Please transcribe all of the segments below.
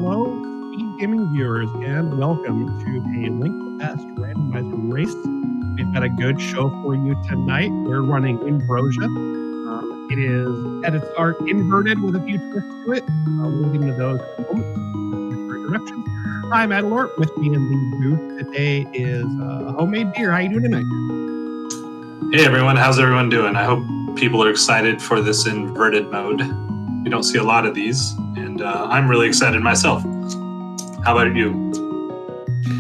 Hello, Speed Gaming viewers, and welcome to the Link-Fast Randomizer race. We've got a good show for you tonight. We're running Invrosia. It is, at its heart, inverted with a few twists to it. We'll get into those in a moment. Directions. I'm Adalort. With me in the booth today is homemade beer. How you doing tonight? Hey everyone, how's everyone doing? I hope people are excited for this inverted mode. We don't see a lot of these, and I'm really excited myself. How about you?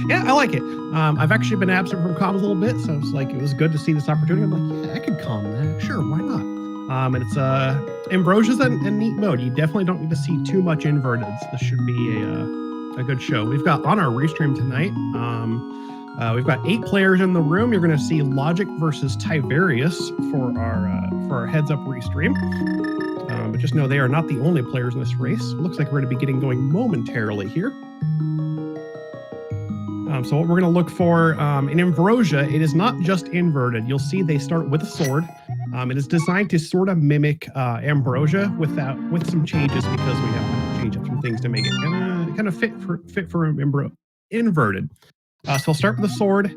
Yeah, I like it. I've actually been absent from comms a little bit, so it's like it was good to see this opportunity. I'm like, yeah, I could comm that. Sure, why not? And it's Ambrosia's a neat mode. You definitely don't need to see too much inverteds. This should be a good show. We've got on our restream tonight. We've got 8 players in the room. You're going to see Logic versus Tiverius for our heads up restream. But just know they are not the only players in this race. Looks like we're going to be getting going momentarily here. So what we're going to look for in Invrosia, it is not just inverted. You'll see they start with a sword. It is designed to sort of mimic Ambrosia with some changes because we have to change up some things to make it kind of fit for inverted. So they'll start with a sword,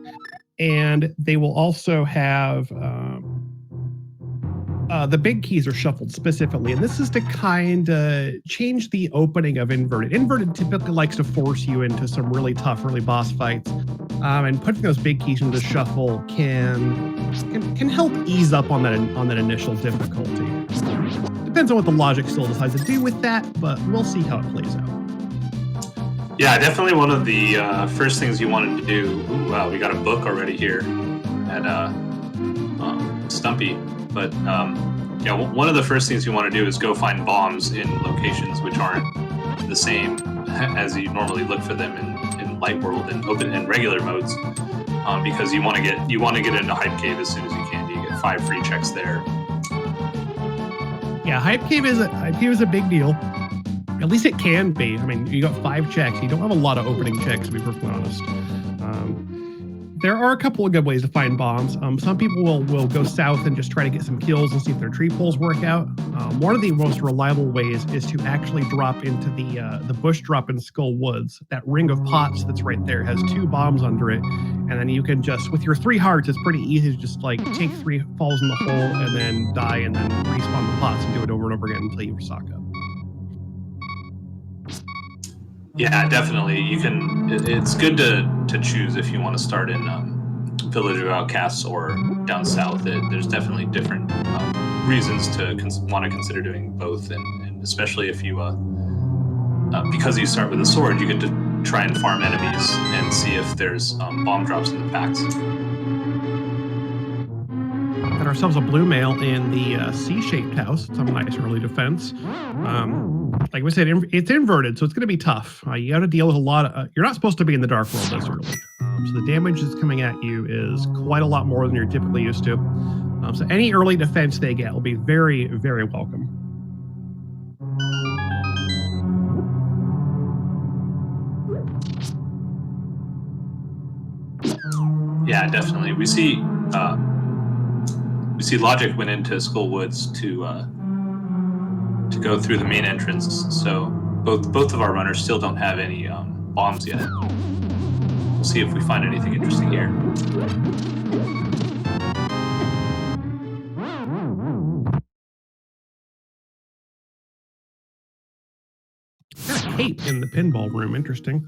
and they will also have the big keys are shuffled specifically, and this is to kind of change the opening of inverted. Inverted typically likes to force you into some really tough early boss fights, and putting those big keys into shuffle can help ease up on that initial difficulty. Depends on what the Logic still decides to do with that, but we'll see how it plays out. Yeah, definitely one of the first things you wanted to do. Ooh, wow, we got a book already here at Stumpy. But yeah, one of the first things you want to do is go find bombs in locations which aren't the same as you normally look for them in Light World and open and regular modes, because you want to get into Hype Cave as soon as you can. You get 5 free checks there. Yeah, Hype Cave is a big deal. At least it can be. I mean, you got 5 checks. You don't have a lot of opening checks, to be perfectly honest. There are a couple of good ways to find bombs. Some people will go south and just try to get some kills and see if their tree pulls work out. One of the most reliable ways is to actually drop into the bush drop in Skull Woods. That ring of pots that's right there has 2 bombs under it, and then you can just, with your 3 hearts, it's pretty easy to just like take 3 falls in the hole and then die and then respawn the pots and do it over and over again until you stock up. Yeah, definitely. You can. It's good to choose if you want to start in Village of Outcasts or down south. There's definitely different reasons to want to consider doing both, and especially if you because you start with a sword, you get to try and farm enemies and see if there's bomb drops in the packs. Got ourselves a blue mail in the C-shaped house. Some nice early defense. Like we said, it's inverted, so it's going to be tough. You got to deal with a lot of... you're not supposed to be in the Dark World this early. So the damage that's coming at you is quite a lot more than you're typically used to. So any early defense they get will be very, very welcome. Yeah, definitely. We see Logic went into Skull Woods to go through the main entrance, so both of our runners still don't have any bombs yet. We'll see if we find anything interesting here. Got a cape in the pinball room. Interesting.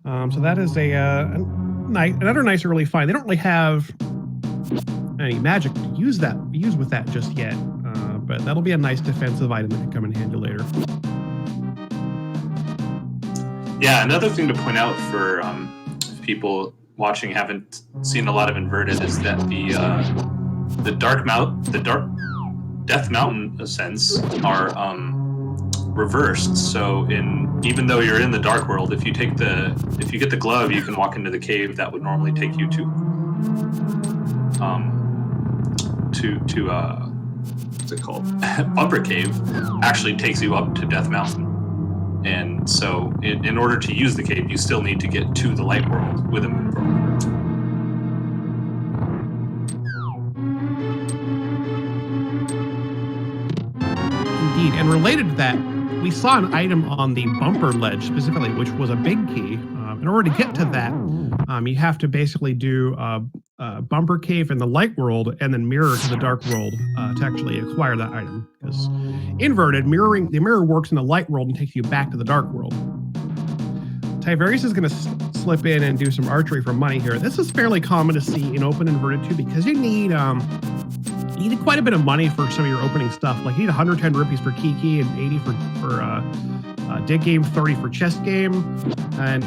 So that is another nice early find. They don't really have any magic to use with that just yet, but that'll be a nice defensive item that can come in handy later. Yeah, another thing to point out for people watching haven't seen a lot of inverted is that the Dark Death Mountain ascents are reversed. So even though you're in the Dark World, if you get the glove, you can walk into the cave that would normally take you to what's it called? Upper Cave actually takes you up to Death Mountain. And so in order to use the cave, you still need to get to the Light World with a moon probe. Indeed, and related to that, we saw an item on the bumper ledge specifically, which was a big key. In order to get to that, you have to basically do a bumper cave in the light world and then mirror to the dark world to actually acquire that item. Because inverted, the mirror works in the light world and takes you back to the dark world. Tiberius is going to slip in and do some archery for money here. This is fairly common to see in open inverted too, because you need quite a bit of money for some of your opening stuff. Like you need 110 rupees for Kiki and 80 for dig game, 30 for chess game, and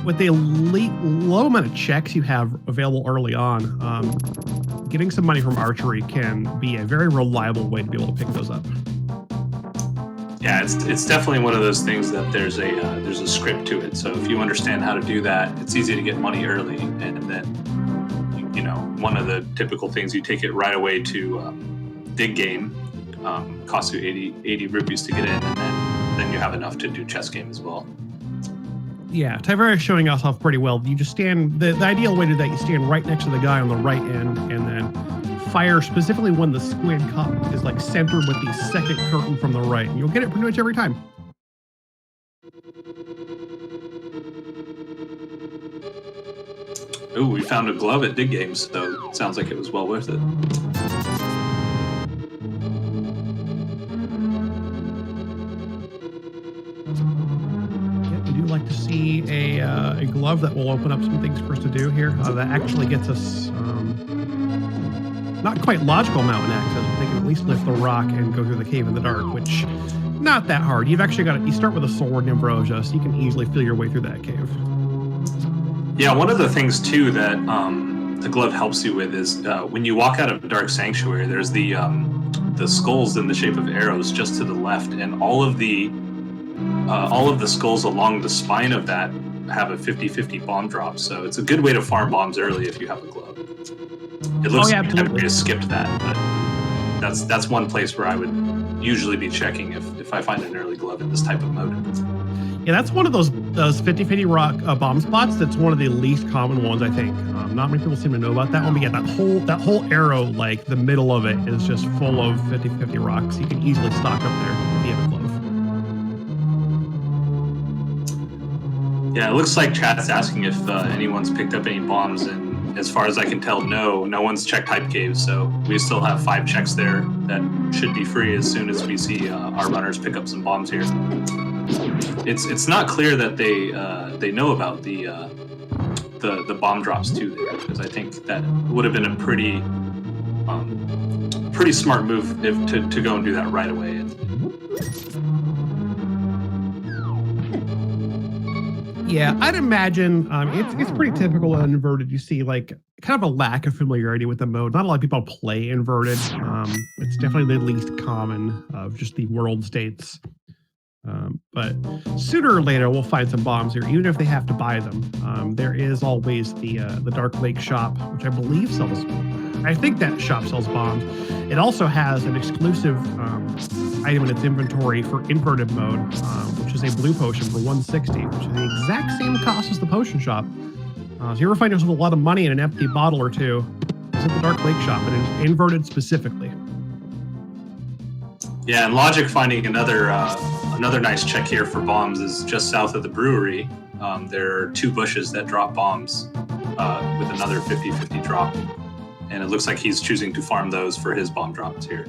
with the low amount of checks you have available early on, getting some money from archery can be a very reliable way to be able to pick those up. Yeah, it's definitely one of those things that there's a script to it. So if you understand how to do that, it's easy to get money early, and then one of the typical things, you take it right away to dig game, costs you 80 rupees to get in, and then you have enough to do chess game as well. Yeah, Tiberius is showing us off pretty well. You just stand, the ideal way to do that, you stand right next to the guy on the right end and then fire specifically when the squid cup is like centered with the second curtain from the right. And you'll get it pretty much every time. Ooh, we found a glove at dig games, so it sounds like it was well worth it. We do like to see a glove that will open up some things for us to do here. That actually gets us not quite logical mountain access, but they can at least lift the rock and go through the cave in the dark, which not that hard. You've actually got you start with a sword in Invrosia, so you can easily feel your way through that cave. Yeah, one of the things too that the glove helps you with is when you walk out of Dark Sanctuary, there's the skulls in the shape of arrows just to the left, and all of the skulls along the spine of that have a 50-50 bomb drop. So it's a good way to farm bombs early if you have a glove. It looks like everybody has skipped that, but that's one place where I would usually be checking if I find an early glove in this type of mode. Yeah, that's one of those 50-50 rock bomb spots. That's one of the least common ones, I think. Not many people seem to know about that one, but yeah, that whole arrow, like the middle of it, is just full of 50-50 rocks. You can easily stock up there if you have a glove. Yeah, it looks like chat's asking if anyone's picked up any bombs, and as far as I can tell, no one's checked Hype Cave, so we still have 5 checks there that should be free as soon as we see our runners pick up some bombs here. It's not clear that they know about the bomb drops too there, because I think that would have been a pretty smart move to go and do that right away. Yeah, I'd imagine it's pretty typical in inverted. You see like kind of a lack of familiarity with the mode. Not a lot of people play inverted. It's definitely the least common of just the world states. But sooner or later, we'll find some bombs here, even if they have to buy them. There is always the Dark Lake shop, which I believe sells. I think that shop sells bombs. It also has an exclusive item in its inventory for inverted mode, which is a blue potion for 160, which is the exact same cost as the potion shop. So you ever find yourself a lot of money in an empty bottle or two, it's at the Dark Lake shop, and inverted specifically. Yeah, and Logic finding another nice check here for bombs is just south of the brewery. There are 2 bushes that drop bombs with another 50-50 drop. And it looks like he's choosing to farm those for his bomb drops here.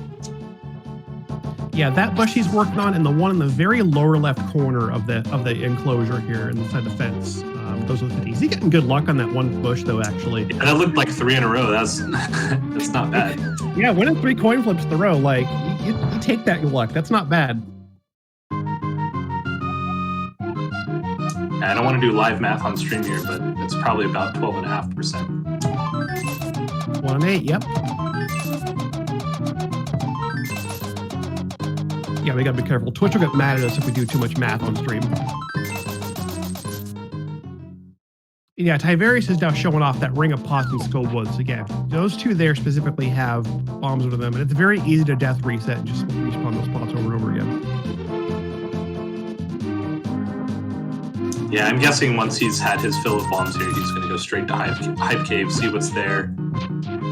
Yeah, that bush he's working on, and the one in the very lower left corner of the enclosure here inside the fence. Those are the 50s. He's getting good luck on that one bush, though, actually. Yeah, that looked like 3 in a row. That's not bad. Yeah, winning 3 coin flips in a row, like, you take that luck. That's not bad. I don't want to do live math on stream here, but it's probably about 12.5%. 1 and 8, yep. Yeah, we gotta be careful. Twitch will get mad at us if we do too much math on stream. Yeah, Tiberius is now showing off that Ring of Pots and Skull Woods again. Those 2 there specifically have bombs under them, and it's very easy to death reset and just respawn those pots over and over again. Yeah, I'm guessing once he's had his fill of bombs here, he's going to go straight to Hype Cave, see what's there.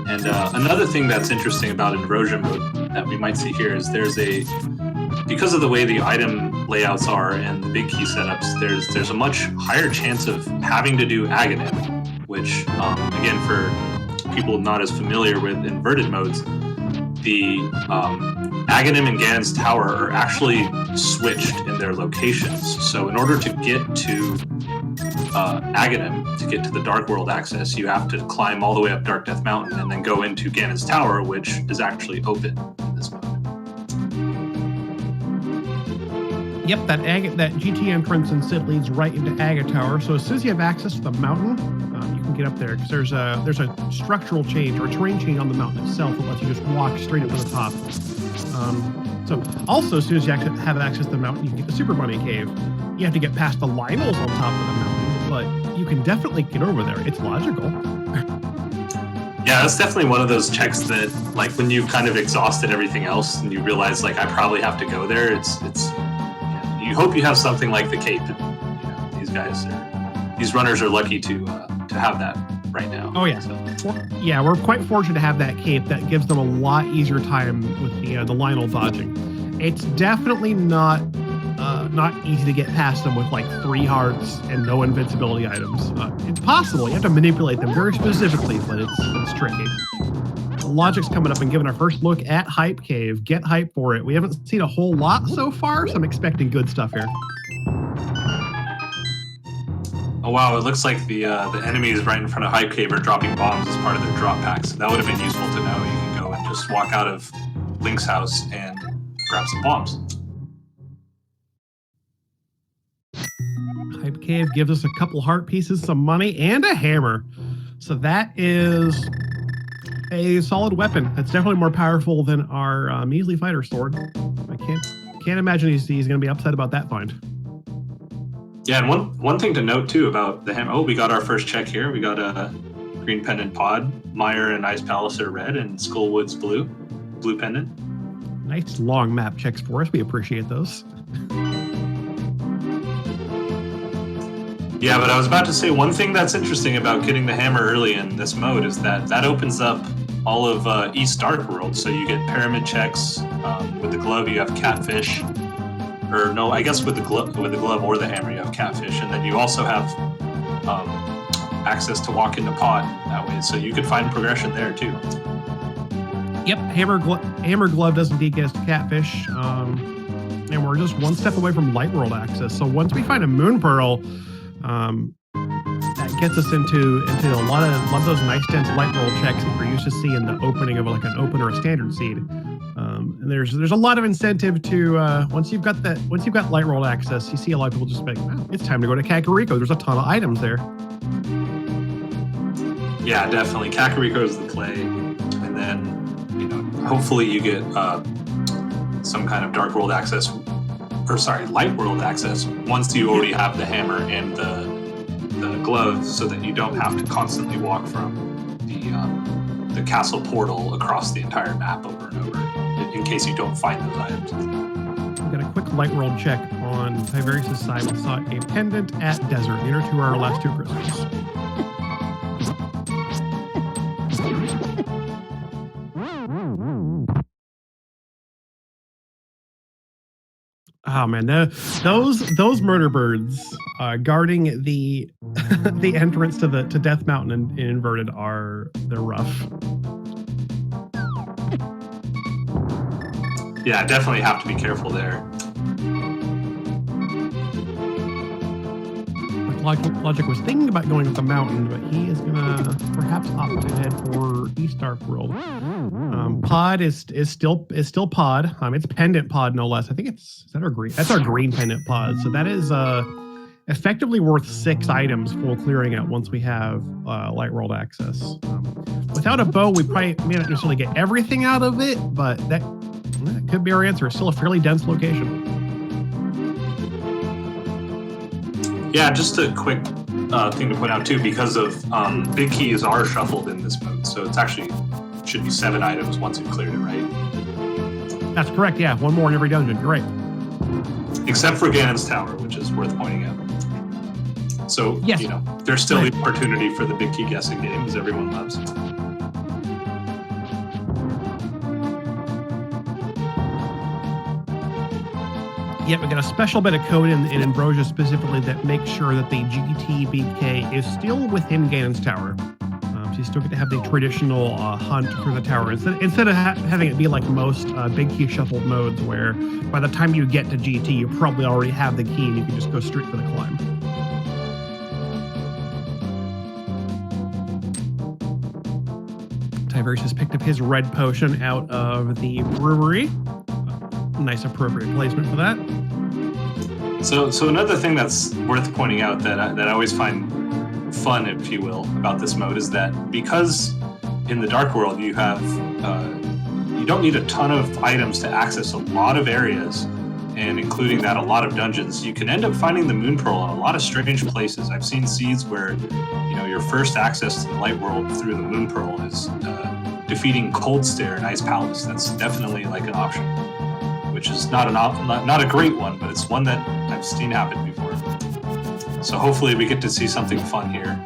And another thing that's interesting about Invrosia mode that we might see here is there's a because of the way the item layouts are and the big key setups, there's a much higher chance of having to do Aghanim, which, again, for people not as familiar with inverted modes, the Aghanim and Ganon's Tower are actually switched in their locations. So in order to get to Aghanim, to get to the Dark World access, you have to climb all the way up Dark Death Mountain and then go into Ganon's Tower, which is actually open in this mode. Yep, that GT entrance in Sid leads right into Aga Tower. So as soon as you have access to the mountain, you can get up there because there's a structural change or a terrain change on the mountain itself that lets you just walk straight up to the top. So also, as soon as you have access to the mountain, you can get the Super Bunny Cave. You have to get past the Lionels on top of the mountain, but you can definitely get over there. It's logical. Yeah, that's definitely one of those checks that, like, when you've kind of exhausted everything else and you realize, like, I probably have to go there. You hope you have something like the cape. These runners are lucky to have that right now. Oh yeah, so, we're quite fortunate to have that cape that gives them a lot easier time with the Lionel dodging. It's definitely not easy to get past them with like 3 hearts and no invincibility items. It's possible. You have to manipulate them very specifically, but it's tricky. Logic's coming up and giving our first look at Hype Cave. Get hype for it. We haven't seen a whole lot so far, so I'm expecting good stuff here. Oh wow, it looks like the enemies right in front of Hype Cave are dropping bombs as part of their drop packs. So that would have been useful to know. You can go and just walk out of Link's house and grab some bombs. Hype Cave gives us a couple heart pieces, some money, and a hammer. So that is a solid weapon. That's definitely more powerful than our measly fighter sword. I can't imagine he's going to be upset about that find. Yeah, and one thing to note too about the hammer. Oh, we got our first check here. We got a green pendant pod. Mire and Ice Palace are red, and Skullwood's blue pendant. Nice long map checks for us. We appreciate those. Yeah, but I was about to say one thing that's interesting about getting the hammer early in this mode is that opens up all of East Dark World. So you get pyramid checks. With the glove, you have catfish. Or no, I guess with the glove or the hammer, you have catfish, and then you also have access to walk into pod that way. So you could find progression there too. Yep, hammer glove does indeed get us to catfish, and we're just one step away from Light World access. So once we find a Moon Pearl, that gets us into a lot of those nice dense Light World checks that we're used to seeing in the opening of like an open or a standard seed. And there's a lot of incentive to once you've got Light World access, you see a lot of people just like, oh, it's time to go to Kakariko. There's a ton of items there. Yeah, definitely. Kakariko is the play, and then hopefully you get some kind of Dark World access, Light World access once you already have the hammer and the glove, so that you don't have to constantly walk from the castle portal across the entire map over and over, in case you don't find those items. We got a quick Light World check on Tiberius' side. We saw a pendant at Desert, near to our last 2 crystals. Oh man, those murder birds guarding the the entrance to Death Mountain in Inverted they're rough. Yeah, definitely have to be careful there. Logic was thinking about going up the mountain, but he is gonna perhaps opt to head for East Dark World. Pod is still pod. It's pendant pod no less. I think that's our green pendant pod. So that is effectively worth 6 items full clearing out once we have Light World access. Without a bow, we probably may not necessarily get everything out of it, but that could be our answer. It's still a fairly dense location. Yeah, just a quick thing to point out too, because of big keys are shuffled in this mode, so it's actually should be 7 items once you've cleared it, right? That's correct. Yeah, 1 more in every dungeon. You're right. Except for Ganon's Tower, which is worth pointing out. So yes. There's still the opportunity for the big key guessing games everyone loves. Yeah, we got a special bit of code in Invrosia specifically that makes sure that the GTBK is still within Ganon's tower. So you still get to have the traditional hunt through the tower instead of having it be like most big key shuffled modes, where by the time you get to GT, you probably already have the key and you can just go straight for the climb. Tyverse has picked up his red potion out of the brewery. Nice appropriate placement for that. So another thing that's worth pointing out that I always find fun, if you will, about this mode is that because in the Dark World you have you don't need a ton of items to access a lot of areas, and including that a lot of dungeons. You can end up finding the Moon Pearl in a lot of strange places. I've seen seeds where your first access to the Light World through the Moon Pearl is defeating Cold Stare and Ice Palace. That's definitely like an option, which is not a great one, but it's one that I've seen happen before. So hopefully we get to see something fun here.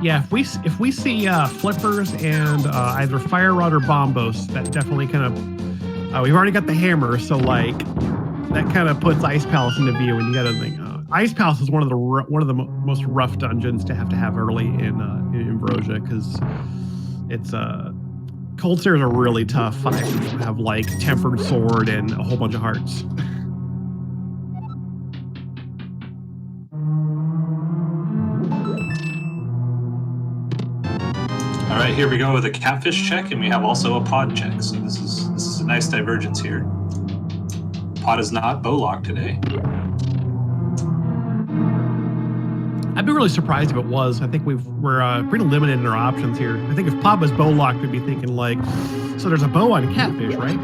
Yeah, if we see flippers and either Fire Rod or Bombos, that definitely kind of we've already got the hammer, so like that kind of puts Ice Palace into view, and you got to think Ice Palace is one of the most rough dungeons to have early in Invrosia, because it's Cold Stairs are really tough fights. You have like Tempered Sword and a whole bunch of hearts. All right, here we go with a catfish check, and we have also a pod check. So this is a nice divergence here. Pod is not bow locked today. I'd be really surprised if it was. I think we're pretty limited in our options here. I think if Pod was bow locked, we'd be thinking like, so there's a bow on catfish, right?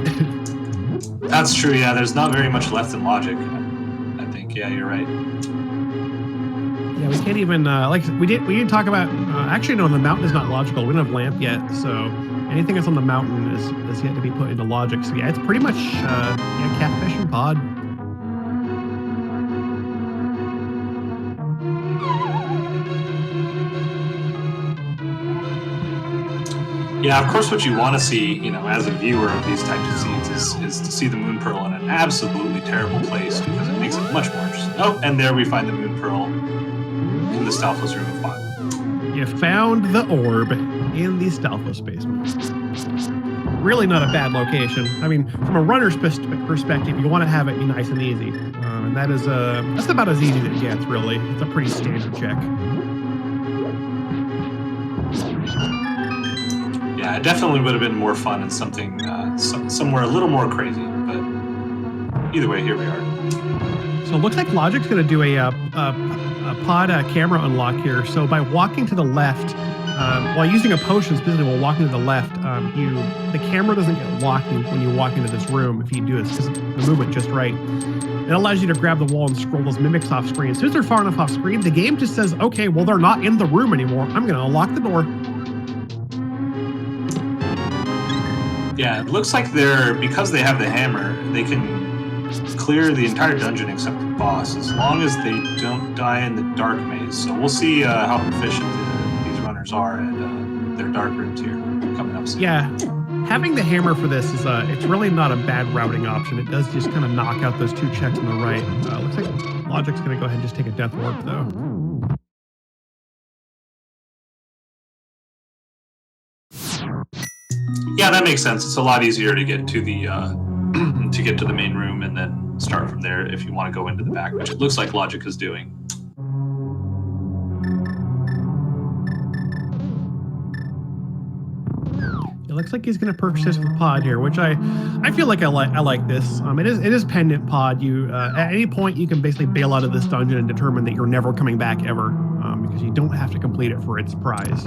That's true. Yeah, there's not very much left in logic. I think. Yeah, you're right. Yeah, we can't even we didn't talk about. Actually, no, the mountain is not logical. We don't have lamp yet, so anything that's on the mountain is yet to be put into logic. So yeah, it's pretty much catfish and Pod. Yeah, of course, what you want to see, as a viewer of these types of scenes is to see the Moon Pearl in an absolutely terrible place, because it makes it much more interesting. Oh, and there we find the Moon Pearl in the Stalfos room of Pod. You found the orb in the Stalfos basement. Really not a bad location. I mean, from a runner's perspective, you want to have it be nice and easy. And that's about as easy as it gets, really. It's a pretty standard check. Yeah, it definitely would have been more fun in something somewhere a little more crazy, but either way, here we are. So it looks like Logic's going to do a pod camera unlock here. So by walking to the left, while using a potion, specifically while walking to the left, the camera doesn't get locked when you walk into this room if you do this, because the movement just right. It allows you to grab the wall and scroll those mimics off screen. As soon as they're far enough off screen, the game just says, okay, well, they're not in the room anymore. I'm going to unlock the door. Yeah, it looks like because they have the hammer, they can clear the entire dungeon except the boss, as long as they don't die in the dark maze. So we'll see how proficient these runners are at their dark rooms here coming up soon. Yeah, having the hammer for this is it's really not a bad routing option. It does just kind of knock out those two checks on the right. Looks like Logic's going to go ahead and just take a death warp, though. Yeah, that makes sense. It's a lot easier to get to the main room and then start from there if you want to go into the back, which it looks like Logic is doing. It looks like he's going to purchase with Pod here, which I feel like I like this. It is pendant Pod. You at any point you can basically bail out of this dungeon and determine that you're never coming back ever, because you don't have to complete it for its prize.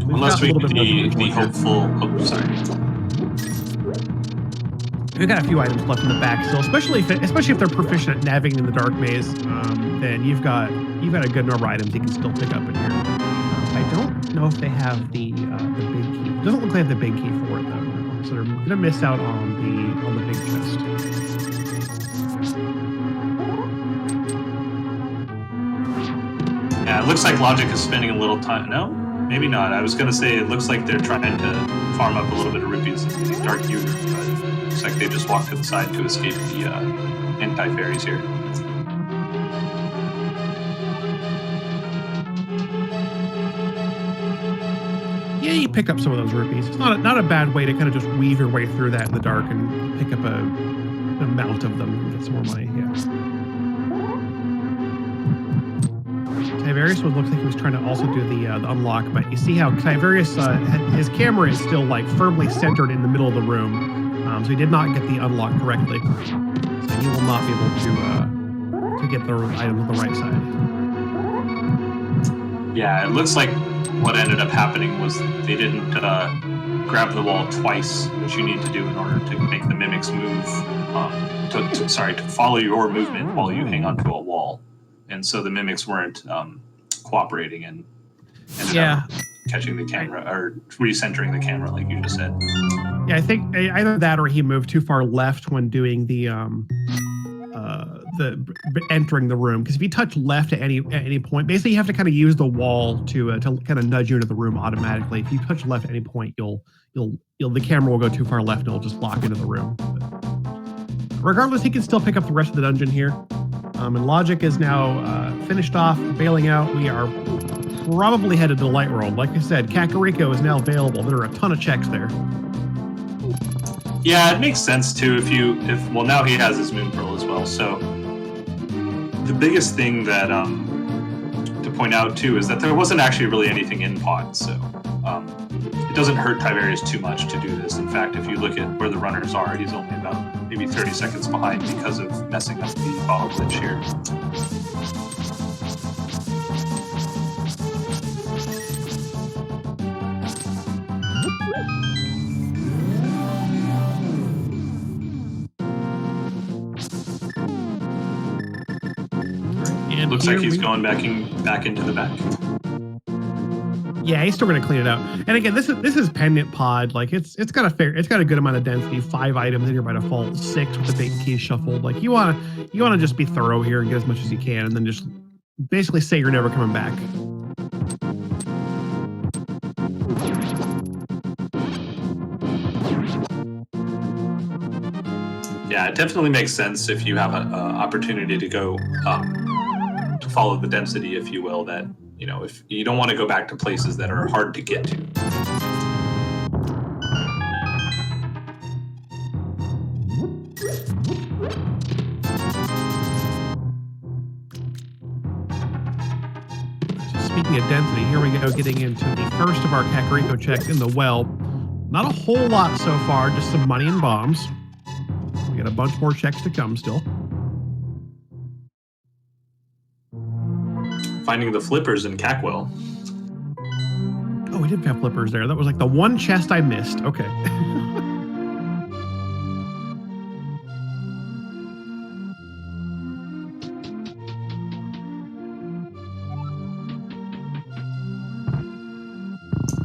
Unless we do the hopeful. Oh, sorry. We've got a few items left in the back still, especially if they're proficient at navigating in the dark maze. Then you've got a good number of items you can still pick up in here. I don't know if they have the big key. It doesn't look like they have the big key for it though, so they're gonna miss out on the big chest. Yeah, it looks like Logic is spending a little time. No, maybe not. I was gonna say it looks like they're trying to farm up a little bit of rupees in the dark youth. Looks like they just walked to the side to escape the anti-fairies here. Yeah, you pick up some of those rupees. It's not a bad way to kind of just weave your way through that in the dark and pick up an amount of them and get some more money. Yeah. Tiberius looks like he was trying to also do the unlock, but you see how Tiberius, his camera is still like firmly centered in the middle of the room, so he did not get the unlock correctly. So he will not be able to get the items on the right side. Yeah, it looks like what ended up happening was they didn't grab the wall twice, which you need to do in order to make the mimics move, to follow your movement while you hang onto a wall. And so the mimics weren't cooperating and ended up catching the camera or recentering the camera, like you just said. Yeah, I think either that or he moved too far left when doing the entering the room. Because if you touch left at any point, basically you have to kind of use the wall to kind of nudge you into the room automatically. If you touch left at any point, the camera will go too far left and it'll just lock into the room. But regardless, he can still pick up the rest of the dungeon here. And Logic is now finished off, bailing out. We are probably headed to Light World. Like I said, Kakariko is now available. There are a ton of checks there. Yeah, it makes sense too well, now he has his Moon Pearl as well. So the biggest thing that to point out too is that there wasn't actually really anything in pod. So it doesn't hurt Tiberius too much to do this. In fact, if you look at where the runners are, he's only about maybe 30 seconds behind because of messing up the bottle glitch here. And looks like he's going back into the back. Yeah, he's still going to clean it out. And again, this is pendant pod. Like it's got a good amount of density. 5 items in here by default. 6 with the bait keys shuffled. Like you want to just be thorough here and get as much as you can, and then just basically say you're never coming back. Yeah, it definitely makes sense if you have an opportunity to go to follow the density, if you will. That if you don't want to go back to places that are hard to get to. Speaking of density, here we go, getting into the first of our Kakariko checks in the well. Not a whole lot so far, just some money and bombs. We got a bunch more checks to come still. Finding the flippers in Cackwell. Oh, we did have flippers there. That was like the one chest I missed. Okay.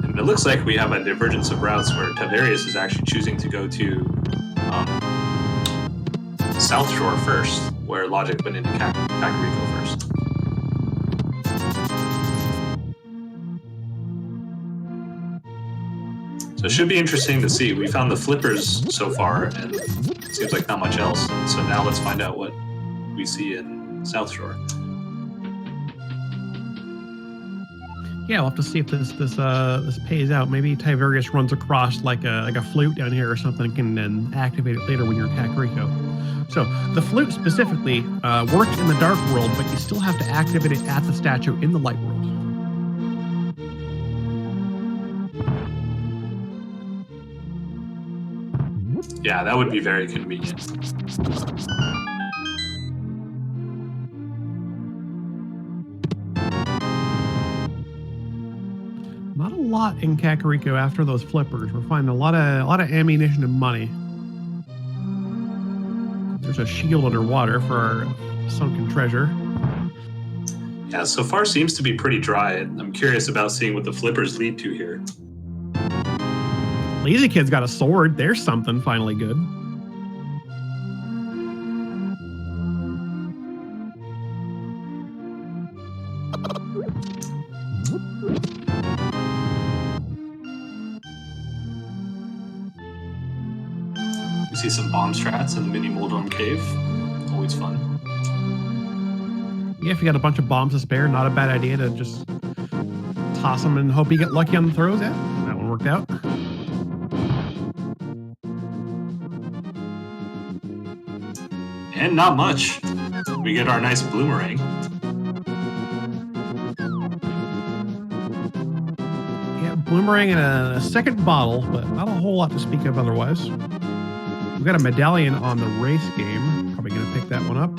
And it looks like we have a divergence of routes where Tiberius is actually choosing to go to South Shore first, where Logic went into Kakariko first. So it should be interesting to see. We found the flippers so far, and it seems like not much else. So now let's find out what we see in South Shore. Yeah, we'll have to see if this pays out. Maybe Tiberius runs across like a flute down here or something, and then activate it later when you're in Kakariko. So the flute specifically works in the Dark World, but you still have to activate it at the statue in the Light World. Yeah, that would be very convenient. Not a lot in Kakariko after those flippers. We're finding a lot of ammunition and money. There's a shield underwater for our sunken treasure. Yeah, so far seems to be pretty dry. I'm curious about seeing what the flippers lead to here. Lazy Kid's got a sword. There's something finally good. see some bomb strats in the mini Moldorm cave. Always fun. Yeah, if you got a bunch of bombs to spare, not a bad idea to just toss them and hope you get lucky on the throws. Yeah, that one worked out. And not much. We get our nice bloomerang. Yeah, bloomerang and a second bottle, but not a whole lot to speak of otherwise. We've got a medallion on the race game. Probably going to pick that one up.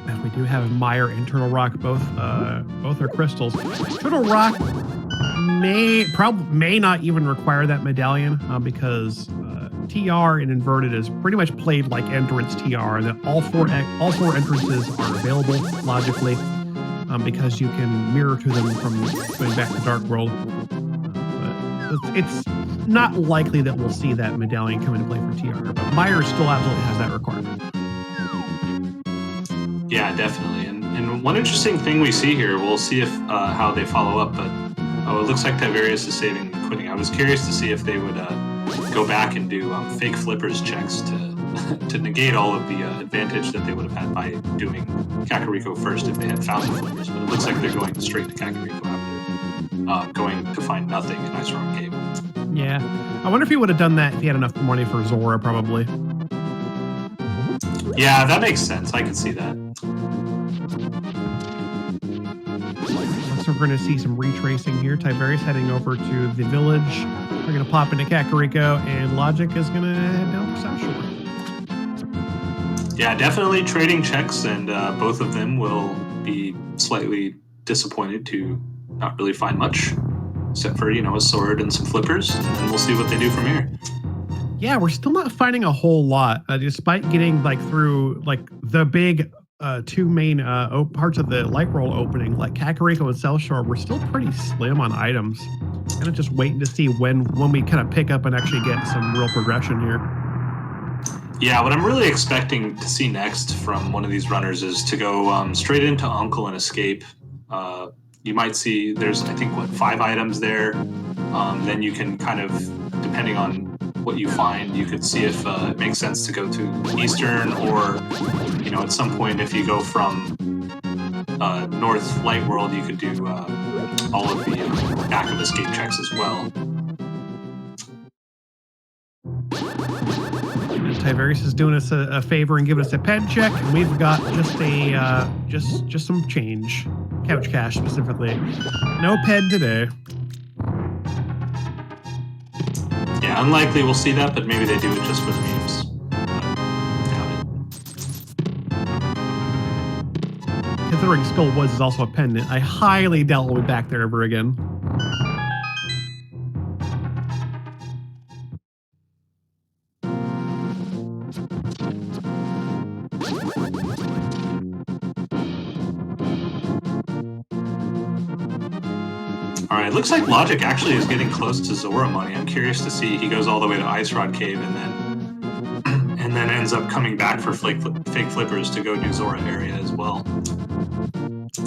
And we do have Meyer and Turtle Rock, both are crystals. Turtle Rock may not even require that medallion because TR in Inverted is pretty much played like Endurance TR, and that all four entrances are available logically because you can mirror to them from going back to Dark World. But it's not likely that we'll see that medallion come into play for TR, but Meyer still absolutely has that requirement. Yeah, definitely. And one interesting thing we see here, we'll see if how they follow up, but it looks like Tiberius is saving and quitting. I was curious to see if they would go back and do fake flippers checks to negate all of the advantage that they would have had by doing Kakariko first if they had found the flippers. But it looks like they're going straight to Kakariko after going to find nothing in Ice Rock Cave. Yeah. I wonder if he would have done that if he had enough money for Zora, probably. Yeah, that makes sense. I can see that. So we're going to see some retracing here. Tiberius heading over to the village. We're going to pop into Kakariko, and Logic is going to head down to South Shore. Yeah, definitely trading checks, and both of them will be slightly disappointed to not really find much, except for, a sword and some flippers, and we'll see what they do from here. Yeah, we're still not finding a whole lot, despite getting through the big two main parts of the light roll opening, like Kakariko and South Shore. We're still pretty slim on items. Kind of just waiting to see when we kind of pick up and actually get some real progression here. Yeah, what I'm really expecting to see next from one of these runners is to go straight into Uncle and escape. You might see there's, I think, 5 items there. Then you can kind of, depending on what you find, you could see if it makes sense to go to Eastern, or, at some point, if you go from North Light World, you could do all of the back of escape checks as well. Tiberius is doing us a favor and giving us a pen check, and we've got just some change, couch cash specifically. No pen today. Yeah, unlikely we'll see that, but maybe they do it just for the memes. Considering Skull Woods is also a pendant, I highly doubt we'll be back there ever again. Alright, looks like Logic actually is getting close to Zora money. I'm curious to see. He goes all the way to Ice Rod Cave and then ends up coming back for fake flippers to go do Zora area as well.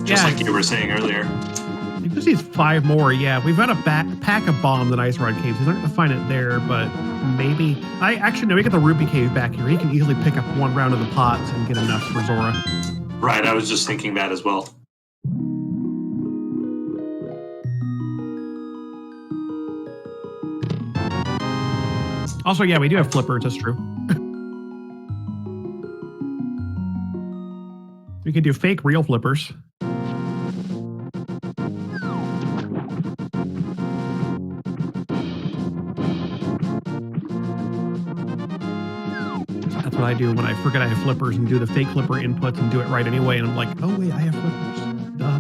Just like you were saying earlier. You can see 5 more. Yeah, we've got a pack of bombs in Ice Rod Caves. He's not going to find it there, but maybe. We got the Ruby Cave back here. He can easily pick up 1 round of the pots and get enough for Zora. Right, I was just thinking that as well. Also, yeah, we do have flippers. That's true. We could do fake real flippers. That's what I do when I forget I have flippers and do the fake flipper inputs and do it right anyway. And I'm like, oh wait, I have flippers. Duh.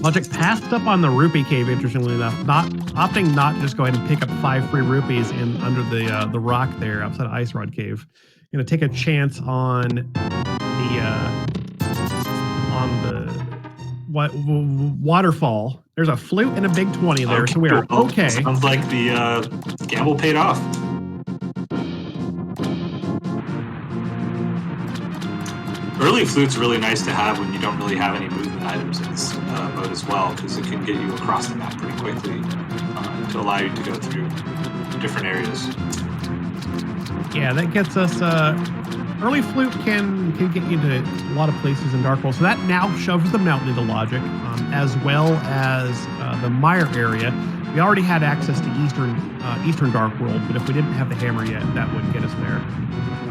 Logic passed up on the rupee cave, interestingly enough, opting not just go ahead and pick up 5 free rupees under the rock there outside of Ice Rod Cave. Going to take a chance on the waterfall. There's a flute and a big 20 there, so we are okay. Sounds like the gamble paid off. Early flute's really nice to have when you don't really have any movement items in this mode as well, because it can get you across the map pretty quickly to allow you to go through different areas. Yeah, that gets us. Early flute can get you to a lot of places in Dark World. So that now shoves the mountain into logic, as well as the mire area. We already had access to Eastern Dark World, but if we didn't have the hammer yet, that would get us there.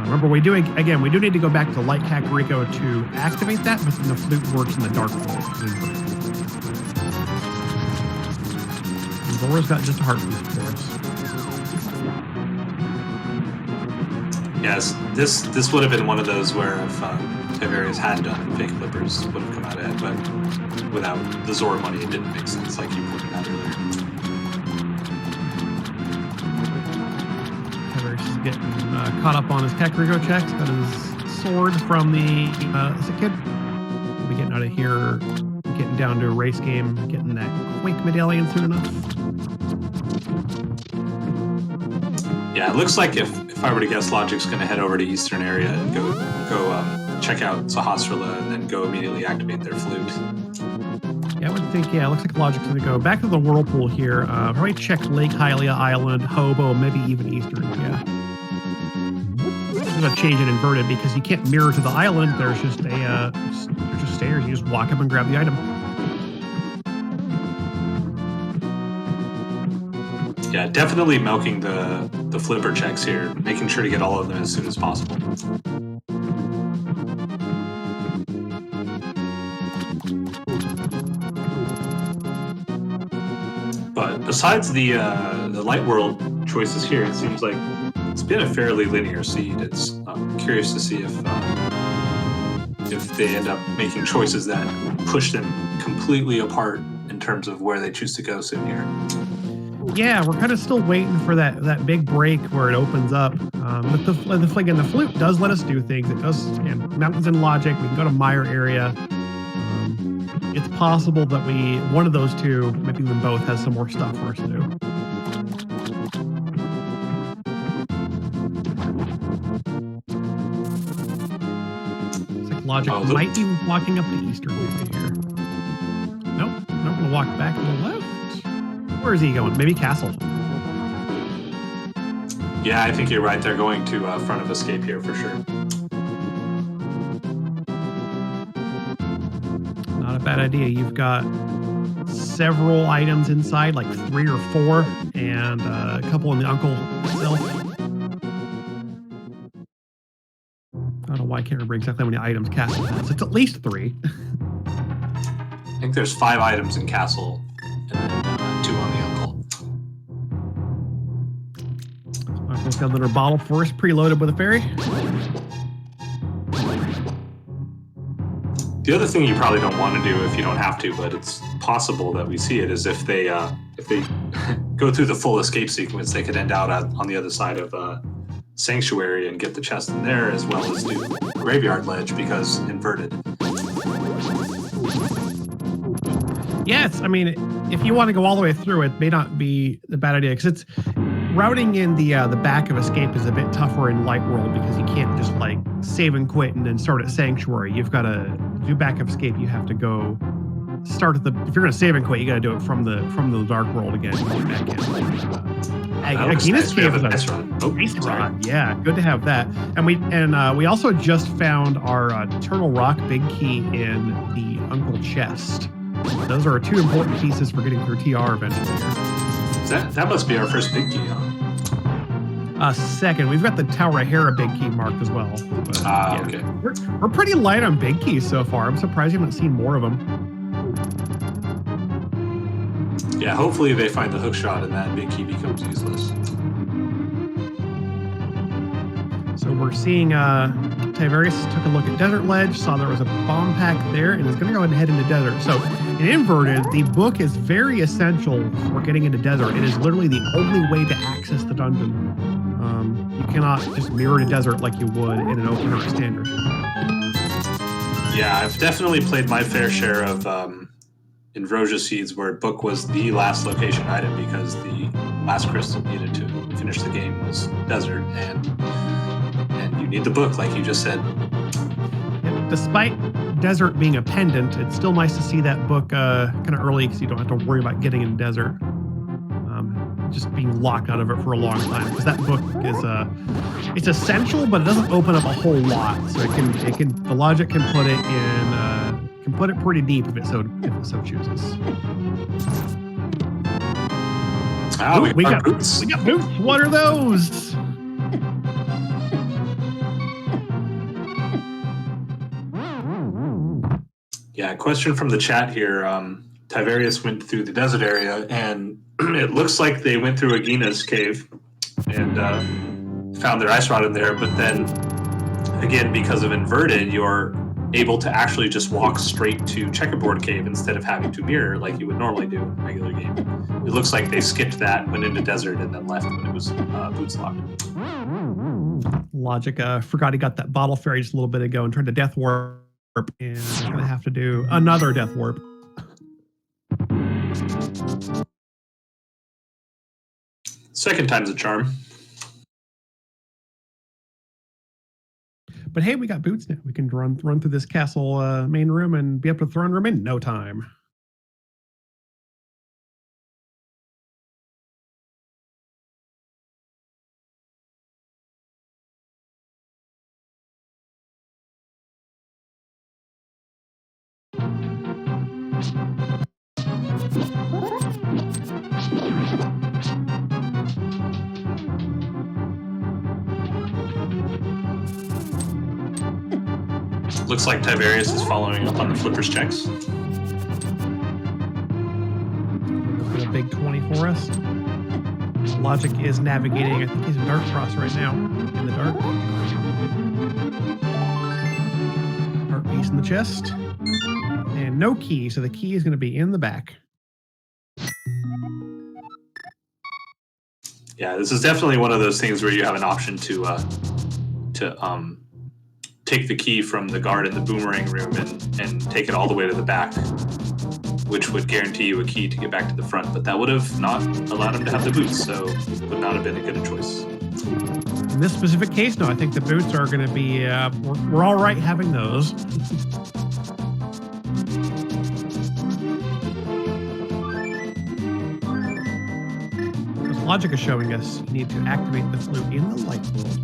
Remember, we do need to go back to Light Kakariko to activate that, but the flute works in the Dark World. Zora's got just a heart boost for us. Yes, this would have been one of those where if Tiberius had done fake flippers, would have come out ahead, but without the Zora money, it didn't make sense, like you pointed out earlier. Tiberius is getting caught up on his Kakariko checks. Got his sword from the is it kid? We'll be getting out of here, getting down to a race game, getting that Quake medallion soon enough. Yeah, it looks like if I were to guess, Logic's going to head over to Eastern area and go check out Sahasrara and then go immediately activate their flute. Yeah, I would think, it looks like Logic's going to go back to the Whirlpool here. Probably check Lake Hylia Island, Hobo, maybe even Eastern, yeah. I'm going to change it inverted because you can't mirror to the island. There's just there's just stairs. You just walk up and grab the item. Yeah, definitely milking the flipper checks here, making sure to get all of them as soon as possible. But besides the Light World choices here, it seems like it's been a fairly linear seed. I'm curious to see if they end up making choices that push them completely apart in terms of where they choose to go soon here. Yeah, we're kind of still waiting for that big break where it opens up. But the flute does let us do things. It does, mountains in logic. We can go to mire area. It's possible that one of those two, maybe even both, has some more stuff for us to do. Looks like logic might be walking up the eastern way here. Nope, I'm gonna walk back to the left. Where is he going? Maybe Castle. Yeah, I think you're right. They're going to front of escape here for sure. Not a bad idea. You've got several items inside, like 3 or 4, and a couple in the uncle itself. I don't know why I can't remember exactly how many items Castle has. It's at least 3. I think there's 5 items in Castle. And then 2 on the uncle. Uncle's got another bottle for us, preloaded with a fairy. The other thing you probably don't want to do if you don't have to, but it's possible that we see it, is if they go through the full escape sequence, they could end out on the other side of Sanctuary and get the chest in there, as well as do Graveyard Ledge because inverted. Yes, I mean, if you want to go all the way through, it may not be a bad idea, because it's routing in the back of Escape is a bit tougher in Light World, because you can't just like save and quit and then start at Sanctuary. You've got to do back of Escape. You have to go start at if you're going to save and quit, you got to do it from the Dark World again. Back in. Agina's Cave is a nice run. Yeah, good to have that. And we also just found our Eternal Rock Big Key in the Uncle chest. Those are 2 important pieces for getting through TR eventually. That must be our first big key, huh? Second, we've got the Tower of Hera big key marked as well. But, okay. We're pretty light on big keys so far. I'm surprised you haven't seen more of them. Yeah, hopefully they find the hook shot and that big key becomes useless. So we're seeing Tiberius took a look at Desert Ledge, saw there was a bomb pack there, and is going to go ahead and head into Desert. So in Inverted, the book is very essential for getting into Desert. It is literally the only way to access the dungeon. You cannot just mirror to Desert like you would in an open or standard. Yeah, I've definitely played my fair share of Invrosia seeds where book was the last location item because the last crystal needed to finish the game was Desert, and you need the book, like you just said. despite desert being a pendant, it's still nice to see that book kind of early because you don't have to worry about getting in desert. Just being locked out of it for a long time, because that book is it's essential, but it doesn't open up a whole lot. So the logic can put it in can put it pretty deep if it so chooses. We got boots. We got boots. What are those? Yeah, question from the chat here. Tiberius went through the desert area, and it looks like they went through Agina's cave and found their ice rod in there. But then, again, because of inverted, you're able to actually just walk straight to Checkerboard Cave instead of having to mirror like you would normally do in a regular game. It looks like they skipped that, went into desert, and then left when it was boots locked. Logic forgot he got that bottle fairy just a little bit ago and tried to death warp, and I'm gonna have to do another death warp. Second time's a charm. But hey, we got boots now. We can run through this castle main room and be up to the throne room in no time. Looks like Tiberius is following up on the Flipper's checks. A big 20 for us. Logic is navigating. I think he's in Dark Cross right now. In the dark. Heart piece in the chest. And no key, so the key is going to be in the back. Yeah, this is definitely one of those things where you have an option to take the key from the guard in the boomerang room and take it all the way to the back, which would guarantee you a key to get back to the front. But that would have not allowed him to have the boots, so it would not have been a good choice. In this specific case, no, I think the boots are going to be, we're all right having those. Because Logic is showing us you need to activate the flute in the light world.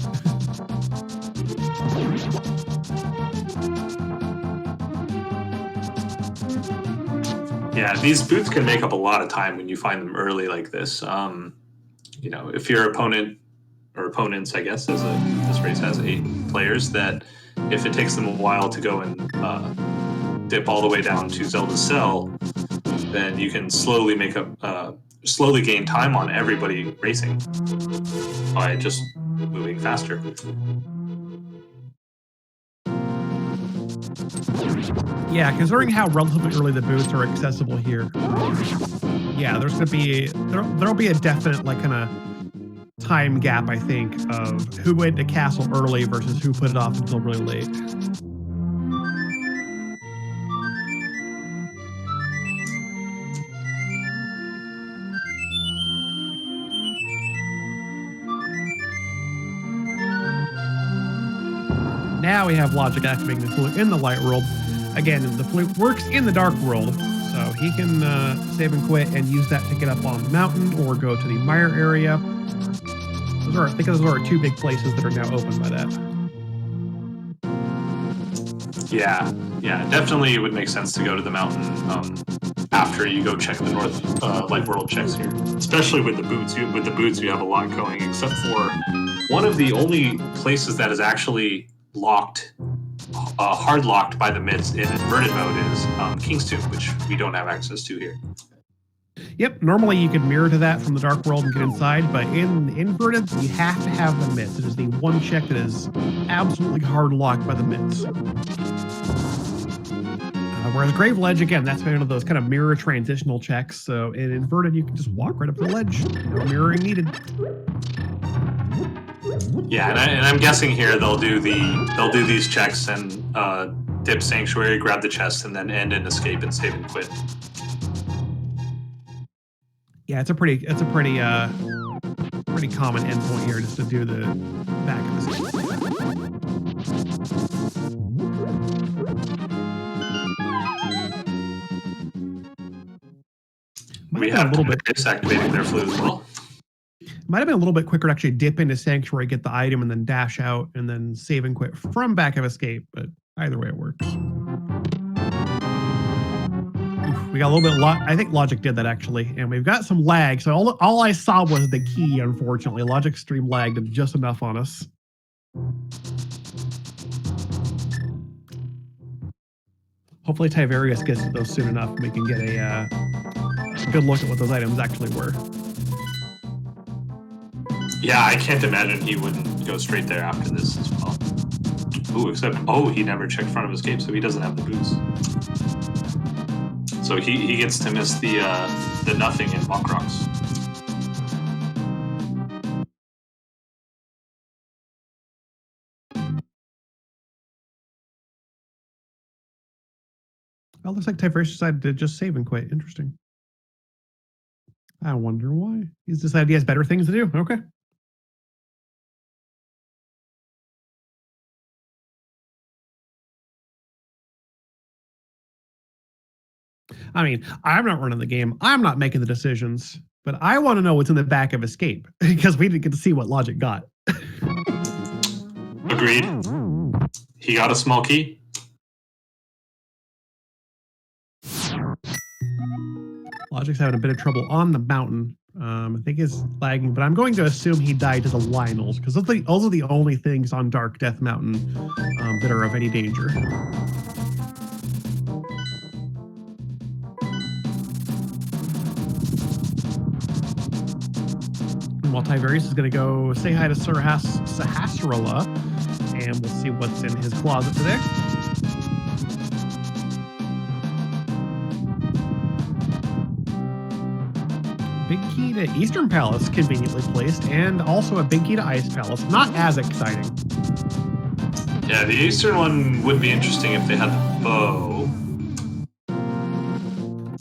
Yeah, these boots can make up a lot of time when you find them early like this. You know, if your opponent or opponents, I guess, as this race has 8 players, that if it takes them a while to go and dip all the way down to Zelda's Cell, then you can slowly make up, slowly gain time on everybody racing by just moving faster. Yeah, considering how relatively early the boots are accessible here, yeah, there's gonna be there'll be a definite like kind of time gap, I think, of who went to castle early versus who put it off until really late. Now we have Logic activating the flute in the light world. Again, the flute works in the dark world, so he can save and quit and use that to get up on the mountain or go to the mire area. I think those are 2 big places that are now open by that. Yeah, definitely it would make sense to go to the mountain after you go check the North Light World checks here. Especially with the boots. With the boots, you have a lot going, except for one of the only places that is actually locked, hard locked by the mids in inverted mode is King's Tomb, which we don't have access to here. Yep, normally you could mirror to that from the dark world and get inside, but in inverted, you have to have the mids. It is the one check that is absolutely hard locked by the mids. Whereas Grave Ledge, again, that's one of those kind of mirror transitional checks. So in inverted, you can just walk right up the ledge. No mirroring needed. Yeah, and I'm guessing here they'll do these checks and dip Sanctuary, grab the chest, and then end in escape and save and quit. Yeah, it's a pretty common endpoint here, just to do the back of the Might We have been have a little bit. disactivating their flu as well. Might have been a little bit quicker to actually dip into Sanctuary, get the item, and then dash out, and then save and quit from Back of Escape. But either way, it works. Oof, we got a little bit. I think Logic did that actually, and we've got some lag. So all I saw was the key. Unfortunately, Logic stream lagged just enough on us. Hopefully, Tiverius gets to those soon enough, and we can get a good look at what those items actually were. Yeah, I can't imagine he wouldn't go straight there after this as well. Ooh, except, he never checked front of escape, so he doesn't have the boots. So he gets to miss the nothing in Mock Rocks. Well, looks like Tiverius decided to just save and quit. Interesting. I wonder why. He's decided he has better things to do. Okay. I mean, I'm not running the game. I'm not making the decisions, but I want to know what's in the back of Escape because we didn't get to see what Logic got. Agreed. He got a small key. Logic's having a bit of trouble on the mountain. I think it's lagging, but I'm going to assume he died to the Lionels because those are the only things on Dark Death Mountain that are of any danger. And while Tiverius is going to go say hi to Sahasrahla, and we'll see what's in his closet today. Big key to Eastern Palace, conveniently placed, and also a big key to Ice Palace. Not as exciting. Yeah, the Eastern one would be interesting if they had the bow.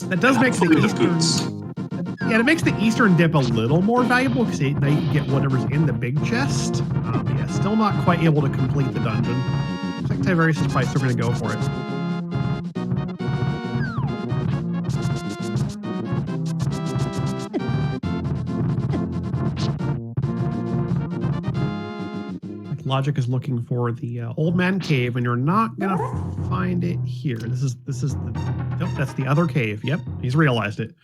That does make the Eastern... Yeah, it makes the Eastern dip a little more valuable because now you can get whatever's in the big chest. Yeah, still not quite able to complete the dungeon. Looks like Tiverius is probably still going to go for it. Logic is looking for the Old Man Cave, and you're not gonna find it here. This is the nope, that's the other cave. Yep, he's realized it.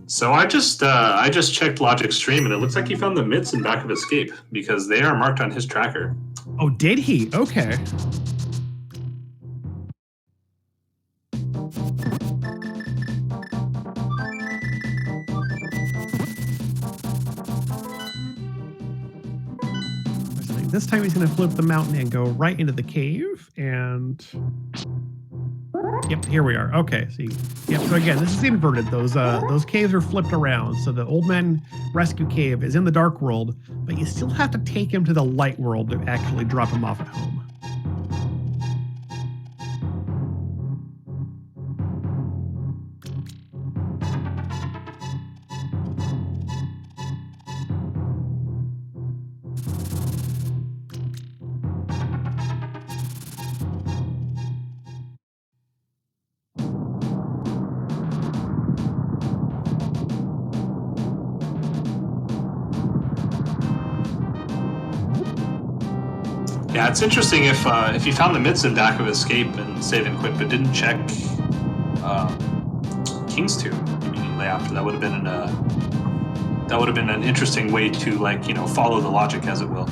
So I just checked Logic's stream, and it looks like he found the mitts in Back of Escape because they are marked on his tracker. Oh, did he? Okay. This time he's going to flip the mountain and go right into the cave. And yep, here we are. Okay, see, yep. So again, this is inverted. Those caves are flipped around. So the Old Man Rescue Cave is in the Dark World, but you still have to take him to the Light World to actually drop him off at home. Yeah, it's interesting if you found the mitts in Back of Escape and save and quit, but didn't check King's Tomb immediately after. That would have been an interesting way to follow the logic, as it will.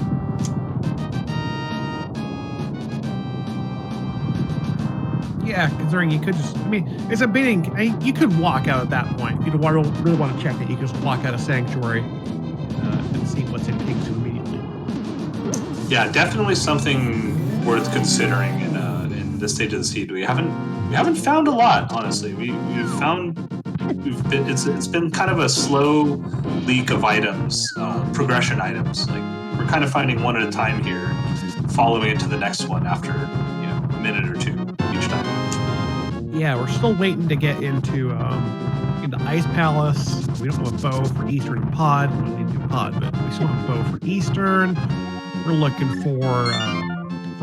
Yeah, considering you could just, it's a bidding. You could walk out at that point. If you really want to check it, you could just walk out of Sanctuary and see what's in King's Tomb immediately. Yeah, definitely something worth considering in this stage of the seed. We haven't found a lot, honestly. It's been kind of a slow leak of items, progression items. Like we're kind of finding one at a time here, following it to the next one after a minute or two each time. Yeah, we're still waiting to get into Ice Palace. We don't have a bow for Eastern and Pod. We don't need to do Pod, but we still have a bow for Eastern. We're looking for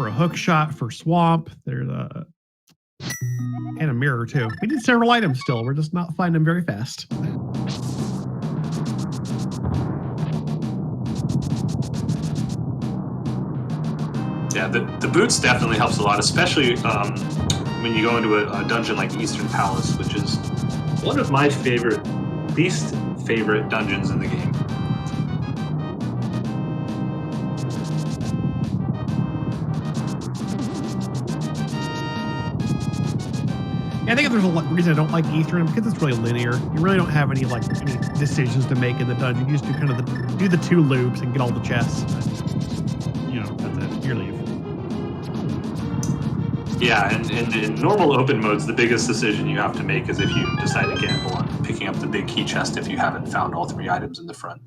a hook shot for Swamp. There's And a mirror, too. We need several items still. We're just not finding them very fast. Yeah, the boots definitely helps a lot, especially when you go into a dungeon like Eastern Palace, which is one of my least favorite dungeons in the game. Yeah, I think there's a reason I don't like Eastern, because it's really linear. You really don't have any decisions to make in the dungeon. You just do kind of do the 2 loops and get all the chests. You know, that's it. You leave. Yeah, and in normal open modes, the biggest decision you have to make is if you decide to gamble on picking up the big key chest if you haven't found all 3 items in the front.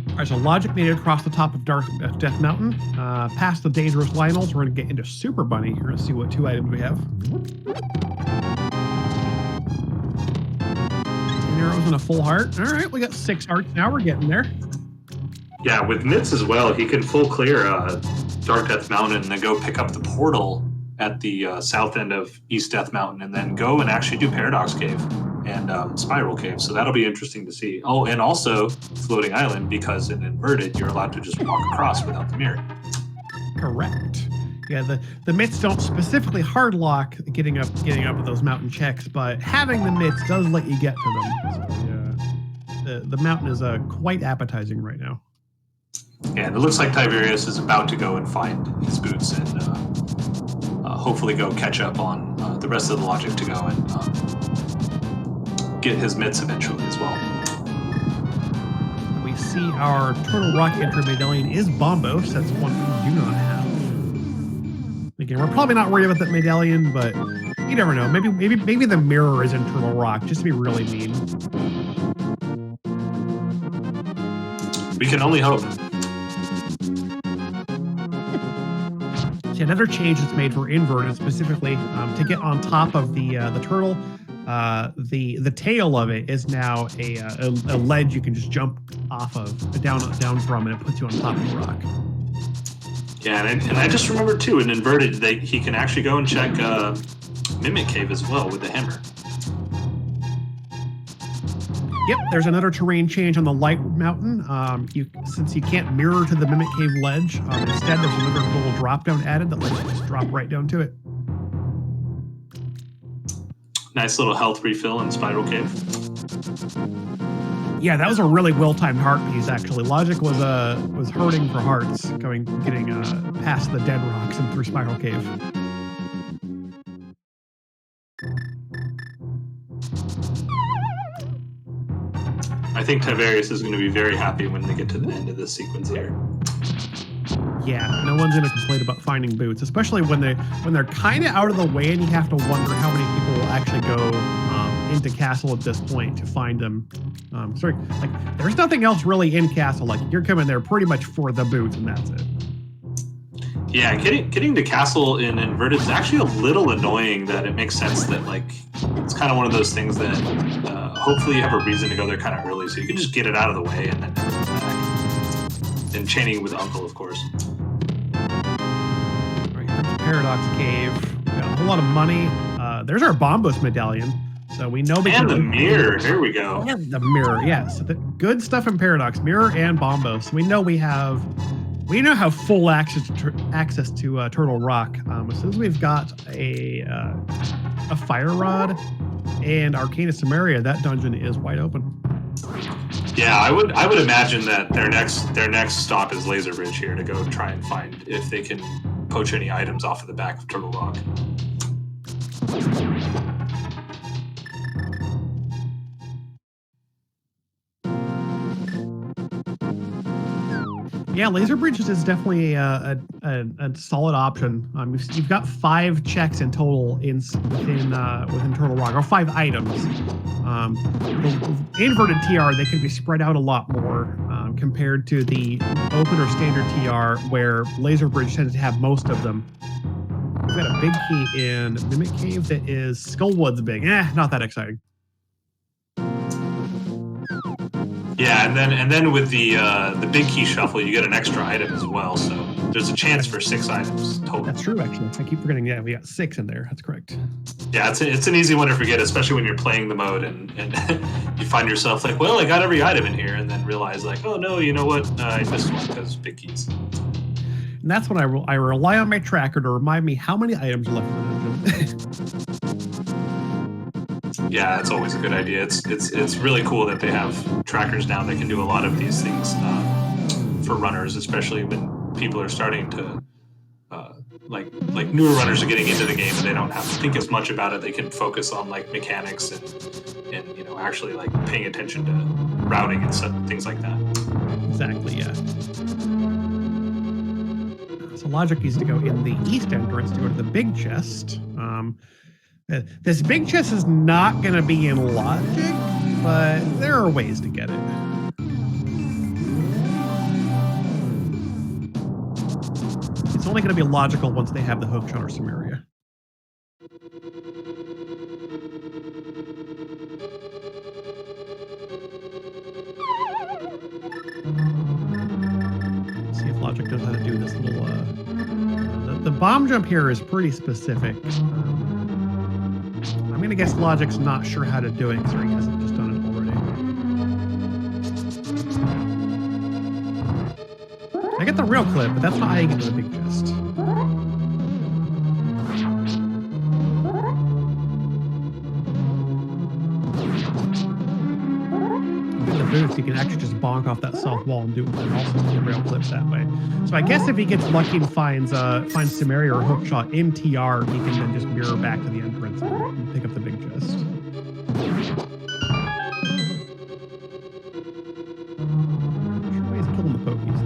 All right, so logic needed across the top of Death Mountain. Past the dangerous Lionels, we're going to get into Super Bunny. We're going to see what 2 items we have. And arrows and a full heart. All right, we got 6 hearts now. We're getting there. Yeah, with Mitz as well, he can full clear Dark Death Mountain and then go pick up the portal at the south end of East Death Mountain and then go and actually do Paradox Cave and Spiral Cave. So that'll be interesting to see. Oh, and also Floating Island, because in Inverted, you're allowed to just walk across without the mirror. Correct. Yeah, the mitts don't specifically hard lock getting up to those mountain checks, but having the mitts does let you get to them. So, yeah, the mountain is quite appetizing right now. Yeah, and it looks like Tiberius is about to go and find his boots and hopefully go catch up on the rest of the logic to go and get his mitts eventually as well. We see our Turtle Rock entry medallion is Bombos. That's one we do not have. Again, we're probably not worried about that medallion, but you never know. Maybe the mirror is in Turtle Rock, just to be really mean. We can only hope. Another change that's made for Inverted specifically to get on top of the turtle. The tail of it is now a ledge you can just jump off of, down from, and it puts you on top of the rock. Yeah, and I just remember too, in Inverted, he can actually go and check Mimic Cave as well with the hammer. Yep, there's another terrain change on the Light Mountain. Since you can't mirror to the Mimic Cave ledge, instead there's another little drop down added that lets you just drop right down to it. Nice little health refill in Spiral Cave. Yeah, that was a really well-timed heart piece, actually. Logic was hurting for hearts, getting past the dead rocks and through Spiral Cave. I think Tiberius is going to be very happy when they get to the end of this sequence here. Yeah, no one's going to complain about finding boots, especially when they're kind of out of the way, and you have to wonder how many people will actually go into Castle at this point to find them. There's nothing else really in Castle. Like, you're coming there pretty much for the boots, and that's it. Yeah, getting to Castle in Inverted is actually a little annoying. That it makes sense that it's kind of one of those things that hopefully you have a reason to go there kind of early, so you can just get it out of the way and then come back. And chaining with Uncle, of course. Right, there's Paradox Cave. We got a whole lot of money. There's our Bombos medallion. So we know. And the mirror. Here we go. Yeah, the mirror. Yeah. So the good stuff in Paradox, mirror and Bombos. So we know we have full access to Turtle Rock. As soon as we've got a Fire Rod and Arcana Samaria, that dungeon is wide open. Yeah, I would imagine that their next stop is Laser Bridge here to go try and find if they can poach any items off of the back of Turtle Rock. Yeah, Laser Bridge is definitely a solid option. You've got 5 checks in total within Turtle Rock, or 5 items. The inverted TR, they can be spread out a lot more compared to the open or standard TR, where Laser Bridge tends to have most of them. We've got a big key in Mimic Cave that is Skullwood's big. Not that exciting. Yeah, and then with the big key shuffle, you get an extra item as well. So there's a chance for 6 items total. That's true, actually. I keep forgetting. Yeah, we got 6 in there. That's correct. Yeah, it's an easy one to forget, especially when you're playing the mode and you find yourself like, well, I got every item in here, and then realize like, oh no, you know what? I missed one because big keys. And that's when I rely on my tracker to remind me how many items are left in the dungeon. Yeah, it's always a good idea. It's really cool that they have trackers now that can do a lot of these things for runners, especially when people are starting to like newer runners are getting into the game and they don't have to think as much about it. They can focus on like mechanics and you know, actually like paying attention to routing and stuff, things like that. Exactly, yeah. So logic is to go in the east entrance to go to the big chest. This big chest is not going to be in logic, but there are ways to get it. It's only going to be logical once they have the hookshot or Samaria. Let's see if logic knows how to do this little. The bomb jump here is pretty specific. I'm going to guess logic's not sure how to do it because he hasn't just done it already. I get the real clip, but that's not how you get to the big chest. With the boots, you can actually just bonk off that south wall and do and also do rail clips that way. So I guess if he gets lucky and finds Samaria or Hookshot in TR, he can then just mirror back to the entrance and pick up the big chest. Sure ways of killing the pokies.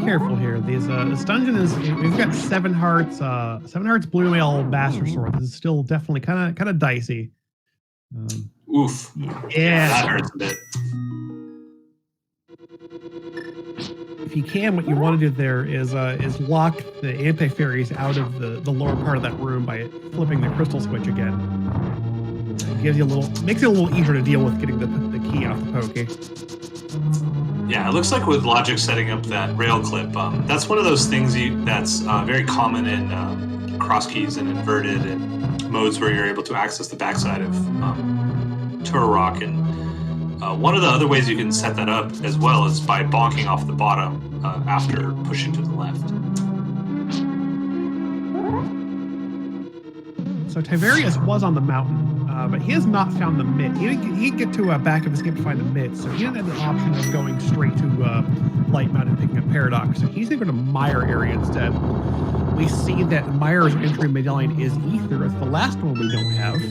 Careful here. This dungeon is, we've got 7 hearts, 7 hearts blue mail master sword. This is still definitely kind of dicey. Oof. Yeah, that hurts a bit. If you can, what you want to do there is lock the anti-fairies out of the lower part of that room by flipping the crystal switch again. It gives you makes it a little easier to deal with getting the key out the pokey. Yeah, it looks like with logic setting up that rail clip, that's one of those things that's very common in cross keys and inverted and modes where you're able to access the backside of Turok. And one of the other ways you can set that up as well is by bonking off the bottom after pushing to the left. So Tiberius was on the mountain, but he has not found the mitt. He didn't get to back of his skip to find the mitt, so he didn't have the option of going straight to Light Mountain and picking up Paradox. So he's going to go to Mire area instead. We see that Mire's entry medallion is Ether. It's the last one we don't have.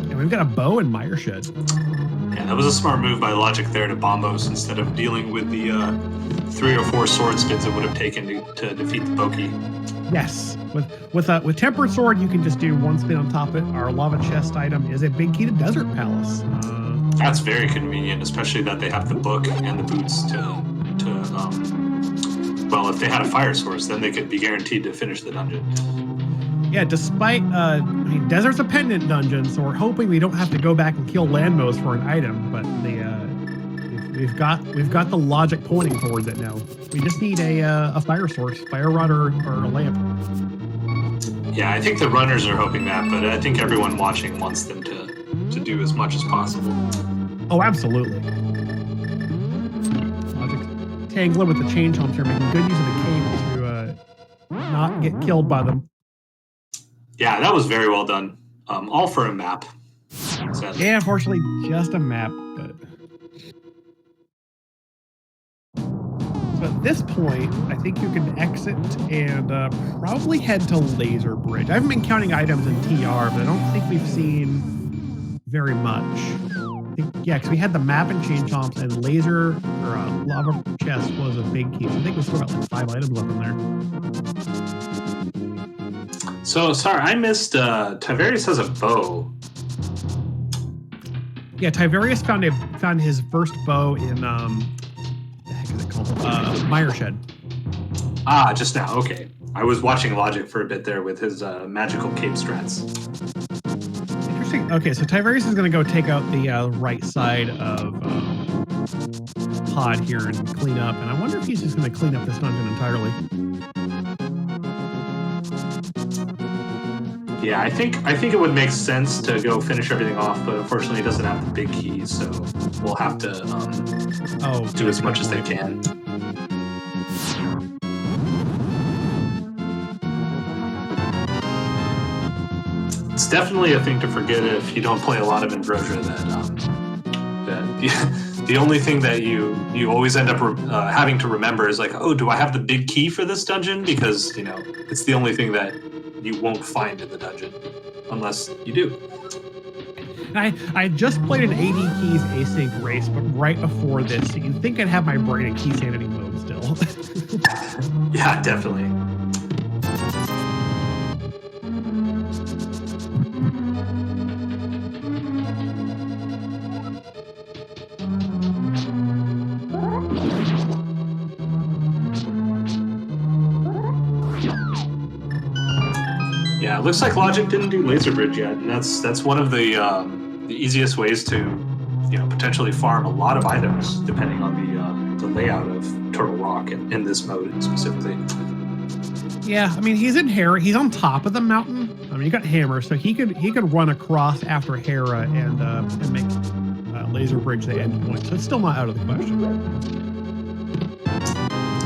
And we've got a bow in Mire Shed. Yeah, that was a smart move by Logic there to Bombos instead of dealing with the 3 or 4 sword spins it would have taken to defeat the Pokey. Yes, with Tempered Sword, you can just do 1 spin on top of it. Our Lava Chest item is a big key to Desert Palace. That's very convenient, especially that they have the book and the boots well, if they had a fire source, then they could be guaranteed to finish the dungeon. Yeah, despite Desert's a pendant dungeon, so we're hoping we don't have to go back and kill Landmos for an item, but we've got the logic pointing towards it now. We just need a fire source, fire rod or a lamp. Yeah, I think the runners are hoping that, but I think everyone watching wants them to do as much as possible. Oh, absolutely. Logic's tangling with the chain chomps here, making good use of the cable to not get killed by them. Yeah, that was very well done. All for a map. Sadly. Yeah, unfortunately, just a map, but... So at this point, I think you can exit and probably head to Laser Bridge. I haven't been counting items in TR, but I don't think we've seen very much. Yeah, because we had the map and chain chomps, and Laser or Lava Chest was a big key. So I think we still got like 5 items left in there. So sorry, I missed. Tiberius has a bow. Yeah, Tiberius found his first bow in the heck is it called? Mire Shed. Ah, just now. Okay, I was watching Logic for a bit there with his magical cape strats. Interesting. Okay, so Tiberius is going to go take out the right side of Pod here and clean up, and I wonder if he's just going to clean up this dungeon entirely. Yeah, I think it would make sense to go finish everything off, but unfortunately, he doesn't have the big keys, so we'll have to do as much as they can. It's definitely a thing to forget if you don't play a lot of Invrosia. That the only thing that you always end up having to remember is like, oh, do I have the big key for this dungeon? Because it's the only thing that you won't find in the dungeon unless you do. I just played an 80 keys async race, but right before this, so you'd think I'd have my brain in key sanity mode still. Yeah, definitely. Yeah, it looks like Logic didn't do Laser Bridge yet, and that's one of the easiest ways to potentially farm a lot of items depending on the layout of Turtle Rock in this mode specifically. Yeah, I mean he's in Hera. He's on top of the mountain. I mean, you got Hammer, so he could run across after Hera and make Laser Bridge the end point. So it's still not out of the question.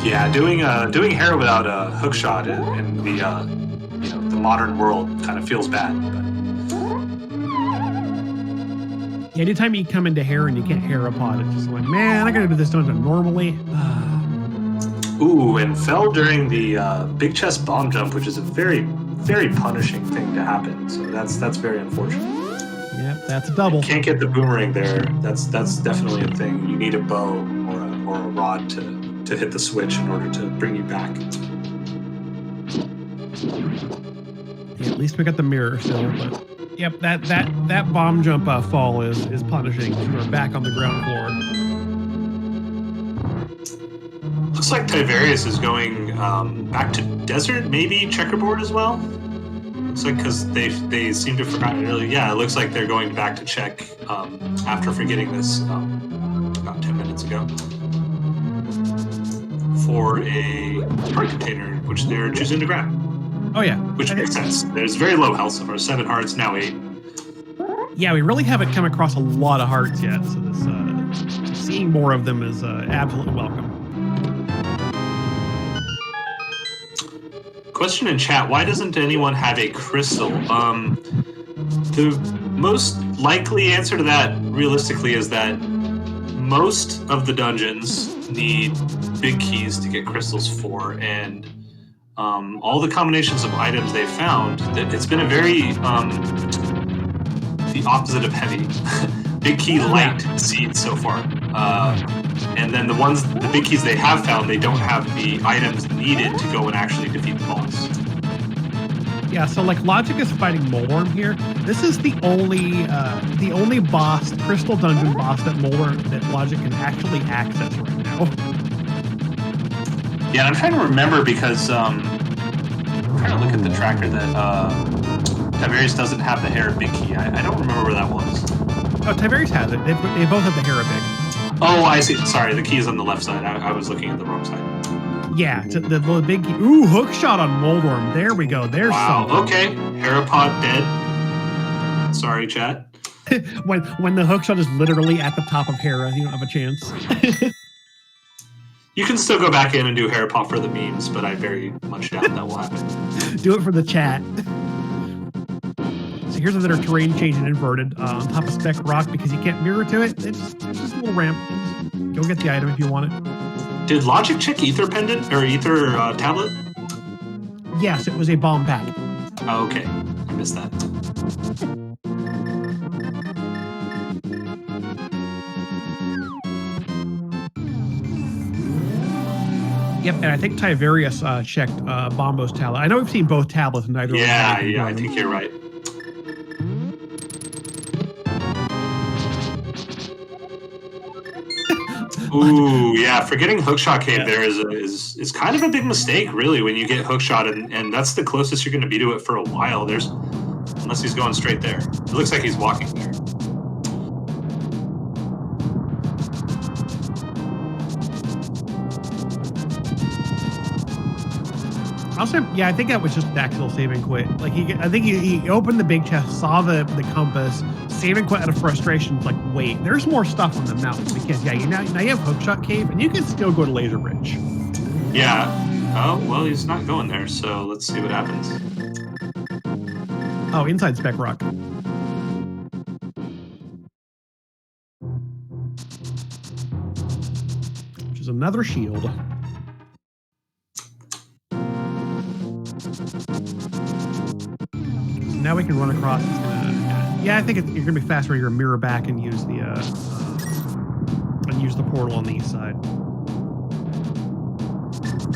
Yeah, doing Hera without a hook shot in the modern world kind of feels bad. But. Yeah, anytime you come into Hera and you can't Hera pod, it's just like, man, I gotta do this dungeon normally. Ooh, and fell during the big chest bomb jump, which is a very, very punishing thing to happen. So that's very unfortunate. Yeah, that's a double. Can't get the boomerang there. That's definitely a thing. You need a bow or a rod to hit the switch in order to bring you back. Yeah, at least we got the mirror still. But yep, that bomb jump fall is punishing. We're back on the ground floor. Looks like Tiberius is going back to desert, maybe checkerboard as well. Looks like because they seem to have forgotten it earlier. Yeah, it looks like they're going back to check after forgetting this about 10 minutes ago for a heart container, which they're choosing to grab. Oh yeah, which makes sense. There's very low health so far. 7 hearts, now 8. Yeah, we really haven't come across a lot of hearts yet, so this seeing more of them is absolutely welcome. Question in chat, why doesn't anyone have a crystal? The most likely answer to that, realistically, is that most of the dungeons need big keys to get crystals for, and all the combinations of items they've found, it's been a very, the opposite of heavy. Big key light seed so far. And then the big keys they have found, they don't have the items needed to go and actually defeat the boss. Yeah, so like Logic is fighting Molorm here. This is the only boss, crystal dungeon boss that Logic can actually access right now. Yeah, I'm trying to remember because I'm trying to look at the tracker that Tiberius doesn't have the Hera big key. I don't remember where that was. Oh, Tiberius has it. They both have the Hera big. Oh, I see. Sorry, the key is on the left side. I was looking at the wrong side. Yeah, it's the big key. Ooh, hook shot on Moldorm. There we go. There's wow. something. Okay, Herapod dead. Sorry, chat. when the hook shot is literally at the top of Hera, you don't have a chance. You can still go back in and do Herapod for the memes, but I very much doubt that will happen. Do it for the chat. So here's another terrain change and inverted on top of Spec Rock because you can't mirror to it. It's just a little ramp. Go get the item if you want it. Did Logic check Ether Pendant or Ether Tablet? Yes, it was a bomb pack. Oh, okay. I missed that. Yep, and I think Tiberius checked Bombo's tablet. I know we've seen both tablets, and neither one had anything I think you're right. Ooh, yeah. Forgetting Hookshot Cave there is kind of a big mistake, really, when you get Hookshot, and that's the closest you're going to be to it for a while. Unless he's going straight there. It looks like he's walking there. Also, yeah, I think that was just an accidental save and quit. Like I think he opened the big chest, saw the compass, save and quit out of frustration. Like, wait, there's more stuff on the mountain because now you have Hookshot Cave, and you can still go to Laser Bridge. Yeah. Oh well, he's not going there. So let's see what happens. Oh, inside Spec Rock. Which is another shield. Now we can run across. Yeah, I think you're gonna be faster. You're gonna mirror back and use the portal on the east side.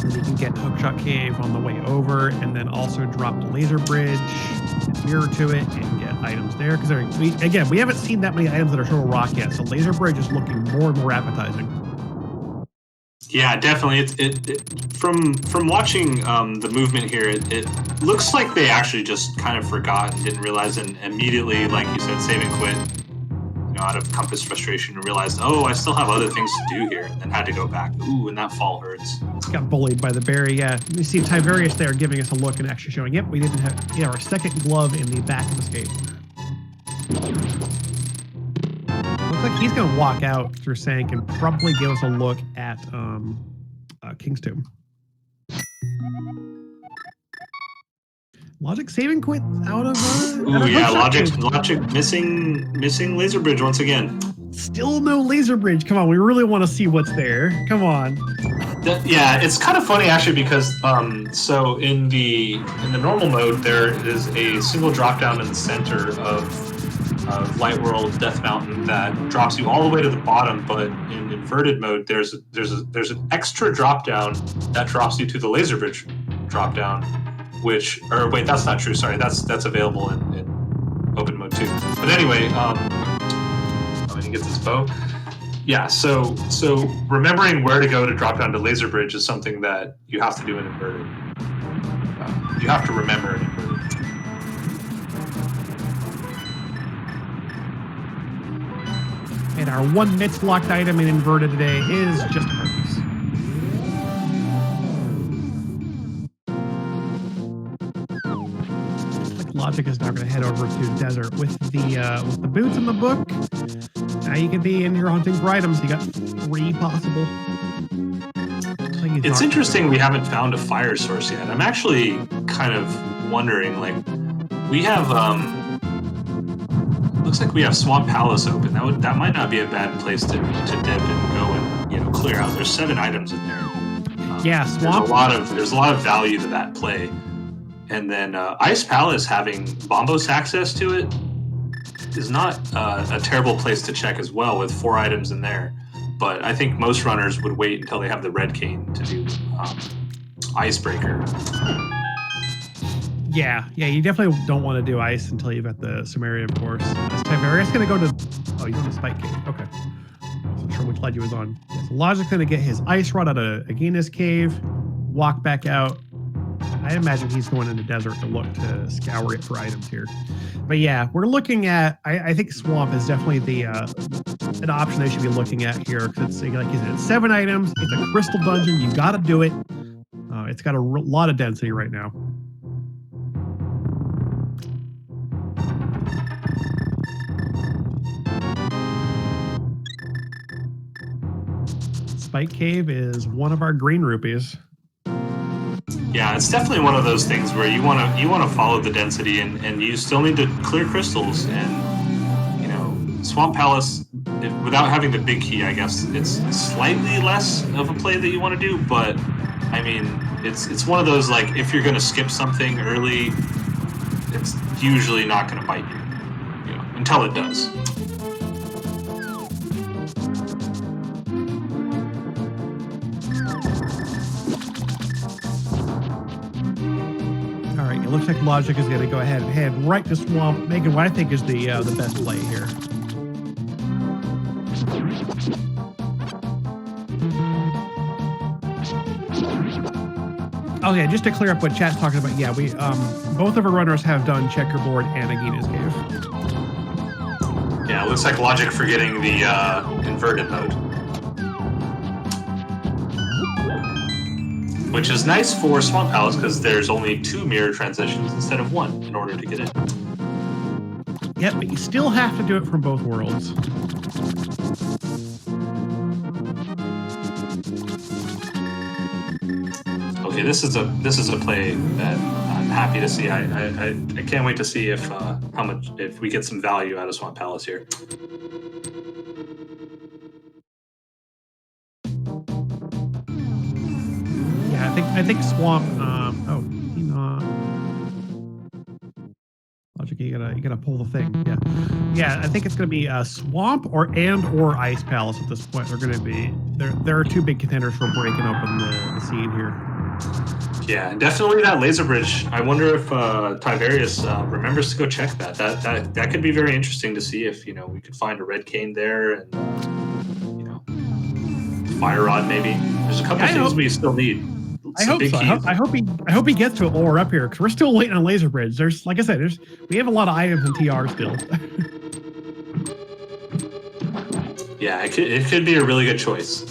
And you can get Hookshot Cave on the way over, and then also drop the Laser Bridge, and mirror to it, and get items there. Because we haven't seen that many items that are Turtle Rock yet, so Laser Bridge is looking more and more appetizing. Yeah, definitely. From watching the movement here, it looks like they actually just kind of forgot and didn't realize, and immediately, like you said, save and quit, out of compass frustration, and realized, oh, I still have other things to do here, and then had to go back. Ooh, and that fall hurts. Got bullied by the berry. Yeah, you see Tiberius there giving us a look and actually showing, yep, we didn't have our second glove in the back of the skate. Looks like he's going to walk out through Sank and probably give us a look at King's Tomb. Logic saving quit out of. Ooh, yeah, Logic missing Laser Bridge once again. Still no Laser Bridge. Come on, we really want to see what's there. Come on. Yeah, it's kind of funny actually because so in the normal mode there is a single drop down in the center of Light World Death Mountain that drops you all the way to the bottom, but in inverted mode there's an extra drop down that drops you to the Laser Bridge drop down, wait, that's not true, sorry, that's available in open mode too. But anyway, when you get this bow. Yeah, so remembering where to go to drop down to Laser Bridge is something that you have to do in inverted. You have to remember in inverted. And our one MITS locked item in inverted today is just herpes. Looks like Logic is now going to head over to Desert with the boots in the book. Now you can be in here hunting for items. You got 3 possible. It's interesting we haven't found a fire source yet. I'm actually kind of wondering, like, we have looks like we have Swamp Palace open. That might not be a bad place to dip and go and clear out. There's 7 items in there. Yeah, Swamp. There's a lot of value to that play. And then Ice Palace having Bombos access to it is not a terrible place to check as well, with 4 items in there. But I think most runners would wait until they have the red cane to do Icebreaker. Yeah, you definitely don't want to do ice until you've got the Sumerian, of course. Is Tiberius going to go to... Oh, you're on the Spike Cave. Okay. I wasn't sure which ledge he was on. Yeah, so Logic's going to get his ice rod out of Aeginus Cave, walk back out. I imagine he's going into Desert to look to scour it for items here. But yeah, we're looking at... I think Swamp is definitely an option they should be looking at here, because it's, like you said, it's 7 items. It's a crystal dungeon. You got to do it. It's got a lot of density right now. Spike Cave is one of our green rupees. Yeah, it's definitely one of those things where you want to follow the density, and you still need to clear crystals. And Swamp Palace, without having the big key, I guess it's slightly less of a play that you want to do. But I mean, it's one of those, like, if you're going to skip something early, it's usually not going to bite you, until it does. looks like Logic is going to go ahead and head right to Swamp, making what I think is the best play here. Oh yeah, just to clear up what chat's talking about, yeah, we both of our runners have done Checkerboard and Agina's Cave. Yeah, it looks like Logic forgetting the inverted mode. Which is nice for Swamp Palace because there's only 2 mirror transitions instead of 1 in order to get in. Yep, but you still have to do it from both worlds. Okay, this is a play that I'm happy to see. I can't wait to see if if we get some value out of Swamp Palace here. Yeah, I think Swamp. Oh, you know, Logic, you gotta pull the thing. Yeah. I think it's gonna be Swamp or Ice Palace at this point. They're gonna be there are 2 big contenders for breaking open the scene here. Yeah, definitely that laser bridge. I wonder if Tiberius remembers to go check that. That could be very interesting to see if we could find a red cane there and fire rod maybe. There's a couple things we still need. I hope so. I hope he gets to it while we're up here because we're still waiting on laser bridge. There's, like I said, we have a lot of items in TR still. Yeah, it could be a really good choice.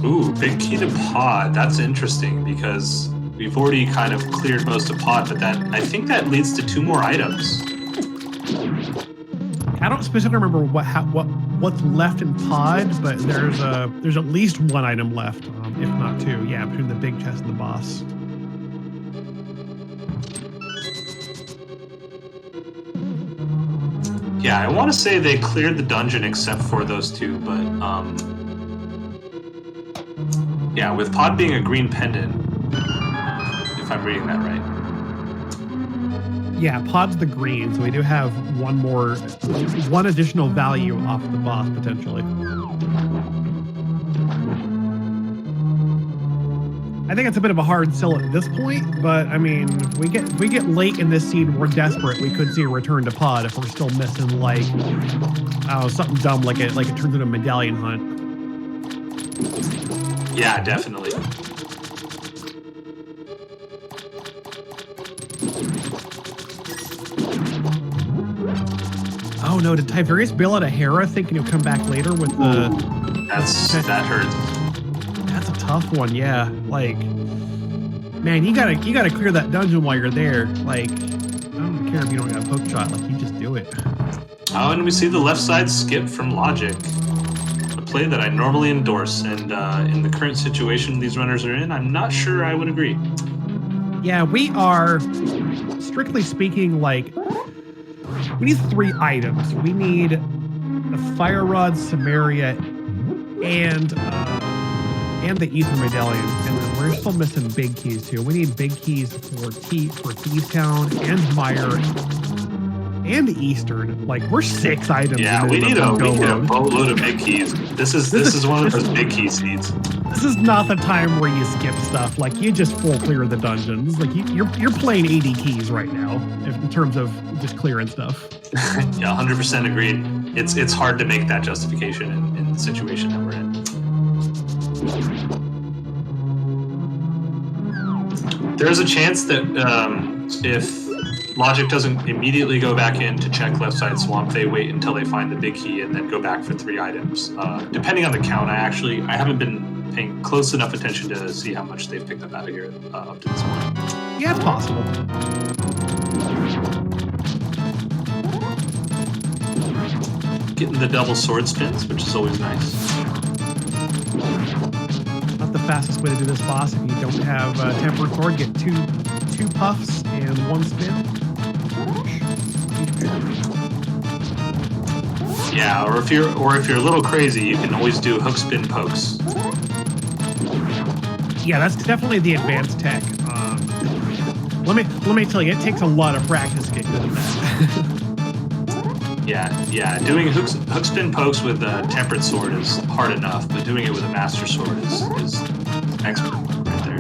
Ooh, big key to pod. That's interesting because we've already kind of cleared most of pod, but I think that leads to 2 more items. I don't specifically remember what's left in pod, but there's at least 1 item left, if not 2. Yeah, between the big chest and the boss. Yeah, I want to say they cleared the dungeon except for those 2, but yeah, with pod being a green pendant, if I'm reading that right. Yeah, pod's the green, so we do have 1 additional value off the boss potentially. I think it's a bit of a hard sell at this point, but I mean, if we get late in this scene, we're desperate. We could see a return to pod if we're still missing like something dumb like it turns into a medallion hunt. Yeah, definitely. Oh no, did Tiberius bail out a Hera thinking he'll come back later with the... That hurts. That's a tough one, yeah. Like, man, you gotta clear that dungeon while you're there. Like, I don't care if you don't got a poke shot, like you just do it. Oh, and we see the left side skip from Logic. Play that I normally endorse, and in the current situation these runners are in, I'm not sure I would agree. Yeah, we are, strictly speaking, like, we need 3 items. We need the Fire Rod, Samaria, and the Ether Medallion, and then we're still missing big keys too. We need big keys for Thieves Town and Mire and Eastern. Like, we're 6 items. Yeah, we need a boatload of big keys. This is one of those big key seeds. This is not the time where you skip stuff. Like, you just full clear the dungeons. Like, you're playing 80 keys right now in terms of just clearing stuff. Yeah, 100% agreed. It's hard to make that justification in the situation that we're in. There's a chance that if Logic doesn't immediately go back in to check left side swamp, they wait until they find the big key and then go back for 3 items. Depending on the count, I haven't been paying close enough attention to see how much they've picked up out of here up to this point. Yeah, it's possible. Getting the double sword spins, which is always nice. Not the fastest way to do this boss. If you don't have tempered sword, get two puffs and 1 spin. Yeah, or if you're a little crazy, you can always do hook spin pokes. Yeah, that's definitely the advanced tech. Let me tell you, it takes a lot of practice to get good at that. Yeah. Doing hook spin pokes with a tempered sword is hard enough, but doing it with a master sword is expert right there.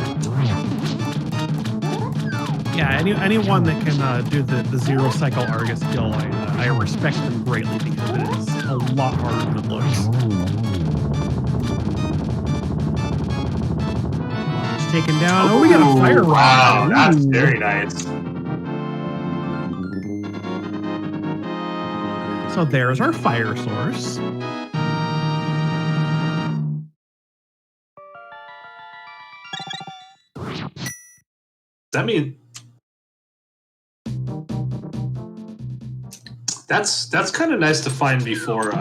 Yeah, anyone that can do the zero cycle Argus skill, I respect them greatly because it is a lot harder than it looks. It's taken down. Oh, we got a fire rod. Wow, that's very nice. So there's our fire source. Does that mean that's kind of nice to find before?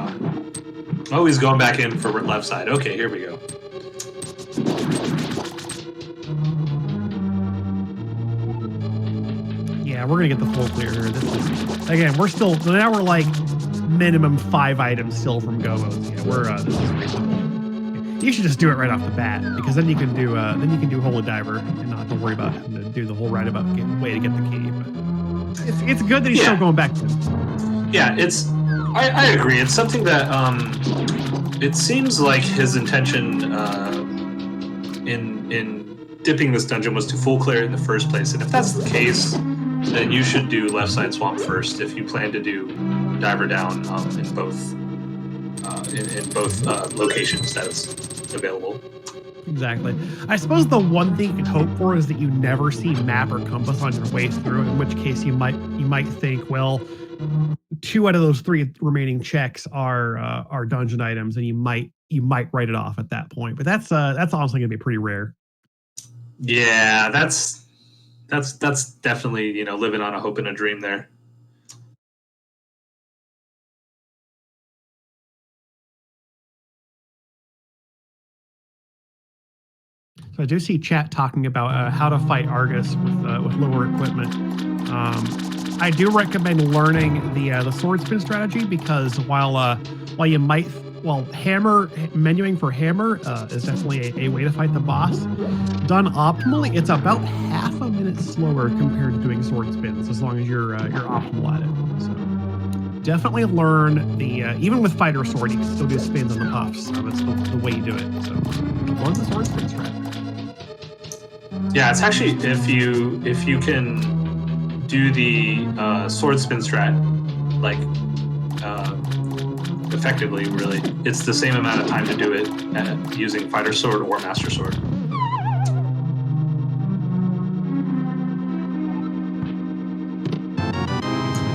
Oh, he's going back in for left side. Okay, here we go. Yeah, we're gonna get the full clear here. This is, again, we're still, now we're like minimum 5 items still from Gomos. Yeah, this is reasonable. You should just do it right off the bat, because then you can do Holy Diver and not have to worry about having to do the whole roundabout way to get the key. But it's good that he's still going back to it. Yeah, I agree. It's something that it seems like his intention in dipping this dungeon was to full clear it in the first place. And if that's the case, then you should do left side swamp first if you plan to do diver down in both locations that's available. Exactly. I suppose the one thing you can hope for is that you never see map or compass on your way through, in which case you might think, well, 2 out of those 3 remaining checks are dungeon items, and you might write it off at that point. But that's honestly going to be pretty rare. Yeah, that's definitely, living on a hope and a dream there. So I do see chat talking about how to fight Argus with lower equipment. I do recommend learning the sword spin strategy, because while hammer menuing for hammer is definitely a way to fight the boss. Done optimally, it's about half a minute slower compared to doing sword spins, as long as you're optimal at it. So definitely learn even with fighter sword, you can still do spins on the puffs. That's the way you do it. So learn the sword spin strategy. Yeah, it's actually, if you can do the sword spin strat effectively, really, it's the same amount of time to do it using fighter sword or master sword.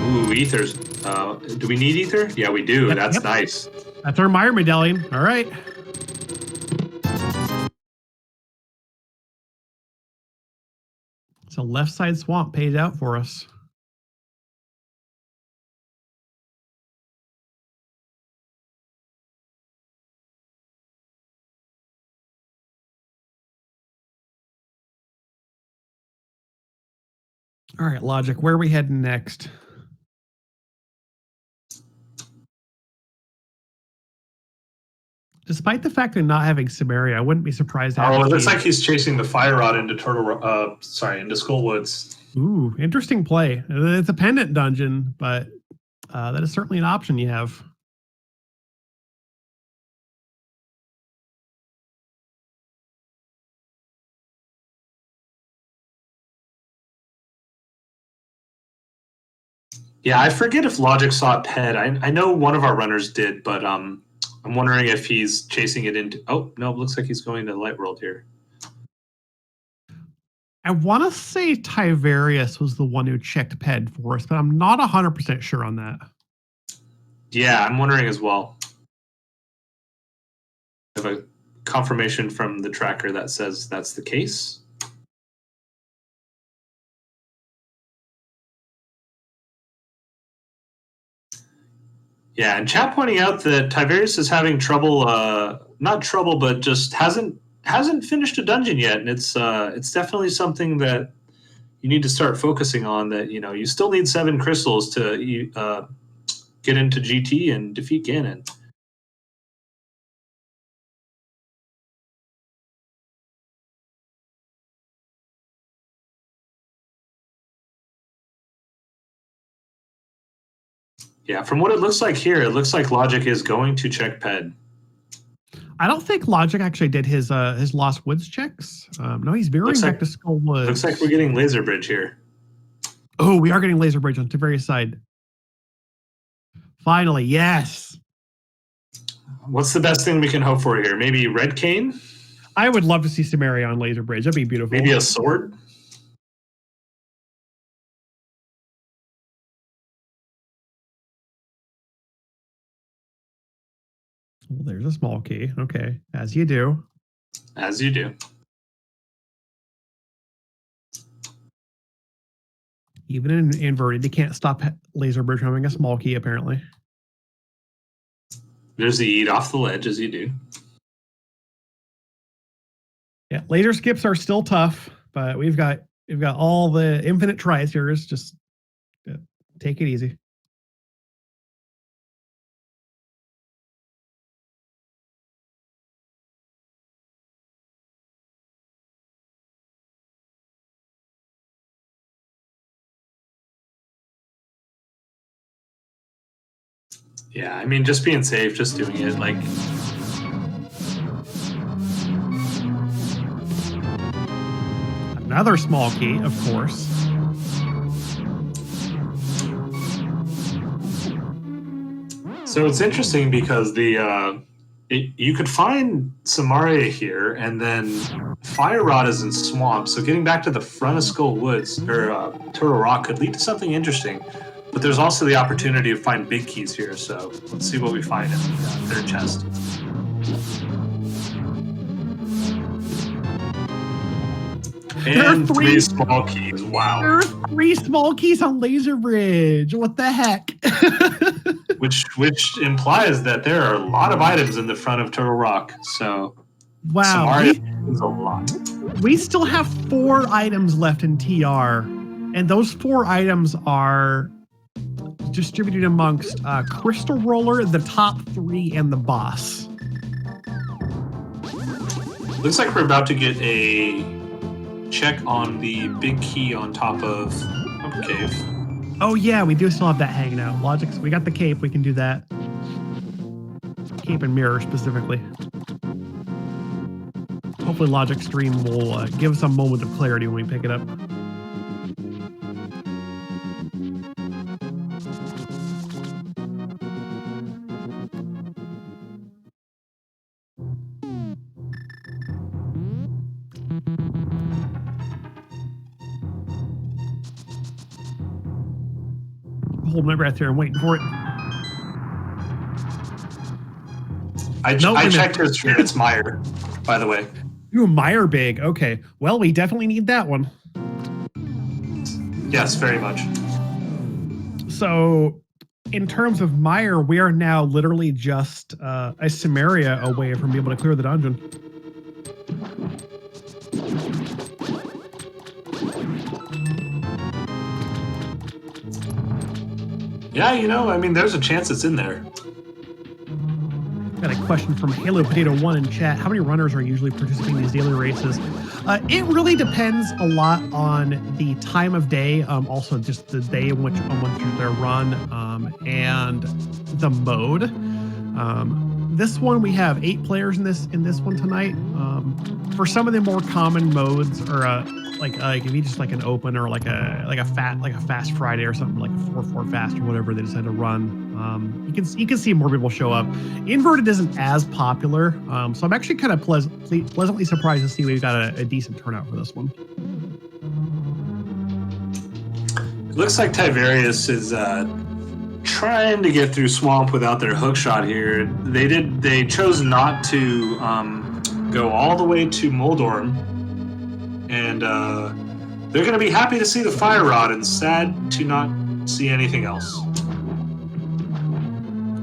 Ooh, ethers. Do we need ether? Yeah, we do. That's nice. That's our Meyer medallion. All right. So left side swamp pays out for us. All right, Logic, where are we heading next? Despite the fact of not having Samaria, I wouldn't be surprised to have it looks like he's chasing the fire rod into into Skull Woods. Ooh, interesting play. It's a pendant dungeon, but that is certainly an option you have. Yeah, I forget if Logic saw it ped. I know one of our runners did, but I'm wondering if he's chasing it into... Oh, no, it looks like he's going to Light World here. I want to say Tiverius was the one who checked ped for us, but I'm not 100% sure on that. Yeah, I'm wondering as well. I have a confirmation from the tracker that says that's the case. Yeah, and chat pointing out that Tiverius is having trouble, not trouble, but just hasn't finished a dungeon yet, and it's definitely something that you need to start focusing on. That you still need 7 crystals to get into GT and defeat Ganon. Yeah, from what it looks like here, it looks like Logic is going to check Ped. I don't think Logic actually did his Lost Woods checks. No, he's veering back to Skull Woods. Looks like we're getting Laser Bridge here. Oh, we are getting Laser Bridge on Taveria's side. Finally, yes. What's the best thing we can hope for here? Maybe Red Cane? I would love to see Samaria on Laser Bridge. That'd be beautiful. Maybe a sword? Well, there's a small key. Okay, as you do. As you do. Even in inverted, you can't stop Laser Bridge from having a small key, apparently. There's the eat off the ledge, as you do. Yeah, laser skips are still tough, but we've got all the infinite tries here. Just take it easy. Yeah, I mean, just being safe, just doing it, like... Another small key, of course. So it's interesting because you could find Samaria here, and then Fire Rod is in Swamp, so getting back to the front of Skull Woods, or Turtle Rock, could lead to something interesting. But there's also the opportunity to find big keys here, so let's see what we find in the third chest. And three small keys. Wow. There are 3 small keys on Laser Bridge. What the heck? which implies that there are a lot of items in the front of Turtle Rock. So wow, Samaria is a lot. We still have 4 items left in TR, and those 4 items are distributed amongst Crystal Roller, the top 3, and the boss. Looks like we're about to get a check on the big key on top of Upper Cave. Oh yeah, we do still have that hanging out. Logic's, we got the cape, we can do that. Cape and mirror specifically. Hopefully Logic Stream will give us a moment of clarity when we pick it up. Holding my breath here and waiting for it. I checked his stream. It's Meyer, by the way. Ooh, Meyer big. Okay. Well, we definitely need that one. Yes, very much. So, in terms of Meyer, we are now literally just a Samaria away from being able to clear the dungeon. Yeah, you know, I mean, there's a chance it's in there. Got a question from Halo Potato 1 in chat. How many runners are usually participating in these daily races? It really depends a lot on the time of day, also just the day in which they're run, and the mode. This one we have 8 players in this one tonight. For some of the more common modes, or like if you just like an open or like a fast Friday or something, like a 4-4 fast or whatever they decide to run, you can see more people show up. Inverted isn't as popular, so I'm actually kind of pleasantly surprised to see we've got a decent turnout for this one. It looks like Tiberius is trying to get through Swamp without their hook shot here. They chose not to go all the way to Moldorm, and they're going to be happy to see the Fire Rod and sad to not see anything else.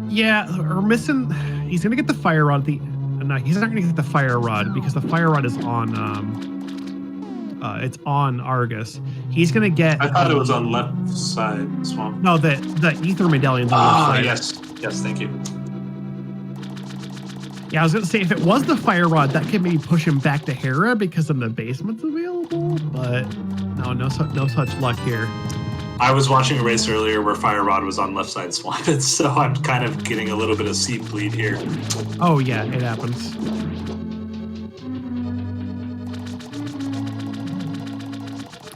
Yeah, we're missing. He's going to get the Fire Rod. No, he's not going to get the Fire Rod because the Fire Rod is on. It's on Argus. He's going to get. I thought it was on left side Swamp. No, the Ether Medallion's on left side. Yes, thank you. Yeah, I was going to say, if it was the Fire Rod, that could maybe push him back to Hera because of the basement's available, but no such luck here. I was watching a race earlier where Fire Rod was on left side swamp, and so I'm kind of getting a little bit of seed bleed here. Oh yeah, it happens.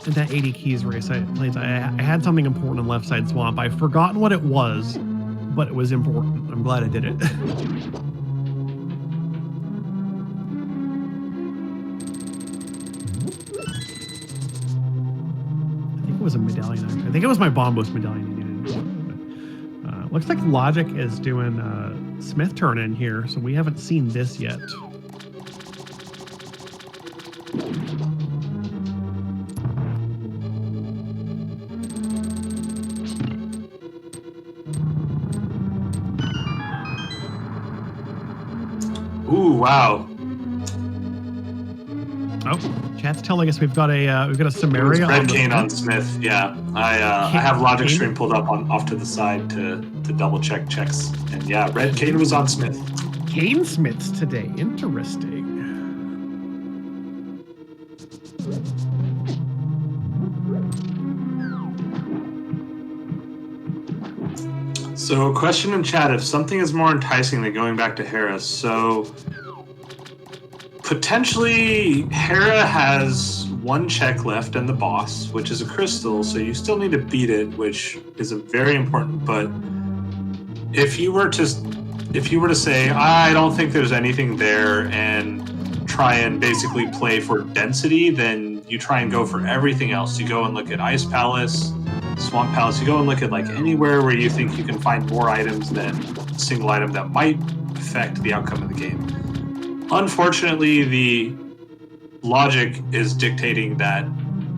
In that 80 keys race I played, I had something important on left side swamp. I've forgotten what it was, but it was important. I'm glad I did it. I think it was a medallion. Actually. I think it was my bomb boost medallion. Looks like Logic is doing Smith turn in here, so we haven't seen this yet. Ooh, wow. Oh, chat's telling us we've got a Samaria. Red cane on Smith. Yeah, I have Logic stream pulled up off to the side to double check checks, and yeah, red cane was on Smith. Cane Smiths today. Interesting. So, question in chat: if something is more enticing than going back to Hera, so potentially Hera has one check left and the boss, which is a crystal, so you still need to beat it, which is a very important. But if you were to say, I don't think there's anything there, and try and basically play for density, then you try and go for everything else. You go and look at Ice Palace, Swamp Palace. You go and look at like anywhere where you think you can find more items than a single item that might affect the outcome of the game. Unfortunately, the logic is dictating that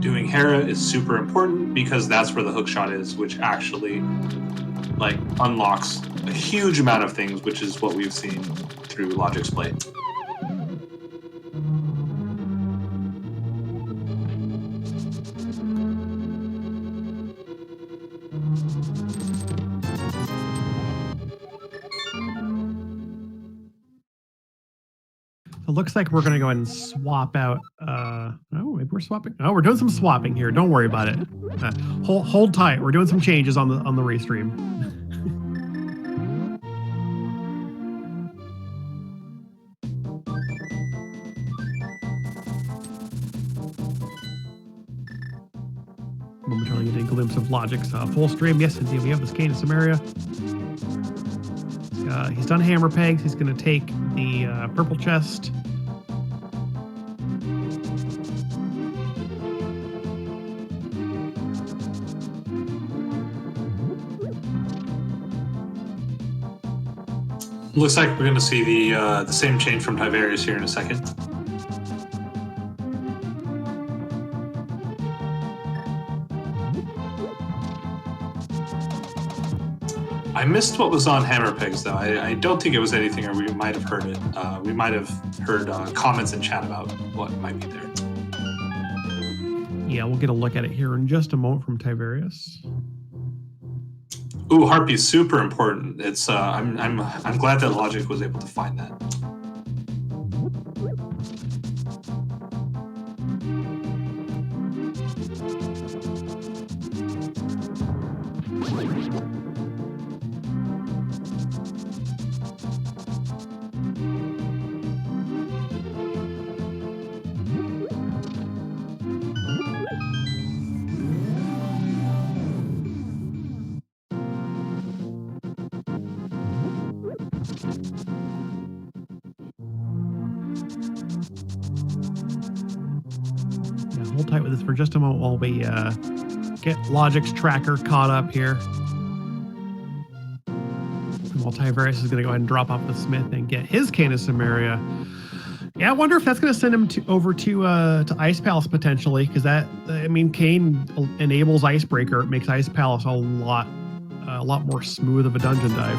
doing Hera is super important because that's where the hookshot is, which actually like unlocks a huge amount of things, which is what we've seen through Logic's play. It looks like we're going to go ahead and swap out. Oh, maybe we're swapping. Oh, we're doing some swapping here. Don't worry about it. Hold tight. We're doing some changes on the restream. Momentarily getting a glimpse of Logic's full stream. Yes, indeed, we have this cane of Samaria. He's done hammer pegs. He's going to take the purple chest. Looks like we're going to see the same change from Tiberius here in a second. I missed what was on hammer pegs, though. I don't think it was anything, or we might have heard it. We might have heard comments in chat about what might be there. Yeah, we'll get a look at it here in just a moment from Tiberius. Ooh, Harpy is super important. It's I'm glad that Logic was able to find that. Hold tight with this for just a moment while we get Logic's tracker caught up here. While Tiberius is going to go ahead and drop off the Smith and get his cane of Samaria. Yeah, I wonder if that's going to send him over to Ice Palace potentially, because Cane enables Icebreaker. It makes Ice Palace a lot more smooth of a dungeon dive.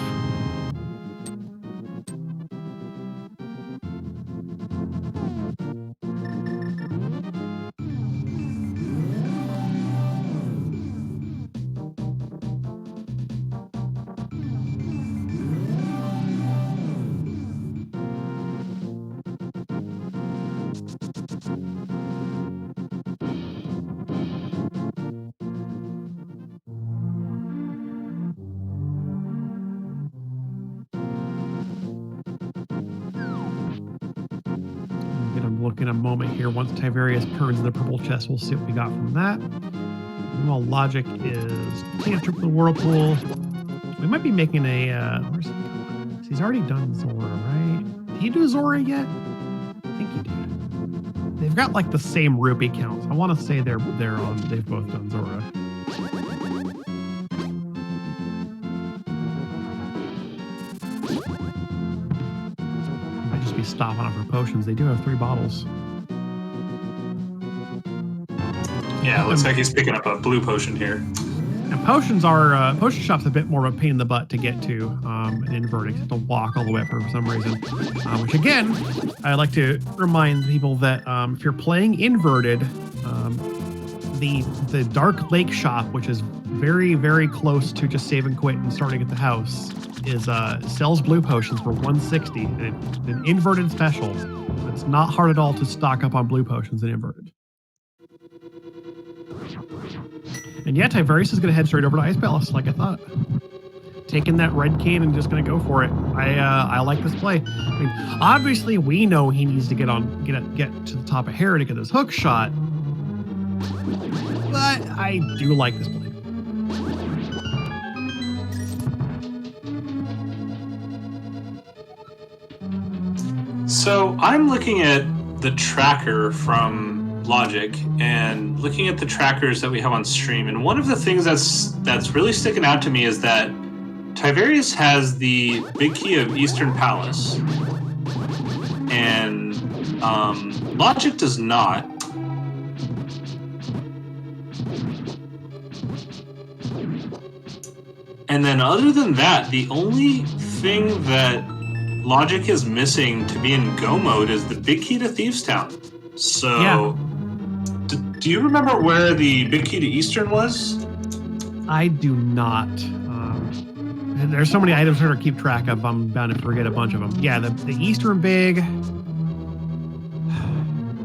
look in a moment here. Once Tiberius turns in the purple chest, we'll see what we got from that. Well, logic is cantrip the whirlpool. We might be making a. Where's he going? He's already done Zora, right? Did he do Zora yet? I think he did. They've got like the same rupee counts. I want to say they're on. They've both done Zora. Might just be stopping off for potions. They do have 3 bottles. Yeah, it looks like he's picking up a blue potion here. And potions are potion shop's a bit more of a pain in the butt to get to in inverting. You have to walk all the way up for some reason. Which again, I like to remind people that if you're playing inverted, the Dark Lake shop, which is very, very close to just save and quit and starting at the house, is sells blue potions for 160. And it's an inverted special. It's not hard at all to stock up on blue potions in inverted. And yeah, Tiberius is going to head straight over to Ice Palace, like I thought. Taking that red cane and just going to go for it. I like this play. I mean, obviously we know he needs to get to the top of Hera to get his hook shot, but I do like this play. So I'm looking at the tracker from Logic and looking at the trackers that we have on stream, and one of the things that's really sticking out to me is that Tiberius has the big key of Eastern Palace, and Logic does not. And then other than that, the only thing that Logic is missing to be in go mode is the big key to Thieves Town. So yeah. Do you remember where the big key to Eastern was? I do not. There's so many items to keep track of. I'm bound to forget a bunch of them. Yeah, the Eastern big.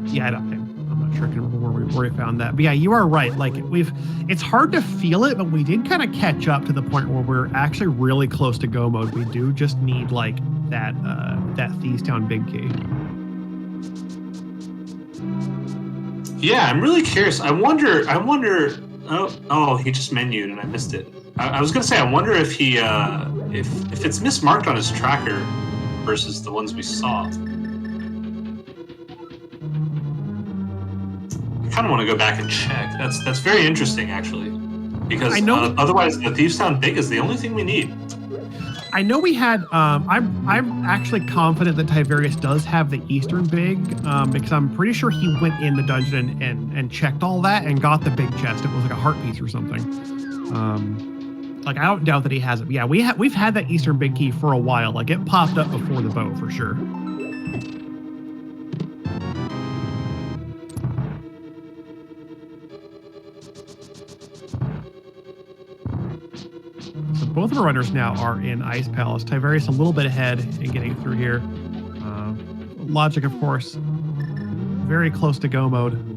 Yeah, I'm not sure I can remember where we found that. But yeah, you are right. Like it's hard to feel it, but we did kind of catch up to the point where we're actually really close to go mode. We do just need like that Thieves Town big key. Yeah, I'm really curious. I wonder. Oh, he just menued and I missed it. I was gonna say, I wonder if he, if it's mismarked on his tracker versus the ones we saw. I kind of want to go back and check. That's very interesting, actually, because otherwise the Thieves Town big is the only thing we need. I know we had. I'm actually confident that Tiberius does have the Eastern big because I'm pretty sure he went in the dungeon and checked all that and got the big chest. It was like a heart piece or something. Like I don't doubt that he has it. But yeah, we've had that Eastern big key for a while. Like it popped up before the bow for sure. So both of our runners now are in Ice Palace. Tiberius a little bit ahead in getting through here. Logic, of course, very close to go mode.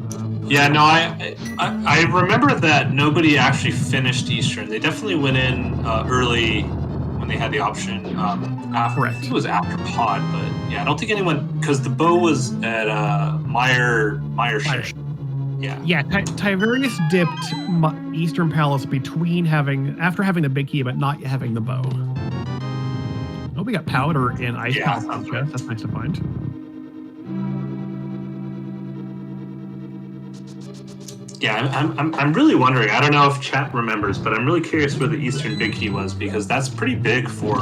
Yeah, no, I remember that nobody actually finished Eastern. They definitely went in early when they had the option. Correct. I think it was after Pod, but yeah, I don't think anyone, because the bow was at Meyer Ship. Yeah, Tiberius dipped Eastern Palace after having the big key, but not having the bow. Oh, we got powder in Ice Palace. Right. That's nice to find. Yeah, I'm really wondering. I don't know if chat remembers, but I'm really curious where the Eastern big key was, because that's pretty big for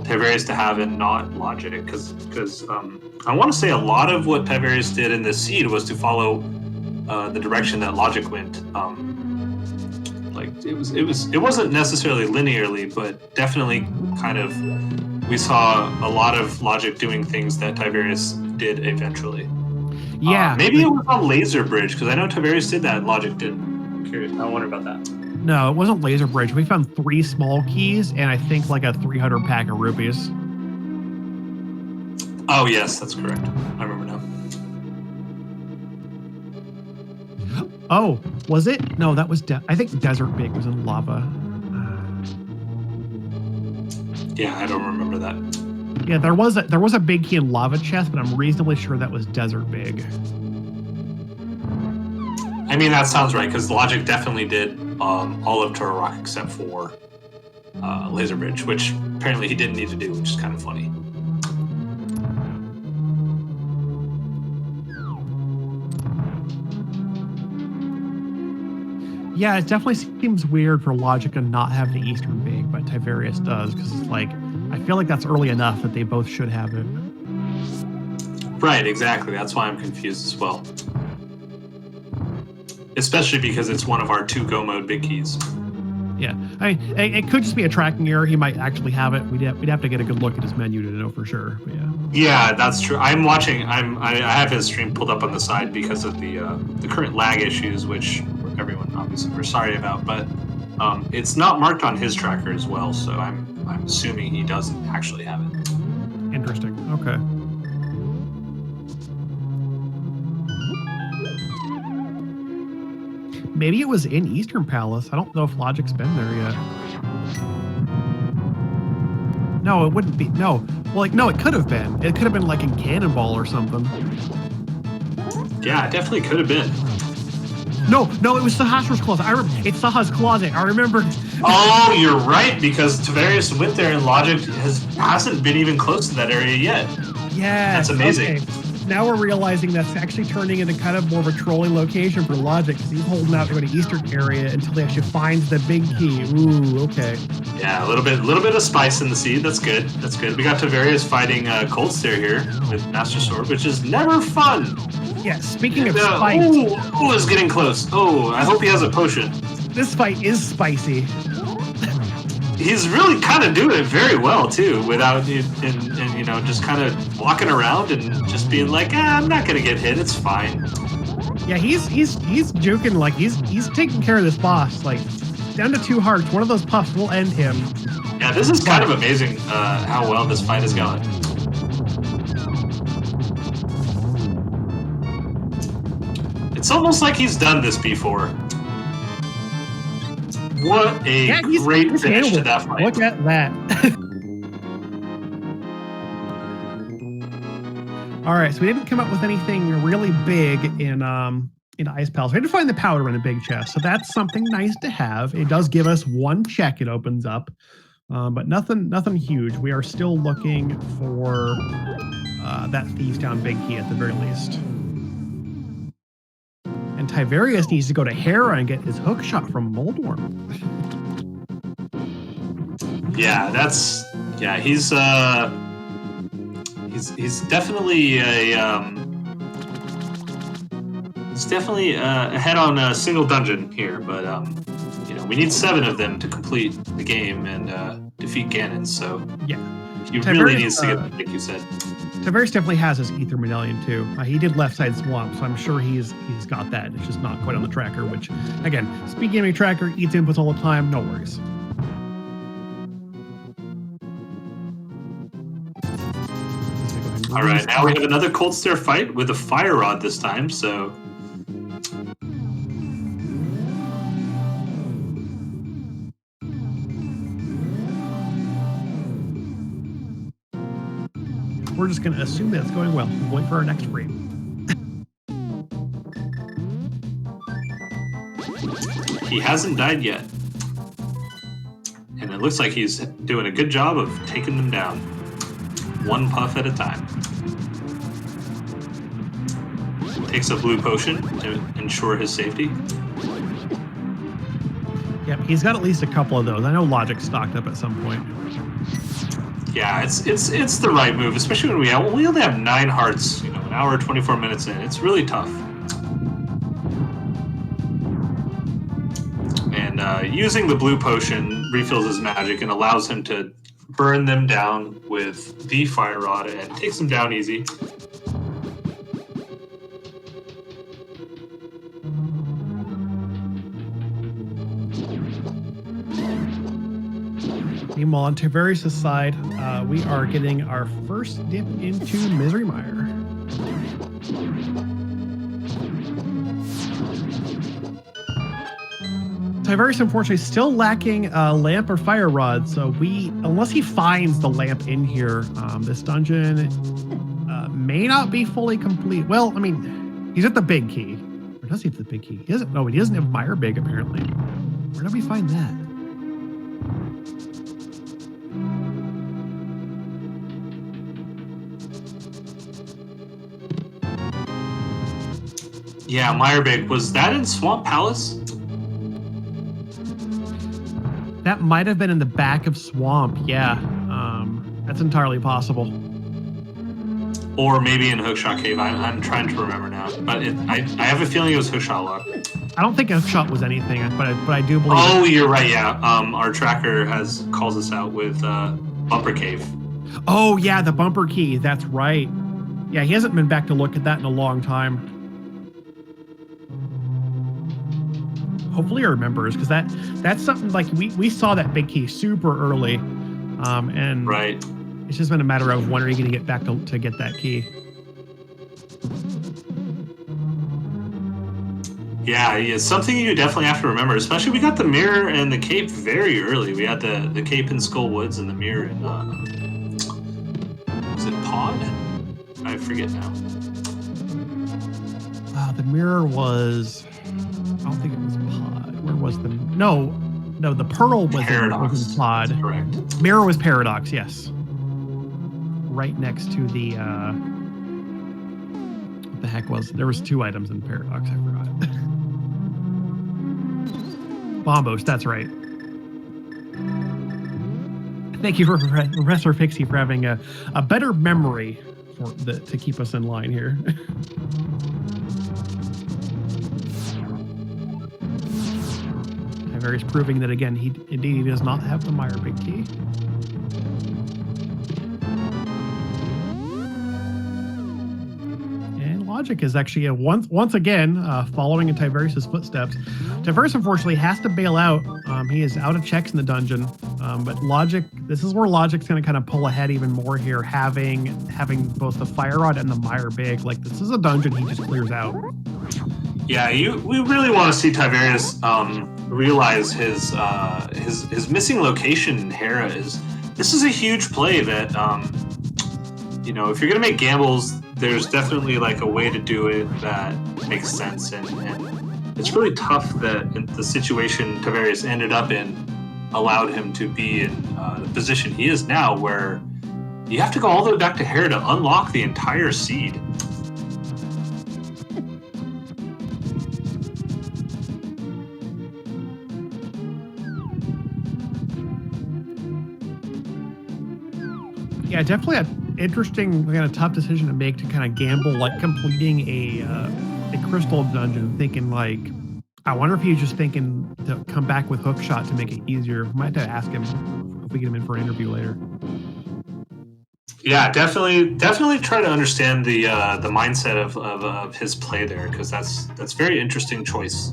Tiberius to have and not Logic. Because I want to say a lot of what Tiberius did in the seed was to follow the direction that Logic went. Like it wasn't necessarily linearly, but definitely kind of we saw a lot of Logic doing things that Tiberius did eventually. Yeah, maybe it was on Laser Bridge, because I know Tiberius did that and Logic didn't. I'm curious. I wonder about that. No, it wasn't Laser Bridge. We found 3 small keys and I think like a 300 pack of rupees. Oh yes, that's correct. I remember now. Oh, was it? No, that was I think Desert Big was in lava. Yeah, I don't remember that. Yeah, there was a big key in lava chest, but I'm reasonably sure that was desert big. I mean, that sounds right, because Logic definitely did all of Turok except for Laser Bridge, which apparently he didn't need to do, which is kind of funny. Yeah, it definitely seems weird for Logic to not have the Eastern big, but Tiberius does, because it's like, I feel like that's early enough that they both should have it. Right, exactly. That's why I'm confused as well. Especially because it's one of our 2 Go mode big keys. Yeah, I mean, it could just be a tracking error. He might actually have it. We'd have to get a good look at his menu to know for sure. But yeah. Yeah, that's true. I'm watching. I have his stream pulled up on the side because of the current lag issues, which everyone obviously we're sorry about. But it's not marked on his tracker as well, so I'm assuming he doesn't actually have it. Interesting. Okay. Maybe it was in Eastern Palace. I don't know if Logic's been there yet. No, it wouldn't be. No. Well, like, no, it could have been. It could have been like in Cannonball or something. Yeah, it definitely could have been. No, it was Sahasra's closet. It's Saha's closet. I remember. Oh, you're right, because Tiberius went there and Logic hasn't been even close to that area yet. Yeah. That's amazing. Okay. Now we're realizing that's actually turning into kind of more of a trolling location for Logic, because he's holding out to go to Eastern area until he actually finds the big key. Ooh, okay. Yeah, a little bit of spice in the seed. That's good. That's good. We got Tiberius fighting Cold Stare here with Master Sword, which is never fun. Yeah, speaking of spice. Ooh, it's getting close. Oh, I hope he has a potion. This fight is spicy. He's really kind of doing it very well too, without and you know, just kind of walking around and just being like, I'm not gonna get hit. It's fine. Yeah, he's juking, like he's taking care of this boss. Like, down to 2 hearts. One of those puffs will end him. Yeah, this is kind of amazing how well this fight is going. It's almost like he's done this before. What a great finish to that fight. Look at that. All right, so we didn't come up with anything really big in Ice Palace. We had to find the powder in a big chest, so that's something nice to have. It does give us 1 check it opens up, but nothing huge. We are still looking for that Thieves Town big key at the very least. And Tiberius needs to go to Hera and get his hook shot from Moldworm. Yeah, he's definitely ahead on a single dungeon here, but you know, we need 7 of them to complete the game and defeat Ganon. So yeah, he really needs to get, like you said. Tiberius definitely has his Ether Medallion too. He did Left Side Swamp, so I'm sure he's got that. It's just not quite on the tracker, which, again, Speed Gaming Tracker eats inputs all the time, no worries. All right, now we have another Cold Stare fight with a Fire Rod this time, so... We're just going to assume that it's going well. We'll wait for our next frame. He hasn't died yet. And it looks like he's doing a good job of taking them down. 1 puff at a time. Takes a blue potion to ensure his safety. Yep, he's got at least a couple of those. I know Logic stocked up at some point. Yeah, it's the right move, especially when we only have 9 hearts, you know, 1 hour 24 minutes in. It's really tough. And using the blue potion refills his magic and allows him to burn them down with the Fire Rod and takes them down easy. Meanwhile, on Tiberius' side, we are getting our first dip into Misery Mire. Tiberius, unfortunately, still lacking a lamp or fire rod. So unless he finds the lamp in here, this dungeon may not be fully complete. Well, I mean, he's at the big key. Or does he have the big key? He doesn't. No, he doesn't have Meyer Big, apparently. Where do we find that? Yeah, Meyerbeek. Was that in Swamp Palace? That might have been in the back of Swamp. Yeah, that's entirely possible. Or maybe in Hookshot Cave. I'm trying to remember now. But I have a feeling it was Hookshot Lock. I don't think Hookshot was anything, but I do believe. Oh, you're right. Yeah. Our tracker calls us out with Bumper Cave. Oh yeah, the Bumper Key. That's right. Yeah, he hasn't been back to look at that in a long time. Hopefully he remembers, because that's something like we saw that big key super early, and right. It's just been a matter of when are you going to get back to get that key. Yeah, it's something you definitely have to remember. Especially we got the mirror and the cape very early. We had the cape in Skull Woods and the mirror in was it Pod? I forget now. The mirror was. I don't think it was Pod. Where was the no? The Pearl was in Pod. Correct. Mirror was Paradox. Yes. Right next to the what the heck was there was 2 items in Paradox. I forgot. Bombos. That's right. Thank you for Professor Pixie for having a better memory to keep us in line here. Tiberius proving that again, he does not have the Meyer Big Key. And Logic is actually once again following in Tiberius's footsteps. Tiberius unfortunately has to bail out. He is out of checks in the dungeon, but Logic. This is where Logic's going to kind of pull ahead even more here, having both the Fire Rod and the Meyer Big. Like this is a dungeon he just clears out. Yeah, we really want to see Tiberius realize his missing location in Hera this is a huge play that if you're gonna make gambles, there's definitely like a way to do it that makes sense, and it's really tough that the situation Tiberius ended up in allowed him to be in the position he is now, where you have to go all the way back to Hera to unlock the entire seed. Yeah, definitely an interesting, kind of tough decision to make, to kind of gamble, like completing a crystal dungeon, thinking like, I wonder if he's just thinking to come back with Hookshot to make it easier. We might have to ask him if we get him in for an interview later. Yeah, definitely try to understand the mindset of his play there, because that's very interesting choice.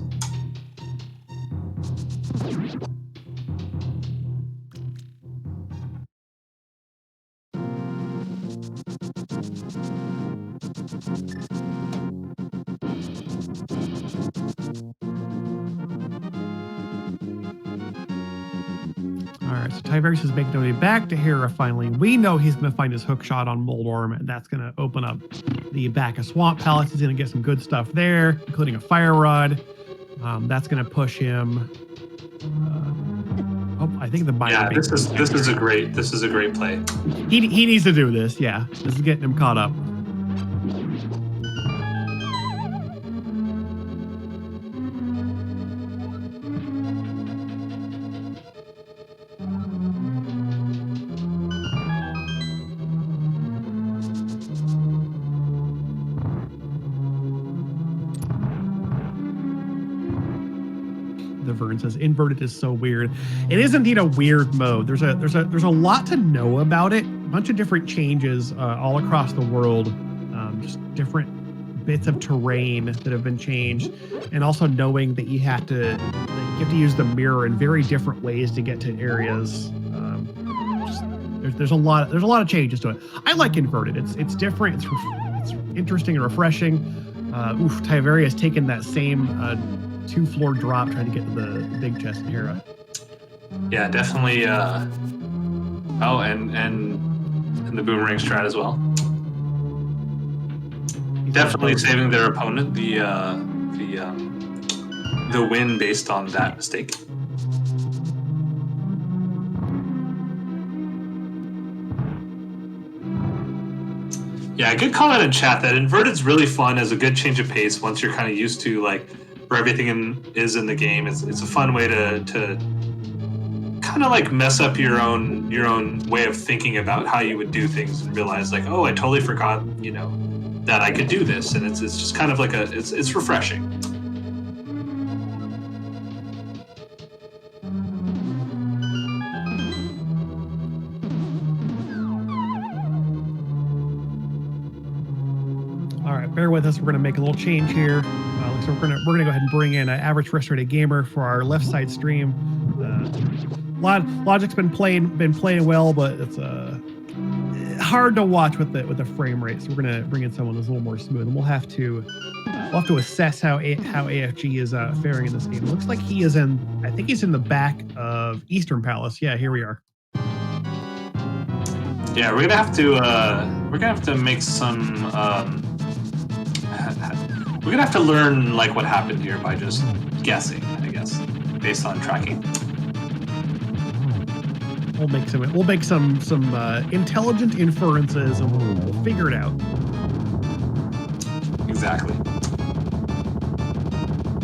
Alright, so Tiberius is making his way back to Hera finally. We know he's going to find his Hookshot on Moldorm, and that's going to open up the back of Swamp Palace. He's going to get some good stuff there, including a Fire Rod. That's going to push him. I think the yeah, this is a great play. He needs to do this. Yeah, this is getting him caught up. Vern says inverted is so weird. It is indeed a weird mode. There's a lot to know about it. A bunch of different changes all across the world. Just different bits of terrain that have been changed, and also knowing that you have to use the mirror in very different ways to get to areas. There's a lot of changes to it. I like inverted. It's different. It's interesting and refreshing. Tiberius taken that same 2-floor drop trying to get to the big chest in Hera. Yeah, definitely. Oh, and the boomerang strat as well. Definitely saving their opponent the win based on that mistake. Yeah, good comment in chat that inverted's really fun as a good change of pace once you're kind of used to like where everything is in the game. It's a fun way to kind of like mess up your own way of thinking about how you would do things and realize like, oh, I totally forgot, that I could do this, and it's just kind of like it's refreshing. All right, bear with us. We're going to make a little change here. So we're gonna go ahead and bring in an average frustrated gamer for our left side stream. Logic's been playing well, but it's hard to watch with the frame rate. So we're gonna bring in someone who's a little more smooth, and we'll have to assess how AFG is faring in this game. It looks like he is in. I think he's in the back of Eastern Palace. Yeah, here we are. Yeah, we're gonna have to make some. We're gonna have to learn like what happened here by just guessing, I guess, based on tracking. We'll make some intelligent inferences, and we'll figure it out. Exactly.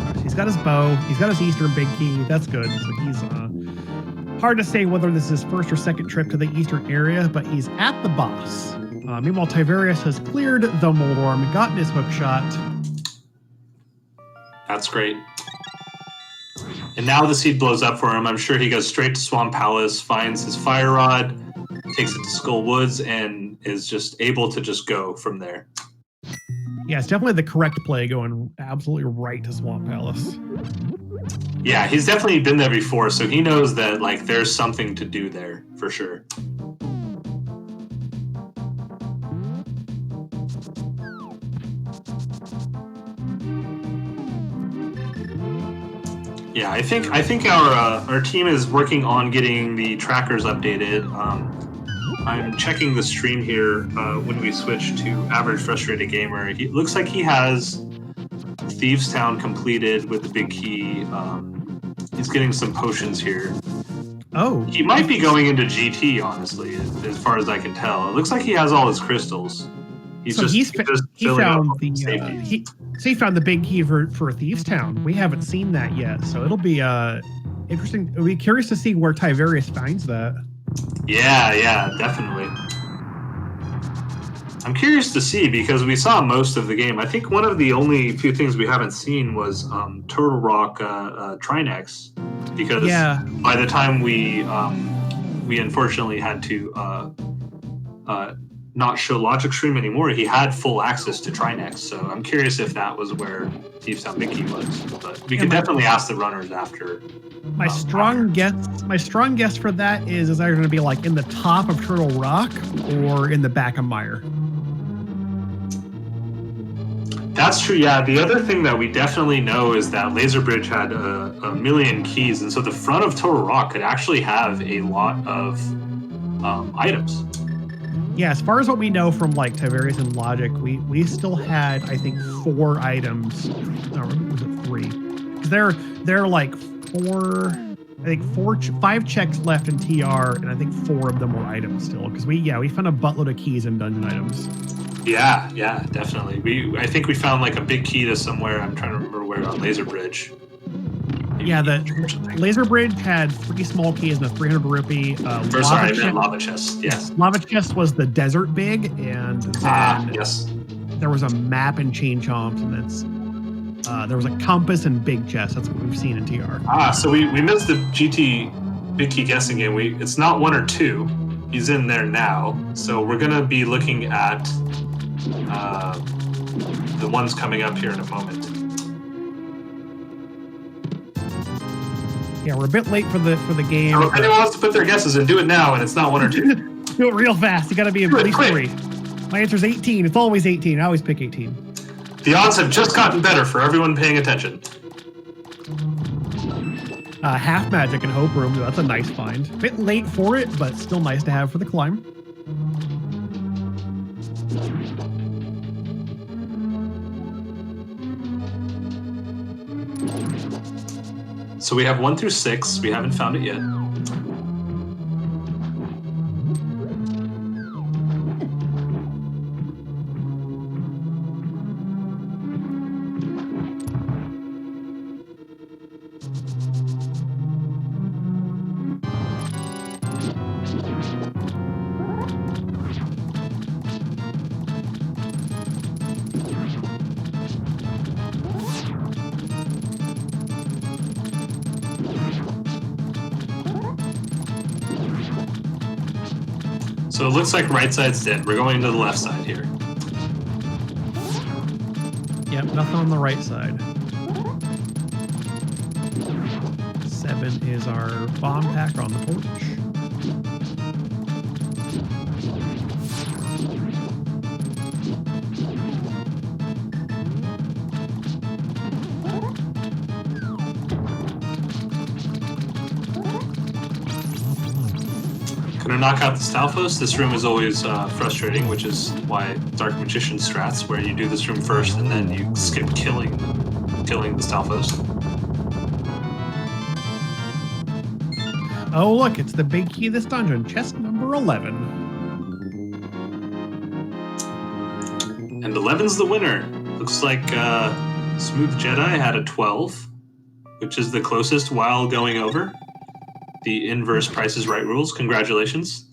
Right, he's got his bow. He's got his Eastern big key. That's good. So he's hard to say whether this is his first or second trip to the Eastern area, but he's at the boss. Meanwhile, Tiberius has cleared the Moldorm, gotten his hook shot. That's great. And now the seed blows up for him. I'm sure he goes straight to Swamp Palace, finds his fire rod, takes it to Skull Woods, and is just able to just go from there. Yeah, it's definitely the correct play, going absolutely right to Swamp Palace. Yeah, he's definitely been there before, so he knows that like there's something to do there for sure. Yeah, I think our team is working on getting the trackers updated. I'm checking the stream here when we switch to average frustrated gamer. It looks like he has Thieves Town completed with the big key. He's getting some potions here. Oh, he might be going into GT, honestly, as far as I can tell. It looks like he has all his crystals. He found the big key for Thieves Town. We haven't seen that yet, so it'll be interesting. We'll be curious to see where Tiberius finds that. Yeah, definitely. I'm curious to see because we saw most of the game. I think one of the only few things we haven't seen was Turtle Rock Trinex, because by the time we unfortunately had to not show Logic Stream anymore, he had full access to Trinex. So I'm curious if that was where Thieves Town Big Key was. But we can definitely ask the runners after. My strong guess for that is either going to be like in the top of Turtle Rock or in the back of Mire. That's true, yeah. The other thing that we definitely know is that Laser Bridge had a million keys, and so the front of Turtle Rock could actually have a lot of items. Yeah, as far as what we know from like Tiberius and Logic, we still had, I think, 4 items. No, was it 3? Because there are like 5 checks left in TR, and I think 4 of them were items still. Because we found a buttload of keys and dungeon items. Yeah, definitely. I think we found like a big key to somewhere. I'm trying to remember where on Laser Bridge. Yeah, the Laser Bridge had 3 small keys and a 300 rupee. Lava chest. Yes. Lava chest was the desert big, and then there was a map in Chain Chomps, and there was a compass and big chest. That's what we've seen in TR. So we missed the GT big key guessing game. It's not 1 or 2. He's in there now. So we're gonna be looking at the ones coming up here in a moment. Yeah, we're a bit late for the game. So if anyone wants to put their guesses in, do it now, and it's not 1 or 2. Do it real fast. You got to be at least 3. My answer's 18. It's always 18. I always pick 18. The odds have just gotten better for everyone paying attention. Half magic and hope room. So that's a nice find. A bit late for it, but still nice to have for the climb. So we have 1 through 6. We haven't found it yet. So it looks like right side's dead. We're going to the left side here. Yep, nothing on the right side. 7 is our bomb pack on the porch. Gonna knock out the Stalfos. This room is always frustrating, which is why Dark Magician strats, where you do this room first and then you skip killing the Stalfos. Oh, look, it's the big key of this dungeon, chest number 11. And 11's the winner. Looks like Smooth Jedi had a 12, which is the closest while going over the inverse Price is Right rules. Congratulations.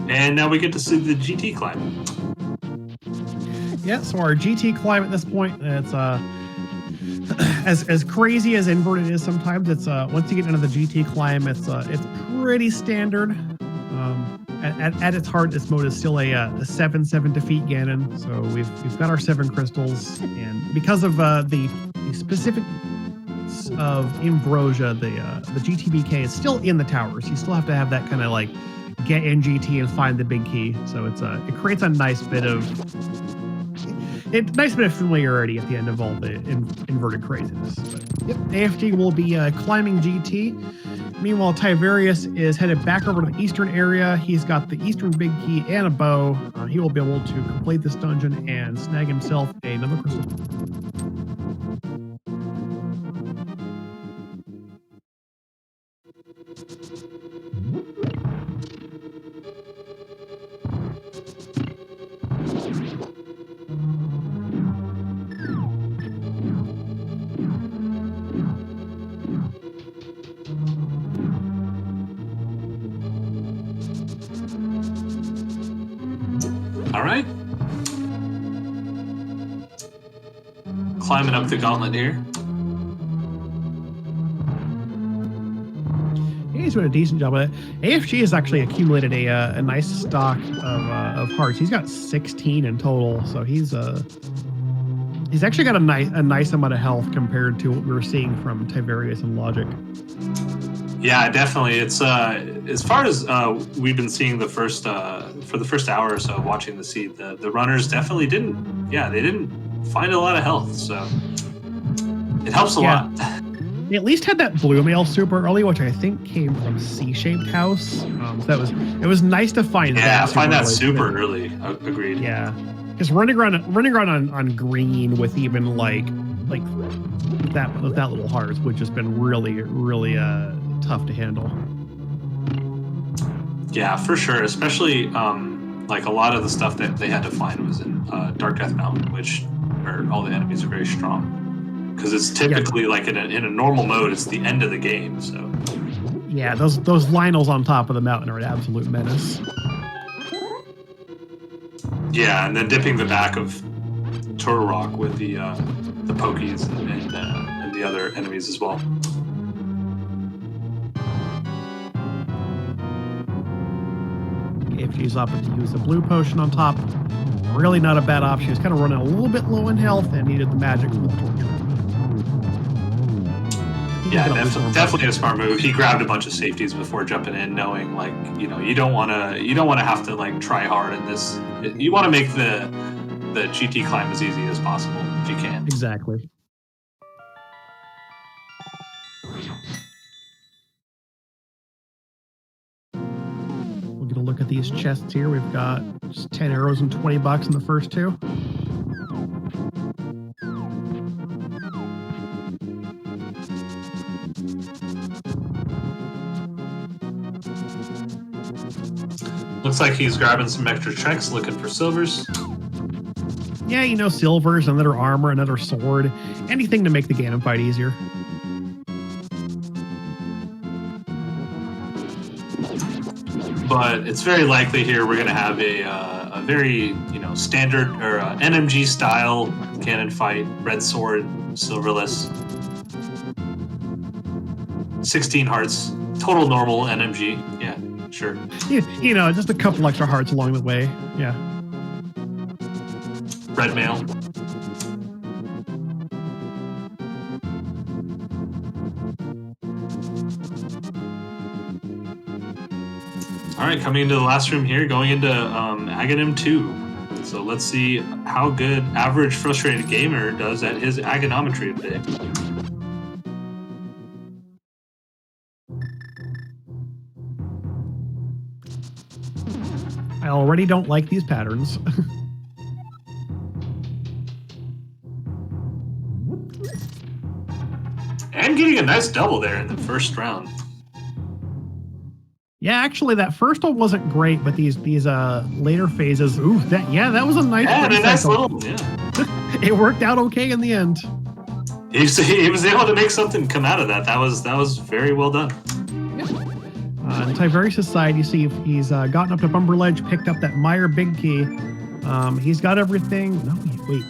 And now we get to see the GT climb. Yeah, so our GT climb at this point, it's as crazy as inverted is sometimes. It's once you get into the GT climb, it's pretty standard. At its heart, this mode is still a 7/7 defeat Ganon. So we've got our 7 crystals, and because of the specifics of Invrosia, the GTBK is still in the towers. You still have to have that kind of like get in GT and find the big key. So it creates a nice bit of familiarity at the end of all the inverted craziness. But, yep, AFG will be climbing GT. Meanwhile, Tiberius is headed back over to the eastern area. He's got the eastern big key and a bow. He will be able to complete this dungeon and snag himself another crystal. All right. Climbing up the gauntlet here. Yeah, he's doing a decent job with it. AFG has actually accumulated a nice stock of hearts. He's got 16 in total, so he's actually got a nice amount of health compared to what we were seeing from Tiberius and Logic. Yeah, definitely. It's as far as we've been seeing for the first hour or so watching the seed, the runners definitely didn't find a lot of health, so it helps a lot. They at least had that blue mail super early, which I think came from C-shaped house. So it was nice to find that. Yeah, find that super early. Agreed. Yeah, because running around on green with even like that little hearts would just been really tough to handle. Yeah, for sure. Especially like a lot of the stuff that they had to find was in Dark Death Mountain, where all the enemies are very strong. Because it's typically like in a normal mode, it's the end of the game. So yeah, those Lionels on top of the mountain are an absolute menace. Yeah, and then dipping the back of Turtle Rock with the Pokies and the other enemies as well. If she's opted to use the blue potion on top, really not a bad option. She was kind of running a little bit low in health and needed the magic from the torture. Yeah, definitely a smart move. He grabbed a bunch of safeties before jumping in, knowing like you don't want to have to like try hard in this. You want to make the GT climb as easy as possible if you can. Exactly. We'll get a look at these chests here. We've got just 10 arrows and $20 in the first two. Looks like he's grabbing some extra checks, looking for silvers. Yeah, silvers, another armor, another sword, anything to make the Ganon fight easier. But it's very likely here we're going to have a very standard or NMG style Ganon fight. Red sword, silverless, 16 hearts, total normal NMG. Yeah, sure. Just a couple extra hearts along the way. Yeah. Red mail. All right, coming into the last room here, going into Aghanim 2. So let's see how good average frustrated gamer does at his agonometry today. I already don't like these patterns. And getting a nice double there in the first round. Yeah, actually, that first one wasn't great, but these later phases, that was a nice. Yeah, a nice little. Yeah. It worked out okay in the end. He was able to make something come out of that. That was very well done. In Tiverius' side, you see he's gotten up to Bumber Ledge, picked up that Meyer Big Key. He's got everything. No, wait.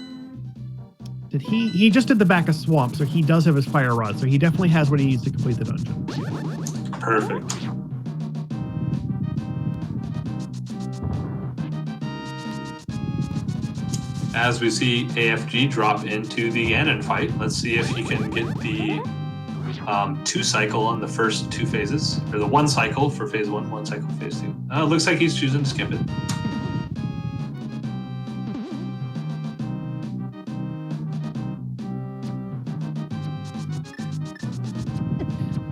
Did he just did the back of Swamp, so he does have his Fire Rod, so he definitely has what he needs to complete the dungeon. Perfect. As we see AFG drop into the Ganon fight, let's see if he can get the 2 cycle on the first 2 phases, or the 1 cycle for phase 1, 1 cycle for phase 2. Looks like he's choosing to skip it.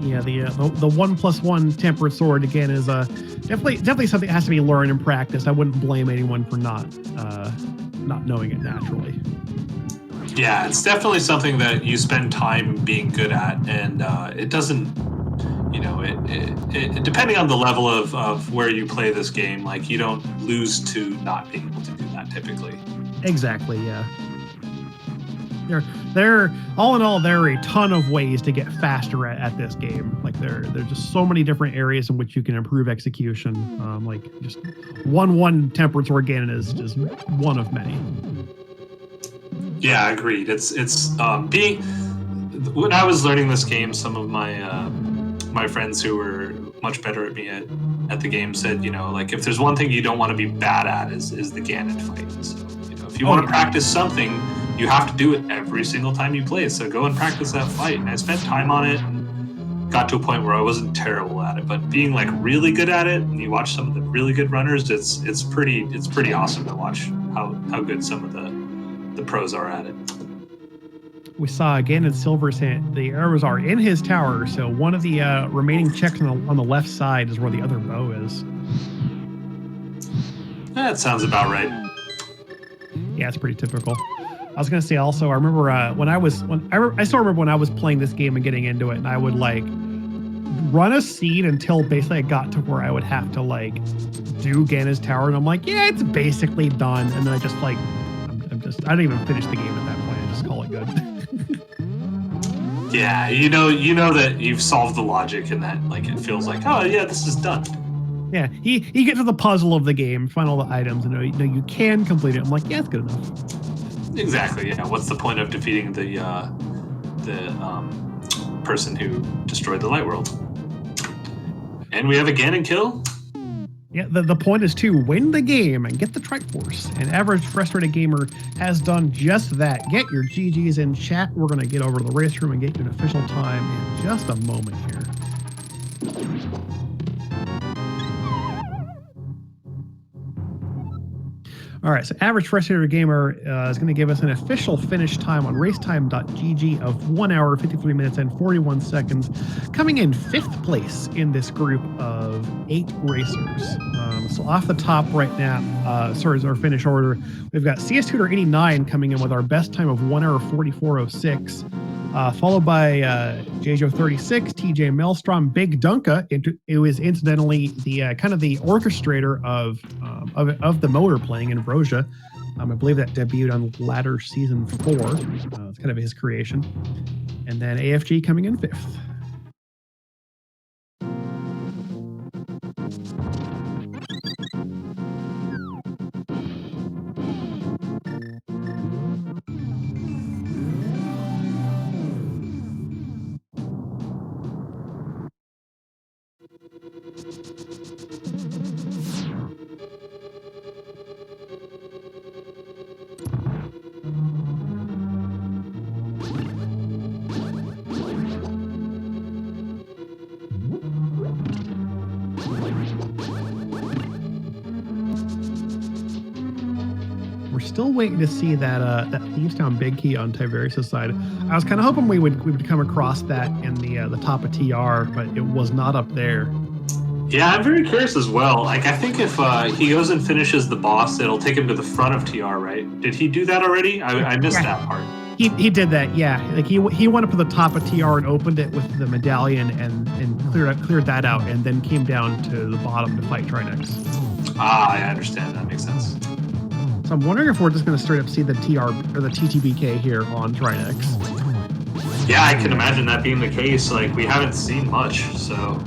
Yeah, the 1+1 tempered sword again is definitely something that has to be learned and practiced. I wouldn't blame anyone for not knowing it naturally. Yeah, it's definitely something that you spend time being good at, and it doesn't, it depending on the level of where you play this game, like you don't lose to not being able to do that typically. Exactly. Yeah. There, all in all, there are a ton of ways to get faster at this game. Like there's just so many different areas in which you can improve execution. Like just 1/1 tempered sword Ganon is just one of many. Yeah, agreed. It's being when I was learning this game, some of my friends who were much better at me at the game said, like if there's one thing you don't want to be bad at is the Ganon fight. So if you want to practice something, you have to do it every single time you play. So go and practice that fight. And I spent time on it and got to a point where I wasn't terrible at it, but being like really good at it, and you watch some of the really good runners, it's pretty awesome to watch how good some of the pros are at it. We saw again in Silver's hand, the arrows are in his tower, so one of the remaining checks on the left side is where the other bow is. That sounds about right. Yeah, it's pretty typical. I was gonna say also, I remember I still remember when I was playing this game and getting into it, and I would like run a seed until basically I got to where I would have to like do Ganon's tower, and I'm like, yeah, it's basically done, and then I just like I don't even finish the game at that point. I just call it good. Yeah, you know that you've solved the logic, and that like it feels like, oh yeah, this is done. Yeah, you get to the puzzle of the game, find all the items, and you can complete it. I'm like, yeah, it's good enough. Exactly. Yeah. What's the point of defeating the person who destroyed the light world? And we have a Ganon kill. Yeah, the point is to win the game and get the Triforce. And Average Frustrated Gamer has done just that. Get your GGs in chat. We're going to get over to the race room and get you an official time in just a moment here. All right, so Average Frustrated Gamer is going to give us an official finish time on racetime.gg of 1 hour, 53 minutes, and 41 seconds, coming in 5th place in this group of 8 racers. So off the top right now, sorry, our finish order, we've got CS Tutor 89 coming in with our best time of 1 hour, 44:06. Followed by JJo 36, TJ Maelstrom, Big Dunka. It was incidentally the kind of the orchestrator of the motor playing Invrosia. I believe that debuted on Ladder Season 4. It's kind of his creation. And then AFG coming in 5th. Still waiting to see that Thievestown Big Key on Tiberius' side. I was kind of hoping we would come across that in the top of TR, but it was not up there. Yeah, I'm very curious as well. Like, I think if he goes and finishes the boss, it'll take him to the front of TR, right? Did he do that already? I missed that part. He did that, yeah. Like he went up to the top of TR and opened it with the medallion and cleared that out, and then came down to the bottom to fight Trinex. Ah, I understand. That makes sense. So I'm wondering if we're just going to straight up see the TR or the TTBK here on Trinex. Yeah, I can imagine that being the case. Like, we haven't seen much, so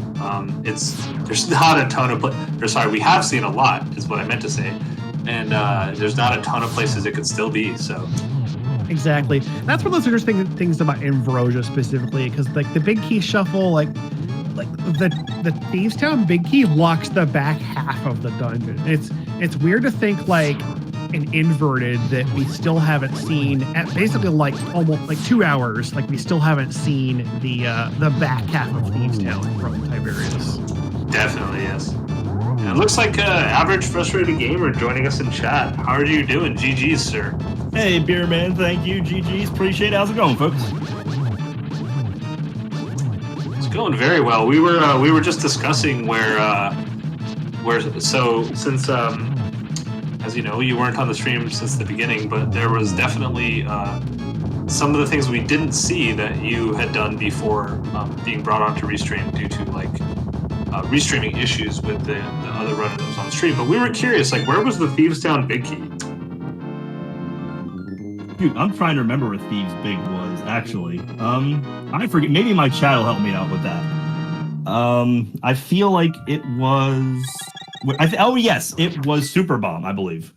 there's not a ton of we have seen a lot, is what I meant to say, and there's not a ton of places it could still be. So exactly, that's one of those interesting things about Invrosia specifically, because like the Big Key shuffle, like the Thievestown Big Key locks the back half of the dungeon. It's weird to think like an inverted that we still haven't seen at basically like almost like 2 hours. Like we still haven't seen the back half of Thievestown from Tiberius. Definitely, yes. And it looks like Average Frustrated Gamer joining us in chat. How are you doing? GG's, sir. Hey, Beer Man, thank you. GG's, appreciate it. How's it going, folks? It's going very well. We were just discussing where so since as you know, you weren't on the stream since the beginning, but there was definitely some of the things we didn't see that you had done before being brought onto Restream due to like restreaming issues with the other runner that was on stream. But we were curious, like, where was the Thievestown Big Key? Dude, I'm trying to remember where Thieves Big was, actually. I forget. Maybe my chat will help me out with that. I feel like it was... oh, yes, it was Super Bomb, I believe.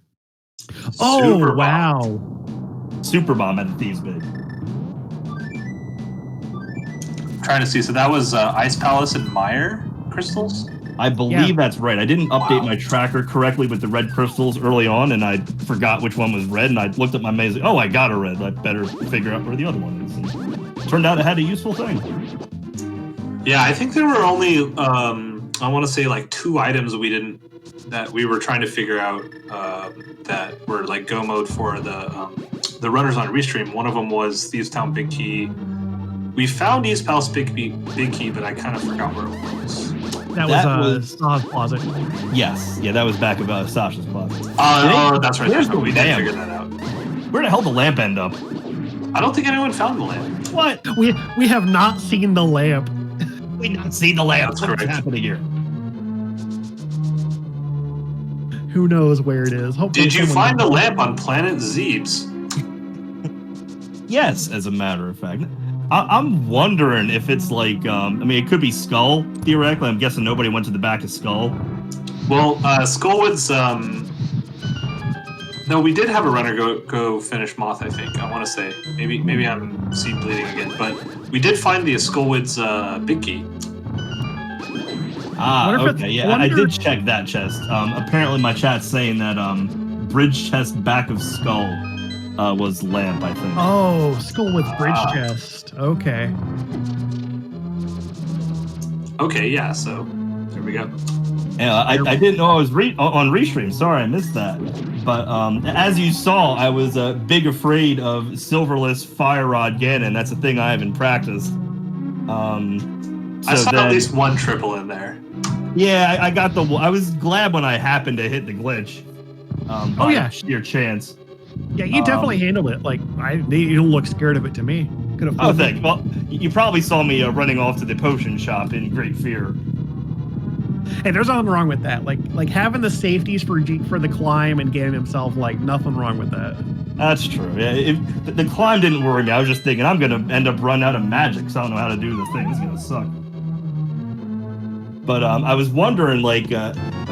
Oh, Super wow. Bomb. Super Bomb at the Thieves Big. Trying to see. So that was Ice Palace and Mire crystals? I believe that's right. I didn't update my tracker correctly with the red crystals early on, and I forgot which one was red, and I looked at my maze, like, oh, I got a red. I better figure out where the other one is. And turned out it had a useful thing. Yeah, I think there were only, I want to say like 2 items that we were trying to figure out that were like go mode for the runners on Restream. One of them was Thievestown Big Key. We found East Palace Big Key, but I kind of forgot where it was. That was Sasha's closet. Yes. Yeah, that was back of Sasha's closet. Oh, that's right. Where's the we lamp? did figure that out. Where the hell did the lamp end up? I don't think anyone found the lamp. What? We have not seen the lamp. We not seen the lamp. That's What's correct. happening here? Who knows where it is? Hopefully Did you someone find the knows. lamp on Planet Zeebs? Yes, as a matter of fact. I'm wondering if it's like, I mean, it could be Skull, theoretically. I'm guessing nobody went to the back of Skull. Well, Skullwood's, no, we did have a runner go finish Moth, I think. I want to say. Maybe I'm seed bleeding again. But we did find the Skullwood's Big Key. Okay, yeah, I did check that chest. Apparently my chat's saying that bridge chest back of skull was lamp, I think. Oh, skull with bridge chest. Okay. Okay, yeah, so there we go. Yeah, I didn't know I was on restream. Sorry, I missed that. But as you saw, I was big afraid of Silverless Fire Rod Ganon. That's a thing I haven't practiced. I saw at least one triple in there. Yeah, I got the. I was glad when I happened to hit the glitch. Sheer chance. Yeah, you definitely handled it. Like you don't look scared of it to me. Could have. Oh, thanks. Well, you probably saw me running off to the potion shop in great fear. Hey, there's nothing wrong with that. Like having the safeties for the climb and getting himself, like nothing wrong with that. That's true. Yeah, the climb didn't worry me. I was just thinking I'm gonna end up running out of magic, so I don't know how to do the thing. It's gonna suck. But I was wondering, like,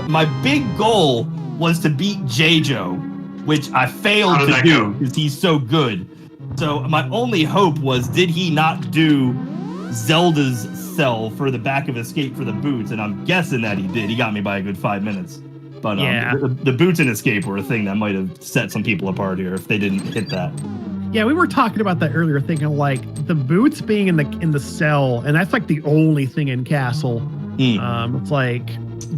my big goal was to beat J-Jo, which I failed to do because he's so good. So my only hope was, did he not do Zelda's cell for the back of escape for the boots? And I'm guessing that he did. He got me by a good 5 minutes. But the boots and escape were a thing that might have set some people apart here if they didn't hit that. Yeah, we were talking about that earlier, thinking like the boots being in the cell, and that's like the only thing in Castle. It's like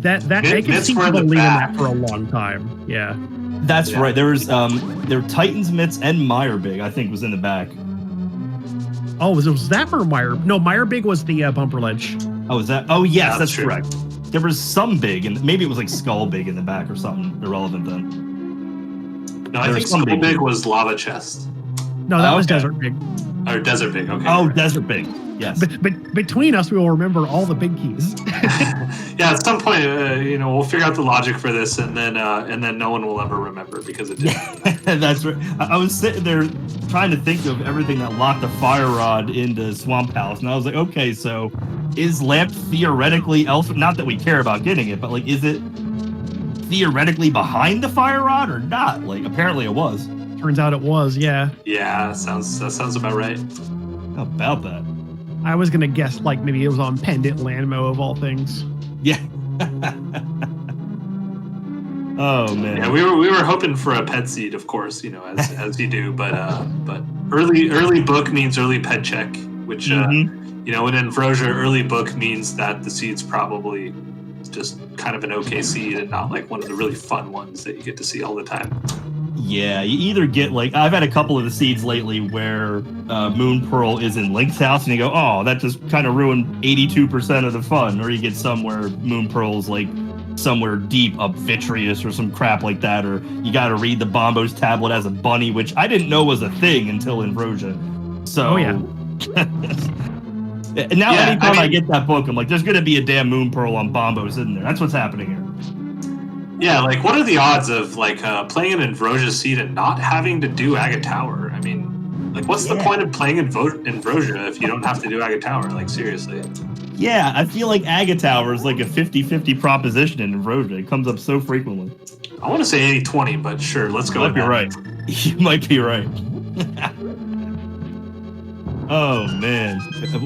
that I can see people leaving that for a long time. Yeah. That's right. There was there were Titan's Mitts and Meyerbeeg, I think, was in the back. Oh, was that for Meyer? No, Meyerbeeg was the bumper ledge. Oh, is that? Oh, yes, that's correct. There was some big, and maybe it was like Skull Big in the back or something irrelevant then. No, I think Skull Big was Lava Chest. No, that was Desert Big. Or Desert Big, okay. Oh, Desert Big. Yes. But between us, we will remember all the big keys. Yeah, at some point, we'll figure out the logic for this, and then no one will ever remember because it didn't. That's right. I was sitting there trying to think of everything that locked the fire rod into Swamp House, and I was like, okay, so is Lamp theoretically elsewhere? Not that we care about getting it, but like, is it theoretically behind the fire rod or not? Like, apparently it was. Turns out it was, yeah. Yeah, that sounds about right. How about that? I was gonna guess like maybe it was on Pendant Landmo of all things. Yeah. Oh man. Yeah, we were hoping for a pet seed, of course, as you do, but early book means early pet check, which in Invrosia, early book means that the seed's probably just kind of an okay seed and not like one of the really fun ones that you get to see all the time. Yeah, you either get like, I've had a couple of the seeds lately where Moon Pearl is in Link's house and you go, oh, that just kind of ruined 82% of the fun. Or you get some where Moon Pearl's like somewhere deep up Vitreous or some crap like that. Or you got to read the Bombo's tablet as a bunny, which I didn't know was a thing until Invrosia. So, oh, yeah. Now anytime I get that book, I'm like, there's going to be a damn Moon Pearl on Bombos in there. That's what's happening here. Yeah, like, what are the odds of, like, playing an Invrosia seed and not having to do Agate Tower? I mean, like, what's the point of playing Invrosia if you don't have to do Agate Tower? Like, seriously. Yeah, I feel like Agate Tower is like a 50-50 proposition in Invrosia. It comes up so frequently. I want to say 80-20, but sure, let's go with that. You might be right. You might be right. Oh, man.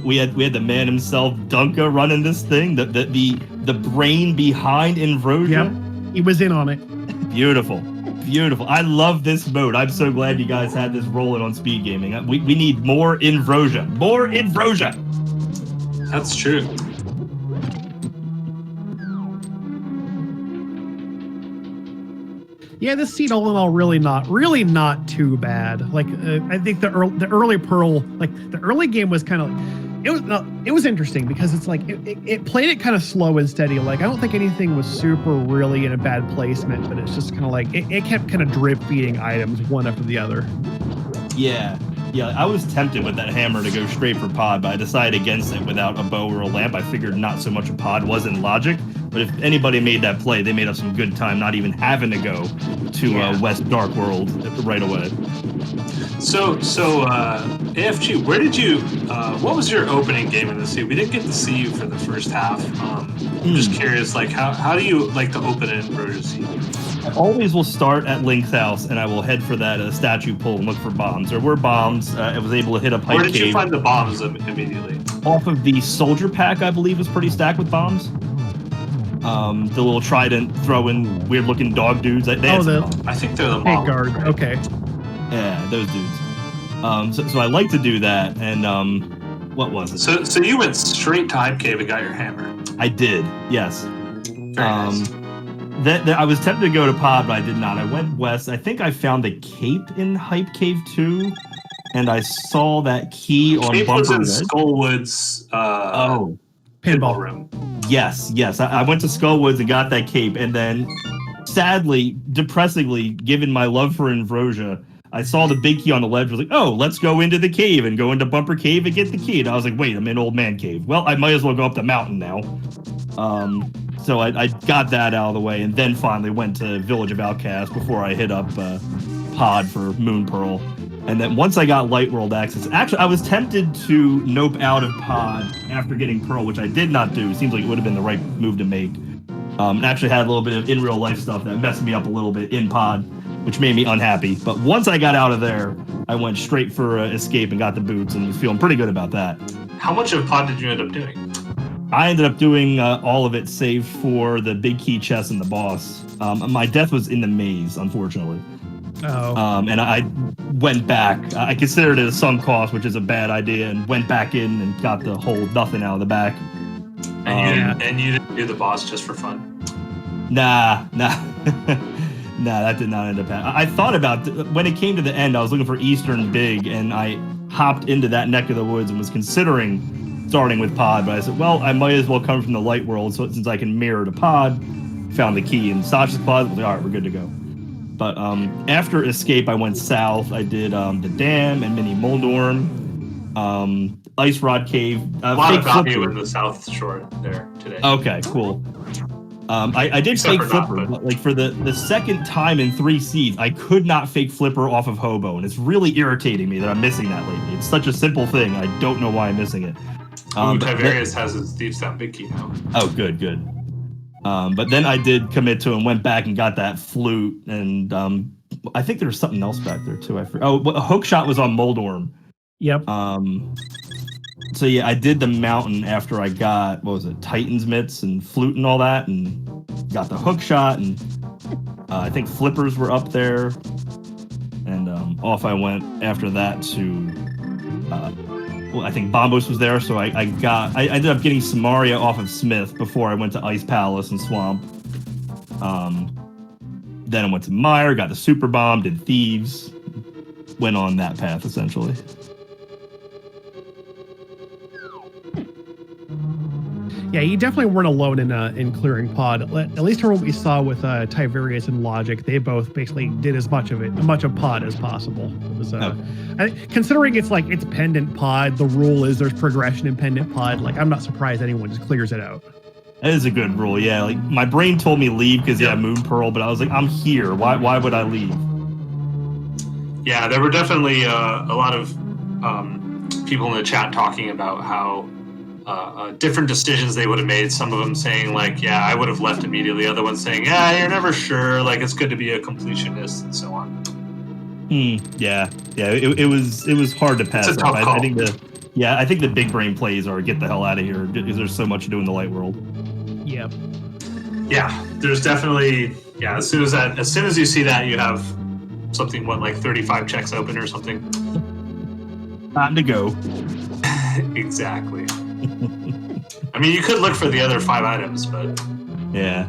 We had the man himself, Dunka, running this thing. The brain behind Invrosia. Yep. He was in on it. Beautiful. Beautiful. I love this mode. I'm so glad you guys had this rolling on speed gaming. We need more Invrosia. More Invrosia. That's true. Yeah, this seed all in all really not too bad. Like I think the early Pearl, like the early game was kind of it was interesting because it's like it played it kind of slow and steady. Like I don't think anything was super really in a bad placement, but it's just kind of like it kept kind of drip feeding items one after the other. Yeah, I was tempted with that hammer to go straight for pod, but I decided against it without a bow or a lamp. I figured not so much a pod was in logic, but if anybody made that play, they made up some good time not even having to go to West Dark World right away. So AFG, where did you? What was your opening game in the seed? We didn't get to see you for the first half. I'm just curious, like how do you like to open an Invrosia seed? I always will start at Link's house, and I will head for that statue pole and look for bombs. There were bombs. I was able to hit a pipe cave. Where did you find the bombs immediately? Off of the soldier pack, I believe, was pretty stacked with bombs. The little trident throwing weird looking dog dudes. They had some fun. I think they're the Hey, model. guard. Right? Okay. Yeah, those dudes. So I like to do that, and what was it? So you went straight to Hype Cave and got your hammer. I did, yes. Very nice. I was tempted to go to Pod, but I did not. I went west. I think I found the cape in Hype Cave 2, and I saw that key on Cape was Bumper in Red. Skullwood's pinball room. Yes. I went to Skullwoods and got that cape, and then, sadly, depressingly, given my love for Invrosia, I saw the big key on the ledge. I was like, oh, let's go into the cave and go into Bumper Cave and get the key. And I was like, wait, I'm in Old Man Cave. Well, I might as well go up the mountain now. So I got that out of the way, and then finally went to Village of Outcasts before I hit up Pod for Moon Pearl. And then once I got Light World access, actually, I was tempted to nope out of Pod after getting Pearl, which I did not do. Seems like it would have been the right move to make. And actually had a little bit of in real life stuff that messed me up a little bit in Pod, which made me unhappy. But once I got out of there, I went straight for Escape and got the boots and was feeling pretty good about that. How much of Pod did you end up doing? I ended up doing all of it save for the big key chest and the boss. My death was in the maze, unfortunately. Oh. And I went back. I considered it a sunk cost, which is a bad idea, and went back in and got the whole nothing out of the back. And you didn't do the boss just for fun? Nah. Nah, that did not end up happening. I thought about, when it came to the end, I was looking for Eastern Big, and I hopped into that neck of the woods and was considering starting with Pod, but I said, well, I might as well come from the Light World, so since I can mirror to Pod, found the key in Sasha's closet, I was like, all right, we're good to go. But after Escape, I went south. I did the Dam and Mini Moldorm, Ice Rod Cave. A lot of value in the South Shore there today. Okay, cool. I did Except fake for Flipper, not, but like for the second time in 3 seeds, I could not fake Flipper off of Hobo, and it's really irritating me that I'm missing that lately. It's such a simple thing. I don't know why I'm missing it. Tiberius has his Thieves Down Big Key now. Oh, good. But then I did commit to and went back and got that flute, and I think there was something else back there too. A hook shot was on Moldorm. Yep. So yeah, I did the mountain after I got, what was it, Titan's mitts and flute and all that, and got the hook shot, and I think flippers were up there, and off I went after that to. I think Bombos was there, so I ended up getting Samaria off of Smith before I went to Ice Palace and Swamp. Then I went to Meyer, got the Super Bomb, did Thieves, went on that path essentially. Yeah, you definitely weren't alone in clearing Pod. At least from what we saw with Tiberius and Logic, they both basically did as much of Pod as possible. It was considering it's pendant Pod. The rule is there's progression in pendant Pod. Like, I'm not surprised anyone just clears it out. That is a good rule. Yeah, like my brain told me leave because Moon Pearl, but I was like, I'm here. Why would I leave? Yeah, there were definitely a lot of people in the chat talking about how. Different decisions they would have made. Some of them saying like, yeah, I would have left immediately. Other ones saying, yeah, you're never sure. Like, it's good to be a completionist and so on. Yeah. It was hard to pass up. I think the big brain plays are get the hell out of here because there's so much to do in the Light World. Yep. Yeah, there's definitely As soon as you see that, you have something like 35 checks open or something. Time to go. Exactly. I mean, you could look for the other 5 items, but yeah,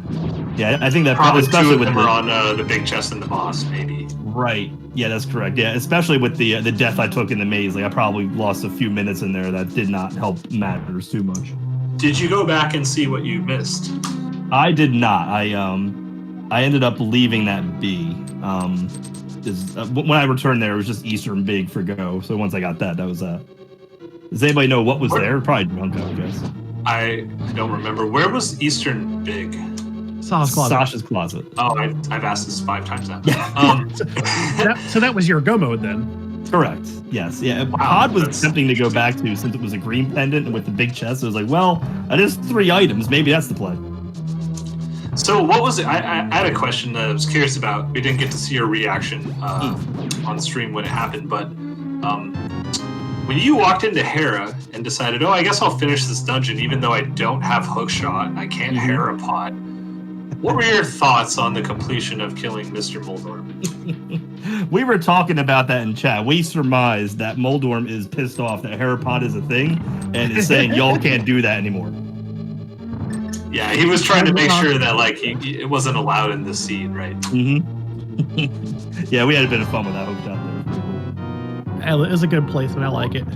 I think that probably especially 2 of with them are on the big chest and the boss, maybe. Right. Yeah, that's correct. Yeah, especially with the death I took in the maze. Like, I probably lost a few minutes in there that did not help matters too much. Did you go back and see what you missed? I did not. I ended up leaving that be. When I returned there, it was just Eastern Big for go. So once I got that was that. Does anybody know what was there? Probably drunk, I guess. I don't remember. Where was Eastern Big? Sasha's closet. Oh, I've asked this 5 times now. So that was your go mode then? Correct. Yes. Yeah. Wow, Pod was tempting to go back to since it was a green pendant and with the big chest. It was like, well, that is 3 items. Maybe that's the play. So what was it? I had a question that I was curious about. We didn't get to see your reaction on stream when it happened, but when you walked into Hera and decided, oh, I guess I'll finish this dungeon even though I don't have hookshot and I can't Hera pot, what were your thoughts on the completion of killing Mr. Moldorm? We were talking about that in chat. We surmised that Moldorm is pissed off that Hera pot is a thing and is saying y'all can't do that anymore. Yeah, he was trying to make sure that like it wasn't allowed in the scene, right? Yeah, we had a bit of fun with that hookshot there. It was a good placement. I like it.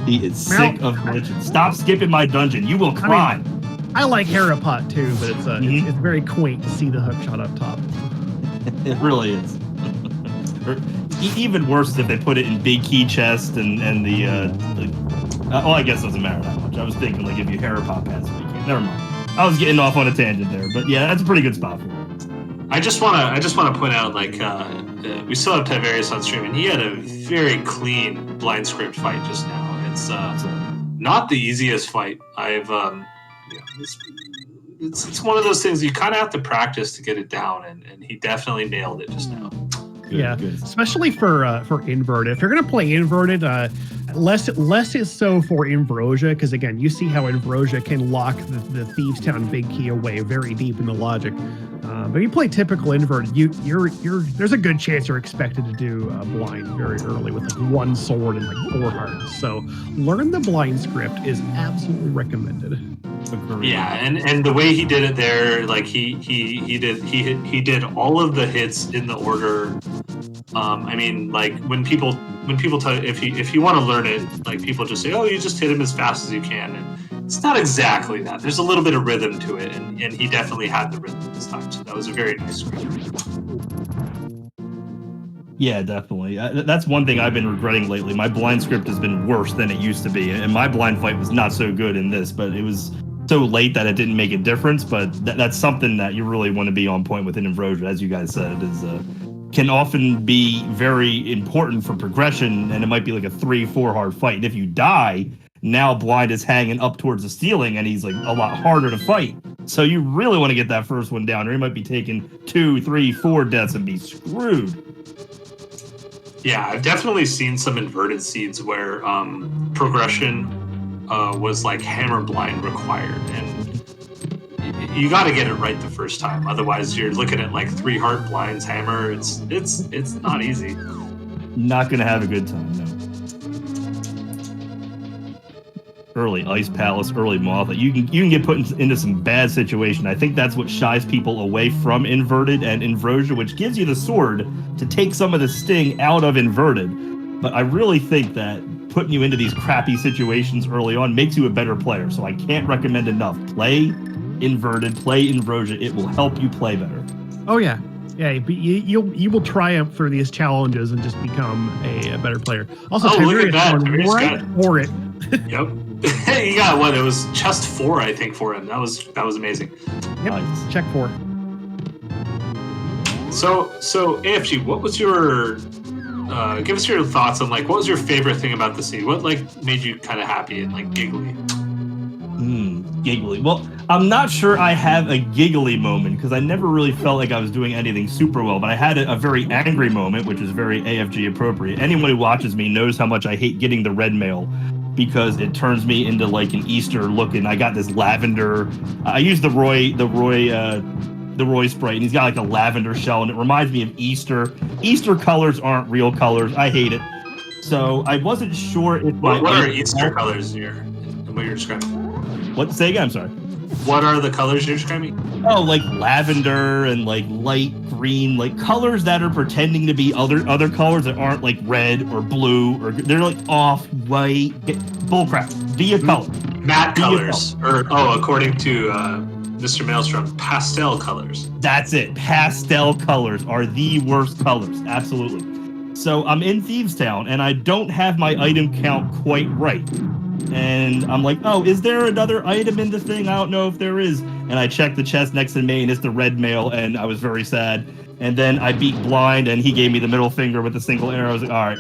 He is sick of glitches. Stop skipping my dungeon. You will cry. I like Harapot too, but it's very quaint to see the hookshot up top. It really is. Even worse if they put it in big key chest and well, I guess it doesn't matter that much. I was thinking like if you Harapot pass it, you can't. Never mind. I was getting off on a tangent there, but yeah, that's a pretty good spot for it. I just wanna point out like we still have Tiberius on stream, and he had a very clean blind script fight just now. It's not the easiest fight I've it's one of those things you kind of have to practice to get it down, and he definitely nailed it just now. Good. Especially for inverted. If you're gonna play inverted, less is so for Invrosia, because again, you see how Invrosia can lock the Thieves Town big key away very deep in the logic. But if you play typical inverted, there's a good chance you're expected to do blind very early with like one sword and like 4 hearts. So learn the blind script is absolutely recommended. Yeah, and the way he did it there, like he did all of the hits in the order. I mean, like when people tell you, if you want to learn it, like people just say, oh, you just hit him as fast as you can, and it's not exactly that. There's a little bit of rhythm to it, and he definitely had the rhythm this time. So that was a very nice script. Yeah, definitely. That's one thing I've been regretting lately. My blind script has been worse than it used to be, and my blind fight was not so good in this, but it was so late that it didn't make a difference. But that's something that you really want to be on point with in Invrosia, as you guys said, is can often be very important for progression, and it might be like a 3-4 hard fight. And if you die, now blind is hanging up towards the ceiling, and he's like a lot harder to fight. So you really want to get that first one down, or he might be taking 2, 3, 4 deaths and be screwed. Yeah, I've definitely seen some inverted seeds where progression was like hammer blind required, and you got to get it right the first time. Otherwise, you're looking at like 3 heart blinds hammer. It's not easy. Not gonna have a good time. No. Early Ice Palace, early Moth. You can get put into some bad situation. I think that's what shies people away from Inverted and Invrosia, which gives you the sword to take some of the sting out of Inverted. But I really think that putting you into these crappy situations early on makes you a better player. So I can't recommend enough. Play Inverted, play Invrosia. It will help you play better. Oh yeah. Yeah, but you will triumph through these challenges and just become a better player. Also, look at that. Right for it. Yep. He got what? It was just 4, I think, for him. That was amazing. Yep. Nice. Check 4. So AFG, what was your give us your thoughts on like what was your favorite thing about the scene? What like made you kind of happy and like giggly? Giggly. Well, I'm not sure I have a giggly moment because I never really felt like I was doing anything super well, but I had a very angry moment, which is very AFG appropriate. Anyone who watches me knows how much I hate getting the red mail because it turns me into like an Easter looking. I got this lavender. I use the Roy Sprite, and he's got like a lavender shell, and it reminds me of Easter. Easter colors aren't real colors. I hate it. So I wasn't sure if what are Easter colors here? What you're describing? What? Say again. I'm sorry. What are the colors you're describing? Oh, like lavender and like light green, like colors that are pretending to be other colors that aren't like red or blue, or they're like off white. Bullcrap. Be a color. Matte colors, according to Mr. Maelstrom, pastel colors. That's it. Pastel colors are the worst colors. Absolutely. So I'm in Thieves Town and I don't have my item count quite right. And I'm like, oh, is there another item in the thing? I don't know if there is. And I checked the chest next to me, and it's the red mail, and I was very sad. And then I beat blind, and he gave me the middle finger with a single arrow. I was like, all right,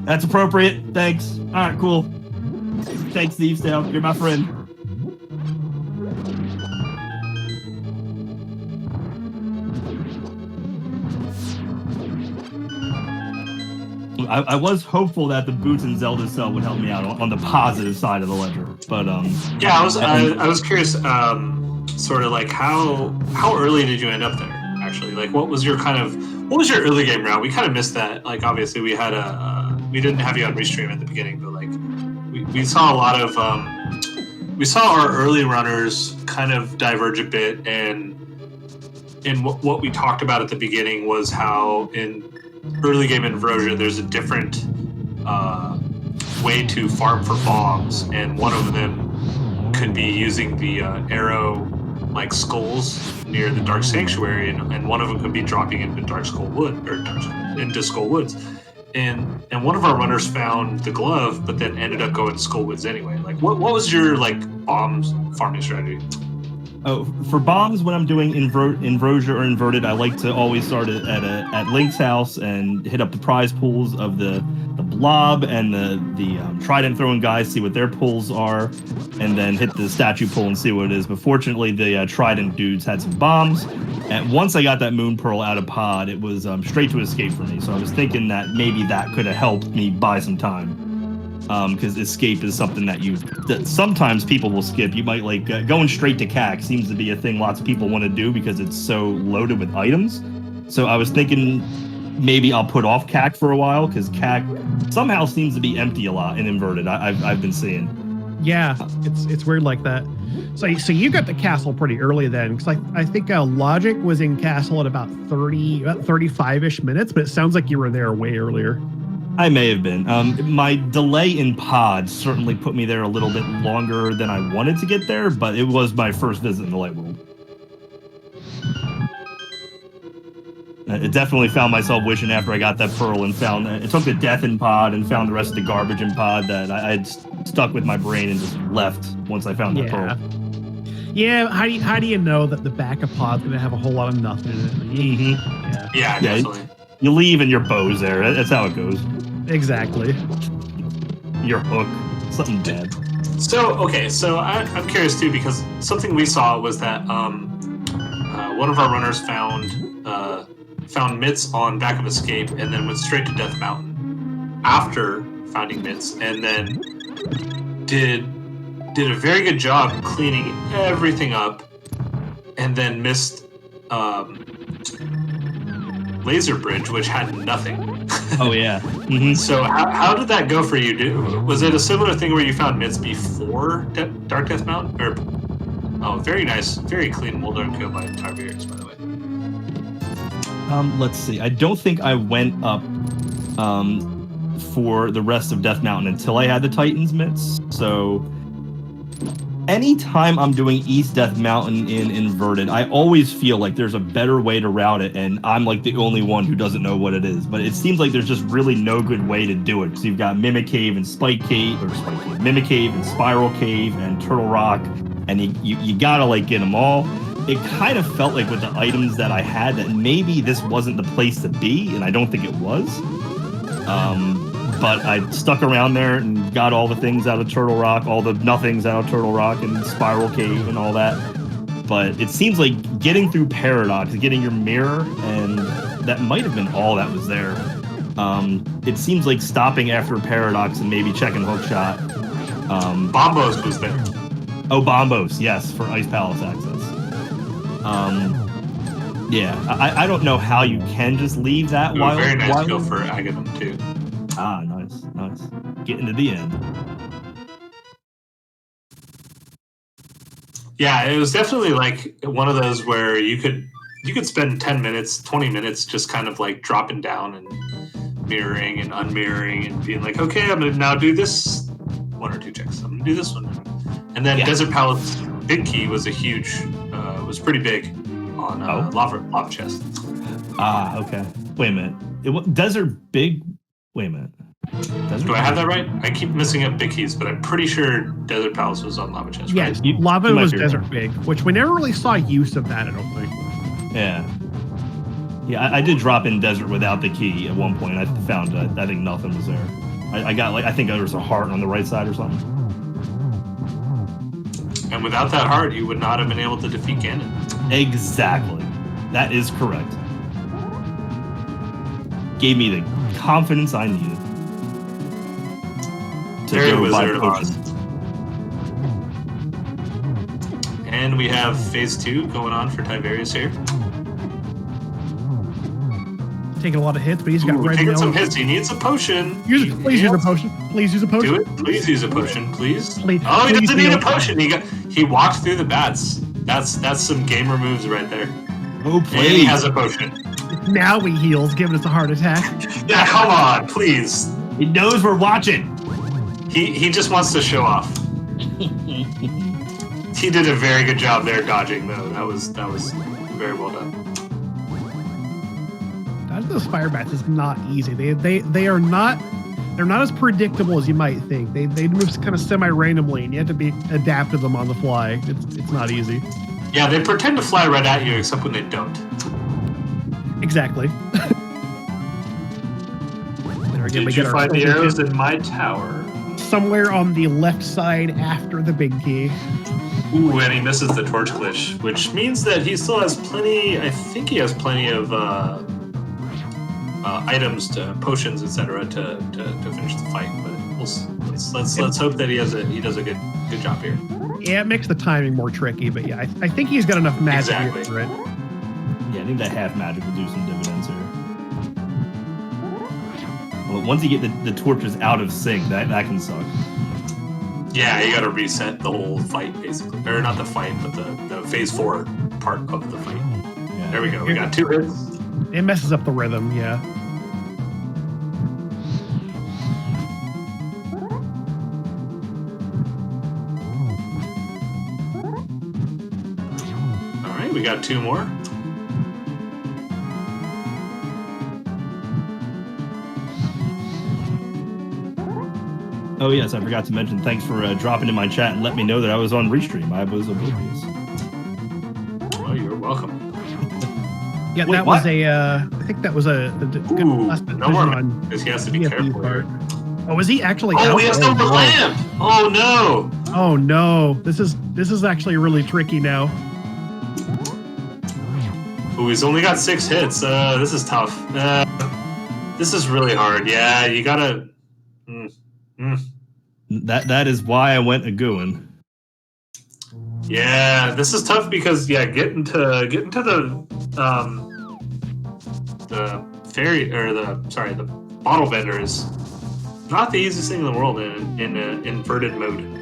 that's appropriate. Thanks. All right, cool. Thanks, Thieves Town. You're my friend. I was hopeful that the boots in Zelda cell would help me out on the positive side of the ledger, but yeah, I was curious, sort of like how early did you end up there? Actually, like what was your early game route? We kind of missed that. Like obviously we had we didn't have you on restream at the beginning, but like we saw a lot of we saw our early runners kind of diverge a bit, and what we talked about at the beginning was how in early game Invrosia there's a different way to farm for bombs, and one of them could be using the arrow like skulls near the Dark Sanctuary, and one of them could be dropping into Skull Woods. And one of our runners found the glove, but then ended up going to Skull Woods anyway. Like, what was your like bombs farming strategy? Oh, for bombs, when I'm doing Invrosia or Inverted, I like to always start at Link's house and hit up the prize pools of the blob and the trident throwing guys, see what their pulls are, and then hit the statue pull and see what it is. But fortunately, the trident dudes had some bombs, and once I got that moon pearl out of pod, it was straight to escape for me. So I was thinking that maybe that could have helped me buy some time. Because escape is something that sometimes people will skip. You might like going straight to CAC seems to be a thing lots of people want to do because it's so loaded with items. So I was thinking maybe I'll put off CAC for a while because CAC somehow seems to be empty a lot in Inverted. I've been seeing. Yeah, it's weird like that. So you got the castle pretty early then, because I think Logic was in castle at about 35-ish minutes, but it sounds like you were there way earlier. I may have been. My delay in pod certainly put me there a little bit longer than I wanted to get there, but it was my first visit in the Light World. It definitely found myself wishing after I got that pearl and found it took the death in pod and found the rest of the garbage in pod that I had stuck with my brain and just left once I found that pearl. Yeah, how do you know that the back of pod's gonna have a whole lot of nothing in it? Mm-hmm. Yeah, definitely. You leave and your bow's there. That's how it goes. Exactly. Your hook. Something dead. So I'm curious too, because something we saw was that one of our runners found Mitts on back of escape and then went straight to Death Mountain after finding Mitts, and then did a very good job cleaning everything up, and then missed Laser Bridge, which had nothing. Oh yeah. Mm-hmm. So how did that go for you? Was it a similar thing where you found Mitts before Dark Death Mountain? Oh, very nice, very clean Moldar kill by Tiberius, by the way. Let's see. I don't think I went up for the rest of Death Mountain until I had the Titan's Mitts. So anytime I'm doing East Death Mountain in Inverted, I always feel like there's a better way to route it, and I'm like the only one who doesn't know what it is. But it seems like there's just really no good way to do it. Because you've got Mimic Cave and Mimic Cave and Spiral Cave and Turtle Rock, and you gotta like get them all. It kind of felt like with the items that I had that maybe this wasn't the place to be, and I don't think it was. But I stuck around there and got all the things out of Turtle Rock, all the nothings out of Turtle Rock and Spiral Cave and all that. But it seems like getting through Paradox, getting your mirror, and that might have been all that was there. It seems like stopping after Paradox and maybe checking Hookshot. Bombos was there. Oh, Bombos, yes, for Ice Palace access. Yeah, I don't know how you can just leave that while. Very nice go for Agatham too. Ah, nice. Getting to the end. Yeah, it was definitely like one of those where you could spend 10 minutes, 20 minutes just kind of like dropping down and mirroring and unmirroring and being like, okay, I'm gonna now do this 1 or 2 checks. I'm gonna do this one. And then Desert Palace Big Key was was pretty big on lava chest. Ah, okay. Wait a minute. Desert Big. Wait a minute. Do I have that right? I keep missing up Big Keys, but I'm pretty sure Desert Palace was on Lava Chest, right? Yeah, Lava was Desert Big, which we never really saw use of that, I don't think. Yeah, I did drop in Desert without the key at one point. I found, I think nothing was there. I got, I think there was a heart on the right side or something. And without that heart, you would not have been able to defeat Ganon. Exactly. That is correct. gave me the confidence I needed to Very go buy Wizard of Oz. potions. And we have phase 2 going on for Tiberius here. Taking a lot of hits, but he's got Ooh, red taking nails. some hits. He needs a potion. Please use a potion. Please use a potion. Do it. Please use a potion, please. Please- Oh, he please doesn't need a do. potion. He walked through the bats. That's some gamer moves right there. Oh, And he please. has a potion. Now he heals, giving us a heart attack. Yeah, come on, please. He knows we're watching. He just wants to show off. He did a very good job there dodging though. That was very well done. Dodging those fire bats is not easy. They are not. They're not as predictable as you might think. They move kind of semi-randomly, and you have to adapt to them on the fly. It's not easy. Yeah, they pretend to fly right at you, except when they don't. Exactly. There again, we Did you get our find the focus arrows hit in my tower? somewhere on the left side after the big key. Ooh, and he misses the torch glitch, which means that he still has plenty. I think he has plenty of items, to potions, etc., to finish the fight. But let's hope that he does a good job here. Yeah, it makes the timing more tricky, but yeah, I think he's got enough magic Exactly. for it. Yeah, I think that half magic will do some dividends here. Well, once you get the torches out of sync, that can suck. Yeah, you got to reset the whole fight basically, or not the fight, but the phase 4 part of the fight. Yeah. There we go. We got 2 hits. It messes up the rhythm, yeah. All right, we got 2 more. Oh yes, I forgot to mention. Thanks for dropping in my chat and let me know that I was on Restream. I was oblivious. Oh, you're welcome. Yeah, Wait, that what? was I think that was a good Ooh, last no decision more, on because he has to be DFE careful here. part. Oh, is he actually Oh, out? he has no more lamp. Oh no. Oh no, this is actually really tricky now. Ooh, he's only got 6 hits. This is tough. This is really hard. Yeah, you gotta. That is why I went a gooing. Yeah, this is tough because getting to the fairy or the bottle vendor is not the easiest thing in the world in inverted mode.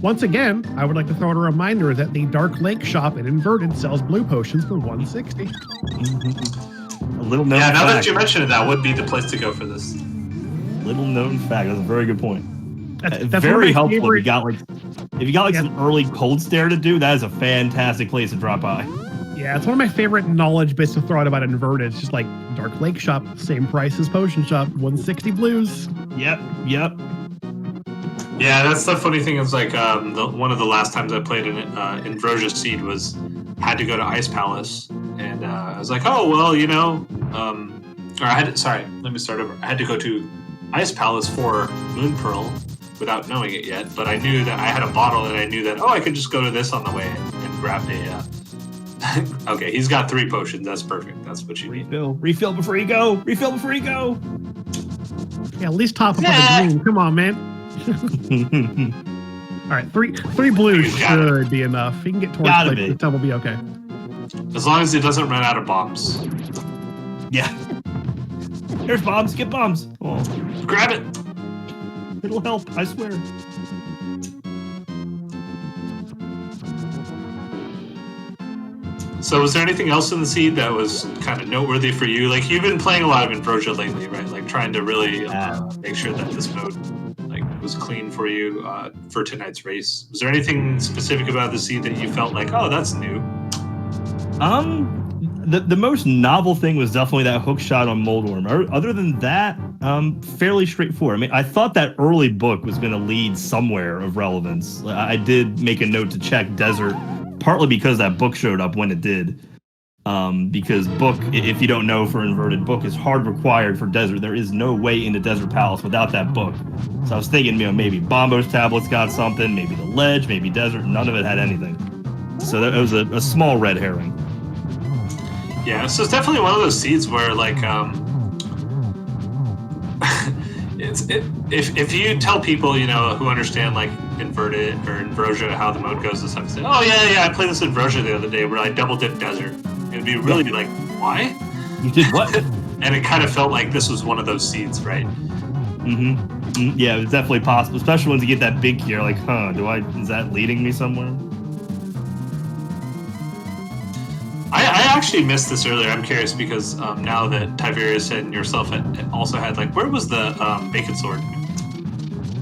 Once again, I would like to throw out a reminder that the Dark Lake shop in Inverted sells blue potions for $160. A little known Yeah, now fact. that you mention it, that would be the place to go for this. Little known fact. That's a very good point. That's Very one of my helpful favorite- if you got Yeah. some early cold stare to do. That is a fantastic place to drop by. Yeah, it's one of my favorite knowledge bits to throw out about Inverted. It's just like Dark Lake shop, same price as Potion shop, 160 blues. Yep. Yeah, that's the funny thing is like one of the last times I played in Invrosia Seed was had to go to Ice Palace, and I was like, oh well, let me start over. I had to go to Ice Palace for Moon Pearl without knowing it yet, but I knew that I had a bottle, and I knew that I could just go to this on the way and grab a. Okay, he's got 3 potions. That's perfect. That's what you need. Refill before you go. Yeah, at least top up on the green. Come on, man. All right, three blues You got it. should be enough. He can get torch Gotta plate. be. The will be okay. As long as he doesn't run out of bombs. Yeah. There's bombs. Get bombs. Oh, Grab it. it'll help. I swear. So was there anything else in the seed that was kind of noteworthy for you? Like you've been playing a lot of Invrosia lately, right? Like trying to really make sure that this mode was clean for you for tonight's race. Was there anything specific about the seed that you felt like, oh, that's new? The most novel thing was definitely that hook shot on Moldworm. Other than that, fairly straightforward. I mean, I thought that early book was going to lead somewhere of relevance. I did make a note to check Desert, partly because that book showed up when it did. Because book, if you don't know, for Inverted, book is hard required for Desert. There is no way into Desert Palace without that book. So I was thinking, maybe Bombo's tablets got something, maybe the Ledge, maybe Desert. None of it had anything. So that was a small red herring. Yeah, so it's definitely one of those seeds where If you tell people, you know, who understand like Inverted or Invrosia, how the mode goes and stuff, say, oh yeah, I played this Invrosia the other day where I double dip desert. It'd be really like, why? You did what? And it kind of felt like this was one of those seeds, right? Yeah, it's definitely possible, especially once you get that big key. You're like, is that leading me somewhere? I actually missed this earlier. I'm curious because now that Tiberius and yourself also had, like, where was the Bacon Sword?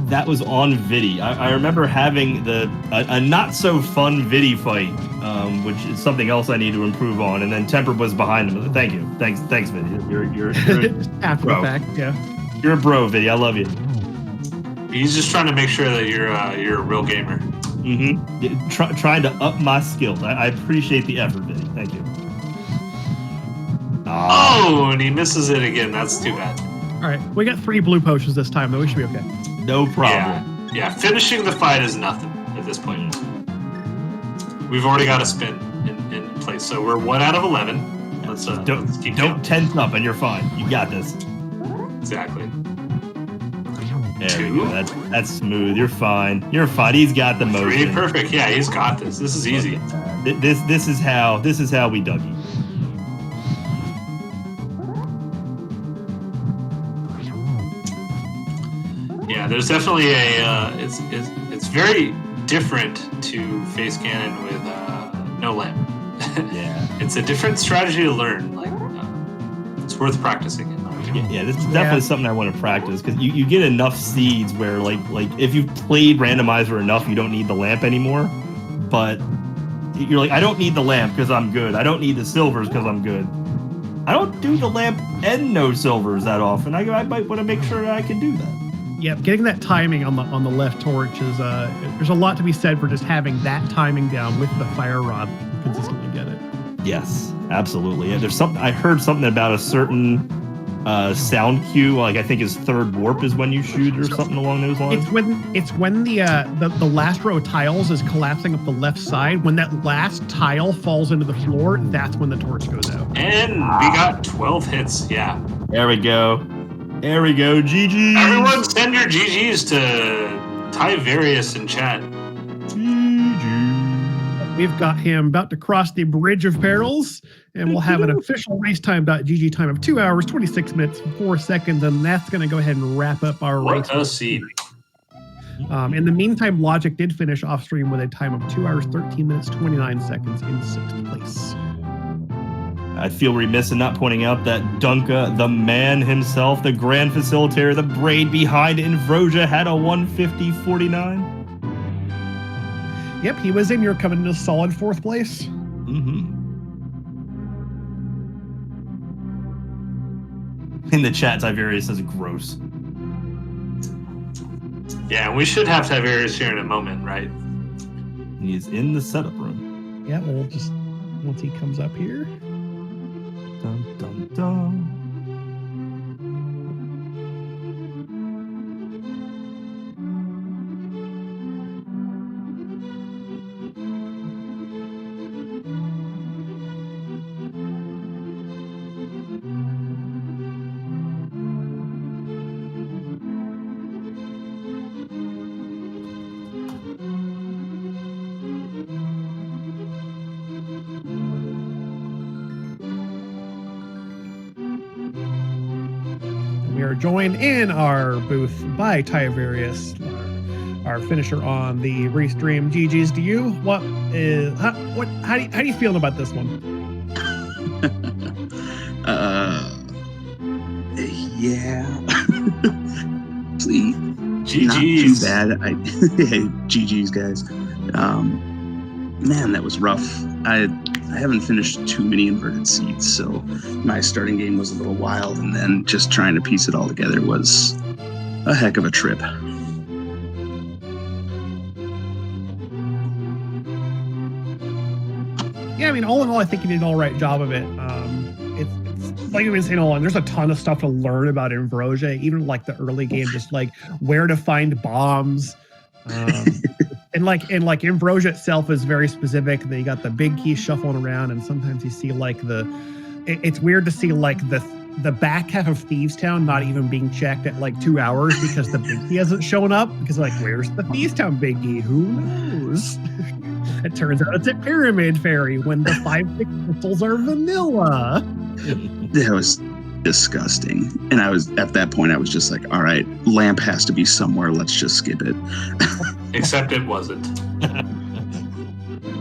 That was on Vidi. I remember having a not so fun Vidi fight, which is something else I need to improve on. And then Temper was behind him. Thank you, thanks Vidi. You're after bro. the fact, yeah. You're a bro, Vidi. I love you. He's just trying to make sure that you're a real gamer. Trying to up my skills. I appreciate the effort, Vidi. Thank you. Oh, and he misses it again. That's too bad. All right, we got 3 blue potions this time, though. We should be okay. No problem. Yeah, finishing the fight is nothing at this point. We've already got a spin in place, so we're 1 out of 11. Let's keep don't going. tense up, and you're fine. You got this. Exactly. There we go. That's smooth. You're fine. You're fine. He's got the motion. 3, perfect. Yeah, he's got this. This is easy. This is how we Dougie. Yeah, there's definitely it's very different to face cannon with no lamp. Yeah, it's a different strategy to learn. Like it's worth practicing it. Yeah, this is definitely something I want to practice because you get enough seeds where like if you've played randomizer enough, you don't need the lamp anymore. But you're like, I don't need the lamp because I'm good. I don't need the silvers because I'm good. I don't do the lamp and no silvers that often. I might want to make sure that I can do that. Yeah, getting that timing on the left torch is there's a lot to be said for just having that timing down with the fire rod and consistently get it. Yes, absolutely. Yeah, there's something I heard something about a certain sound cue, like I think his third warp is when you shoot or something along those lines. It's when the last row of tiles is collapsing up the left side. When that last tile falls into the floor, that's when the torch goes out. And we got 12 hits. Yeah. There we go. There we go. GG. Everyone send your GGs to Tiberius in chat. GG. We've got him about to cross the Bridge of Perils, and we'll have an official racetime.gg time of 2 hours, 26 minutes, 4 seconds, and that's going to go ahead and wrap up our race. What a scene. In the meantime, Logic did finish off stream with a time of 2 hours, 13 minutes, 29 seconds in 6th place. I feel remiss in not pointing out that Dunka, the man himself, the grand facilitator, the brain behind Invrosia, had a 150.49. Yep, he was in. You're coming into solid 4th place. In the chat, Tiberius says gross. Yeah, we should have Tiberius here in a moment, right? He's in the setup room. Yeah, we'll just, once he comes up here. Dun, dun, dun. We are joined in our booth by Tiberius, our finisher on the restream. GG's to you. How do you feel about this one? Yeah. Please. GG's. Not too bad. GG's, guys. Man, that was rough. I haven't finished too many inverted seeds, so my starting game was a little wild, and then just trying to piece it all together was a heck of a trip. Yeah, I mean, all in all, I think you did an all right job of it. It's like you've been saying all along, there's a ton of stuff to learn about Invrosia, even like the early game, just like where to find bombs. And like Invrosia itself is very specific. They got the big keys shuffling around, and sometimes you see like it's weird to see like the the back half of Thieves Town not even being checked at like 2 hours because the Big Key hasn't shown up. Because like, where's the Thieves Town Big Key? Who knows? It turns out it's at Pyramid Fairy when the 5 pixels are vanilla. That was disgusting. And I was at that point, I was just like, all right, lamp has to be somewhere. Let's just skip it. Except it wasn't.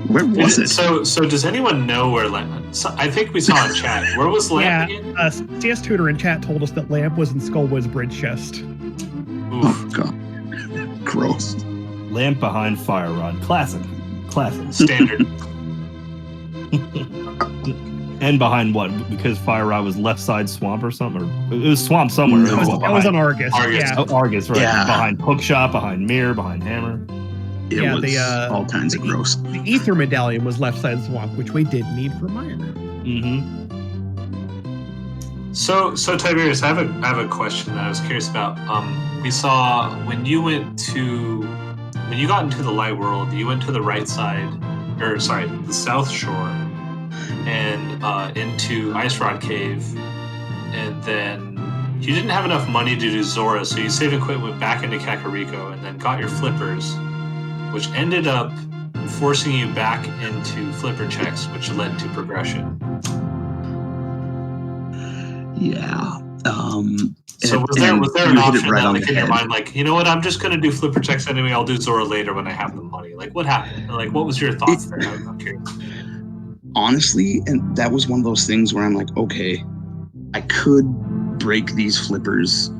Where was it? So does anyone know where Lamp? So I think we saw in chat. Where was Lamp again? CS Tutor in chat told us that Lamp was in Skullwood's bridge chest. Oh god, gross. Lamp behind Fire Rod. Classic. Standard. And behind what? Because Fire Rod was left side swamp or something? Or it was swamp somewhere. No. That was on Argus. Argus. Yeah. Oh, Argus, right. Yeah. Behind Hookshot, behind Mirror, behind Hammer. It Yeah, was all kinds of the- gross. The Ether Medallion was left side swamp, which we did need for Meyer. Mm-hmm. So Tiberius, I have a question that I was curious about. We saw when you got into the light world, you went to the right side, the south shore, and into Ice Rod Cave, and then you didn't have enough money to do Zora, so you saved and quit, went back into Kakariko, and then got your flippers, which ended up forcing you back into flipper checks, which led to progression. Yeah. So was there an option that, like, in your mind, like, you know what, I'm just gonna do flipper checks anyway, I'll do Zora later when I have the money? Like, what happened? Like, what was your thoughts there? I'm curious. Honestly, and that was one of those things where I'm like, okay, I could break these flippers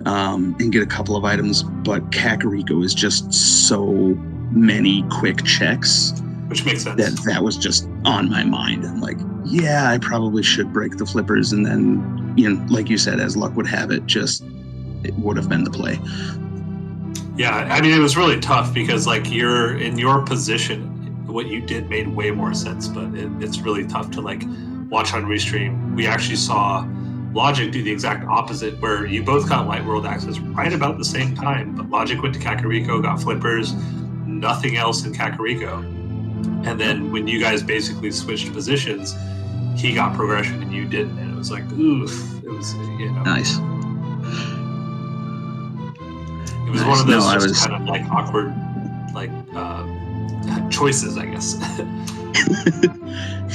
and get a couple of items, but Kakariko is just so many quick checks. Which makes sense. That was just on my mind. I'm like, yeah, I probably should break the flippers, and then, you know, like you said, as luck would have it, it would have been the play. Yeah, I mean, it was really tough because, like, you're in your position, what you did made way more sense, but it's really tough to, like, watch on Restream. We actually saw Logic do the exact opposite, where you both got Light World access right about the same time, but Logic went to Kakariko, got flippers, nothing else in Kakariko. And then when you guys basically switched positions, he got progression and you didn't. And it was like, oof. It was, you know. Nice. It was one of those kind of like awkward, like, choices, I guess.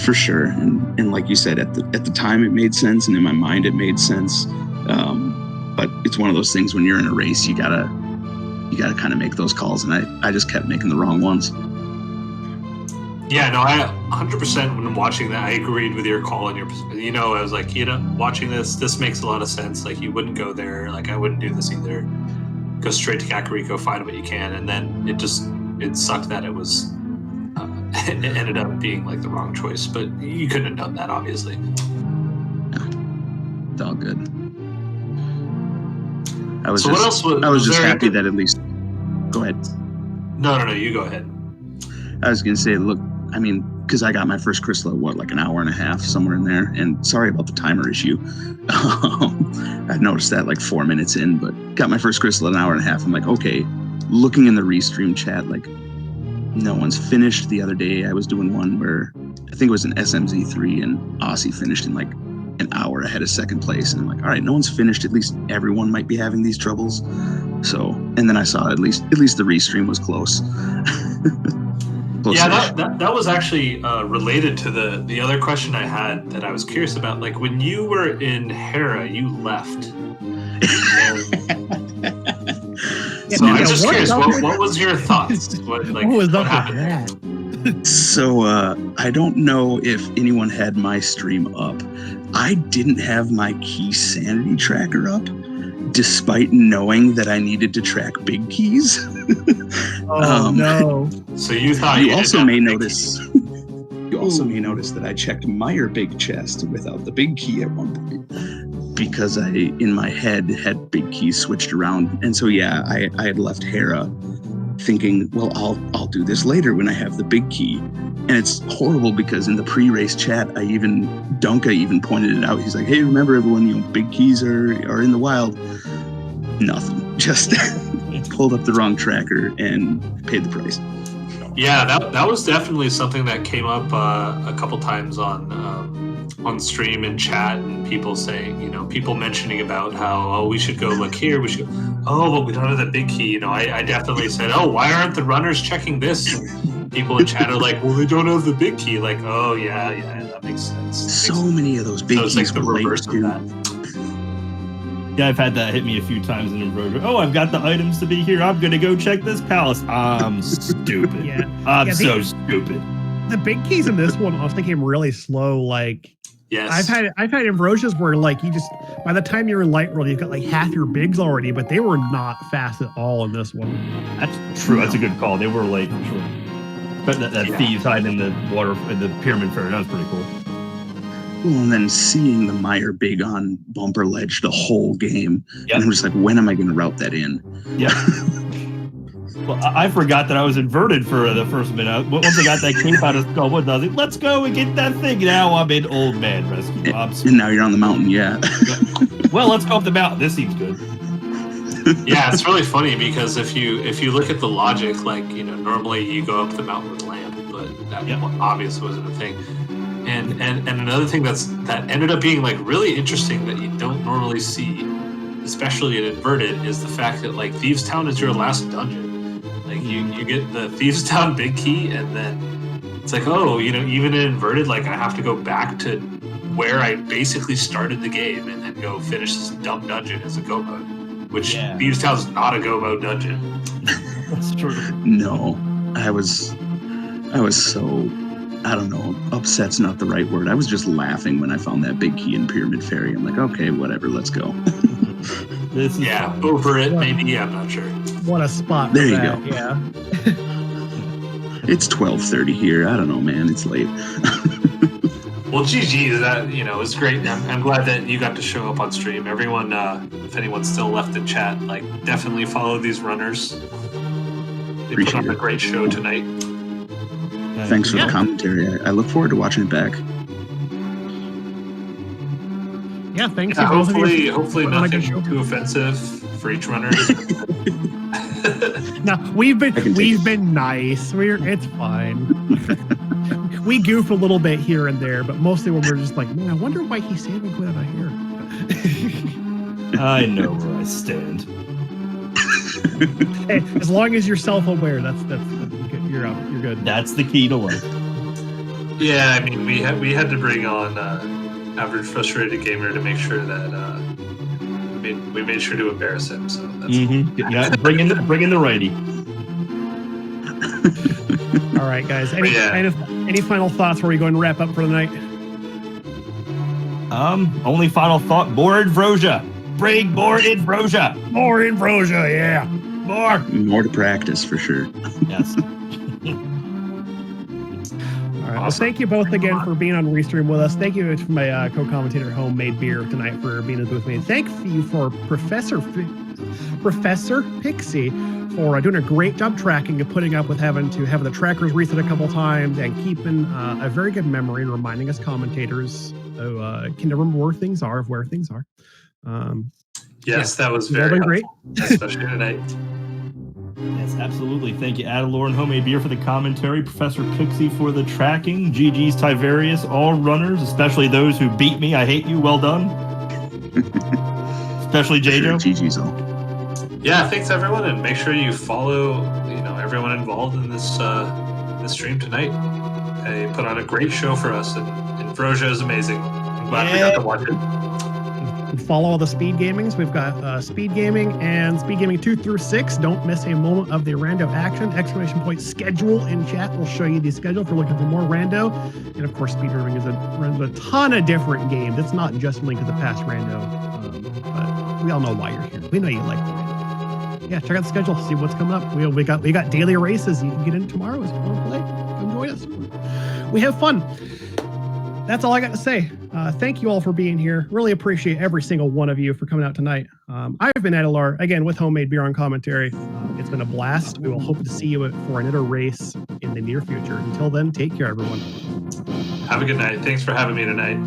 For sure. And like you said, at the time it made sense, and in my mind it made sense. But it's one of those things when you're in a race, you gotta kind of make those calls, and I just kept making the wrong ones. Yeah, no, I 100% when I'm watching that, I agreed with your call and I was like, watching this makes a lot of sense. Like, you wouldn't go there. Like, I wouldn't do this either. Go straight to Kakariko, find what you can, and then it sucked that it was it ended up being like the wrong choice. But you couldn't have done that, obviously. No, it's all good. I was just happy that at least. Go ahead. No, you go ahead. I was gonna say, look, I mean, because I got my first crystal at like an hour and a half, somewhere in there. And sorry about the timer issue. I noticed that like 4 minutes in, but got my first crystal at an hour and a half. I'm like, okay, looking in the Restream chat, like, no one's finished. The other day I was doing one where I think it was an SMZ3 and Aussie finished in like an hour ahead of second place. And I'm like, all right, no one's finished. At least everyone might be having these troubles. So, and then I saw at least the Restream was close. Yeah, that was actually related to the other question I had that I was curious about. Like, when you were in Hera, you left. So I'm just curious, what was your thoughts? What happened? So I don't know if anyone had my stream up. I didn't have my key sanity tracker up, despite knowing that I needed to track big keys. No. So you thought you also may notice. You also may notice that I checked Meyer big chest without the big key at one point, because I, in my head, had big keys switched around. And so yeah, I had left Hera thinking, well, I'll do this later when I have the big key. And it's horrible because in the pre-race chat, Dunka even pointed it out. He's like, hey, remember everyone, big keys are in the wild. Nothing. Just pulled up the wrong tracker and paid the price. Yeah, that was definitely something that came up a couple times on on stream and chat, and people saying, people mentioning about how, we should go look here. We should. Oh, but we don't have the big key. I definitely said, why aren't the runners checking this? And people in chat are like, well, they don't have the big key. Like, oh yeah, that makes sense. So many of those big keys like the relate reverse of to. that. Yeah, I've had that hit me a few times in Invrosia. Oh, I've got the items to be here. I'm gonna go check this palace. I'm stupid. Yeah. I'm so stupid. The big keys in this one honestly came really slow. Like, yes, I've had Invrosias where like you just by the time you're in light world, you've got like half your bigs already, but they were not fast at all in this one. That's true. That's a good call. They were late for sure. But that thieves hiding in the water, in the pyramid fairy, that was pretty cool. Well, and then seeing the Meyer big on bumper ledge the whole game, Yep. and I'm just like, when am I going to route that in? Yeah. Well, I forgot that I was inverted for the first minute. Once I got that cape out of Skullwood, I was like, let's go and get that thing. Now I'm in old man rescue. And now you're on the mountain, yeah. Well, let's go up the mountain. This seems good. Yeah, it's really funny because if you look at the logic, like, normally you go up the mountain with lamp, but that obviously wasn't a thing. And another thing that ended up being like really interesting that you don't normally see, especially in Inverted, is the fact that like Thieves Town is your last dungeon. Like you get the Thieves Town big key, and then it's like, even in Inverted, like I have to go back to where I basically started the game and then go finish this dumb dungeon as a go mode, which Thieves Town's not a go mode dungeon. That's true. No, I was so, I don't know, upset's not the right word. I was just laughing when I found that big key in Pyramid Fairy. I'm like, okay, whatever, let's go. This is fun. Over it, maybe, I'm not sure. What a spot. There you that. go. Yeah. It's 12:30 here. I don't know, man. It's late. Well, GG, that, it was great. I'm glad that you got to show up on stream. Everyone, if anyone's still left in chat, like, definitely follow these runners. They put on a great show tonight. Thanks for the commentary. I look forward to watching it back. Yeah, thanks. Yeah, to both of you. hopefully nothing too offensive for each runner. No, we've been nice. It's fine. We goof a little bit here and there, but mostly when we're just like, man, I wonder why he's saving Gwen out here. I know where I stand. Hey, as long as you're self-aware, that's you're up. You're good. That's the key to life. Yeah, I mean, we had to bring on Average Frustrated Gamer to make sure that we made sure to embarrass him. So that's cool. Bring in the righty. All right, guys. Any final thoughts before we go and wrap up for the night? Only final thought: more Invrosia. Bring more Invrosia. More Invrosia, yeah. More to practice for sure. Yes. All right. Well, thank you both again for being on Restream with us. Thank you to my co-commentator, Homemade Beer, tonight for being with me. And thank you for Professor Pixie for doing a great job tracking and putting up with having to have the trackers reset a couple times and keeping a very good memory and reminding us commentators who can remember where things are. Yes, that was very great, especially tonight. Yes, absolutely. Thank you, Adalor and Homemade Beer for the commentary, Professor Pixie for the tracking, GG's Tiverius, all runners, especially those who beat me. I hate you. Well done. Especially JJ. GG's all. Yeah, thanks everyone, and make sure you follow everyone involved in this stream tonight. They put on a great show for us, and Invrosia is amazing. I'm glad we got to watch it. And follow all the speed gamings. We've got speed gaming and speed gaming 2 through 6. Don't miss a moment of the rando action. ! Schedule in chat will show you the schedule if you're looking for more rando. And of course, speed gaming runs a ton of different games. It's not just Link to the Past rando, but we all know why you're here. We know you like the rando. Yeah, check out the schedule. See what's coming up. We got daily races you can get in tomorrow if you want to play. Come join us. We have fun. That's all I got to say. Thank you all for being here. Really appreciate every single one of you for coming out tonight. I've been Adelar, again, with Homemade Beer on commentary. It's been a blast. We will hope to see you for another race in the near future. Until then, take care, everyone. Have a good night. Thanks for having me tonight.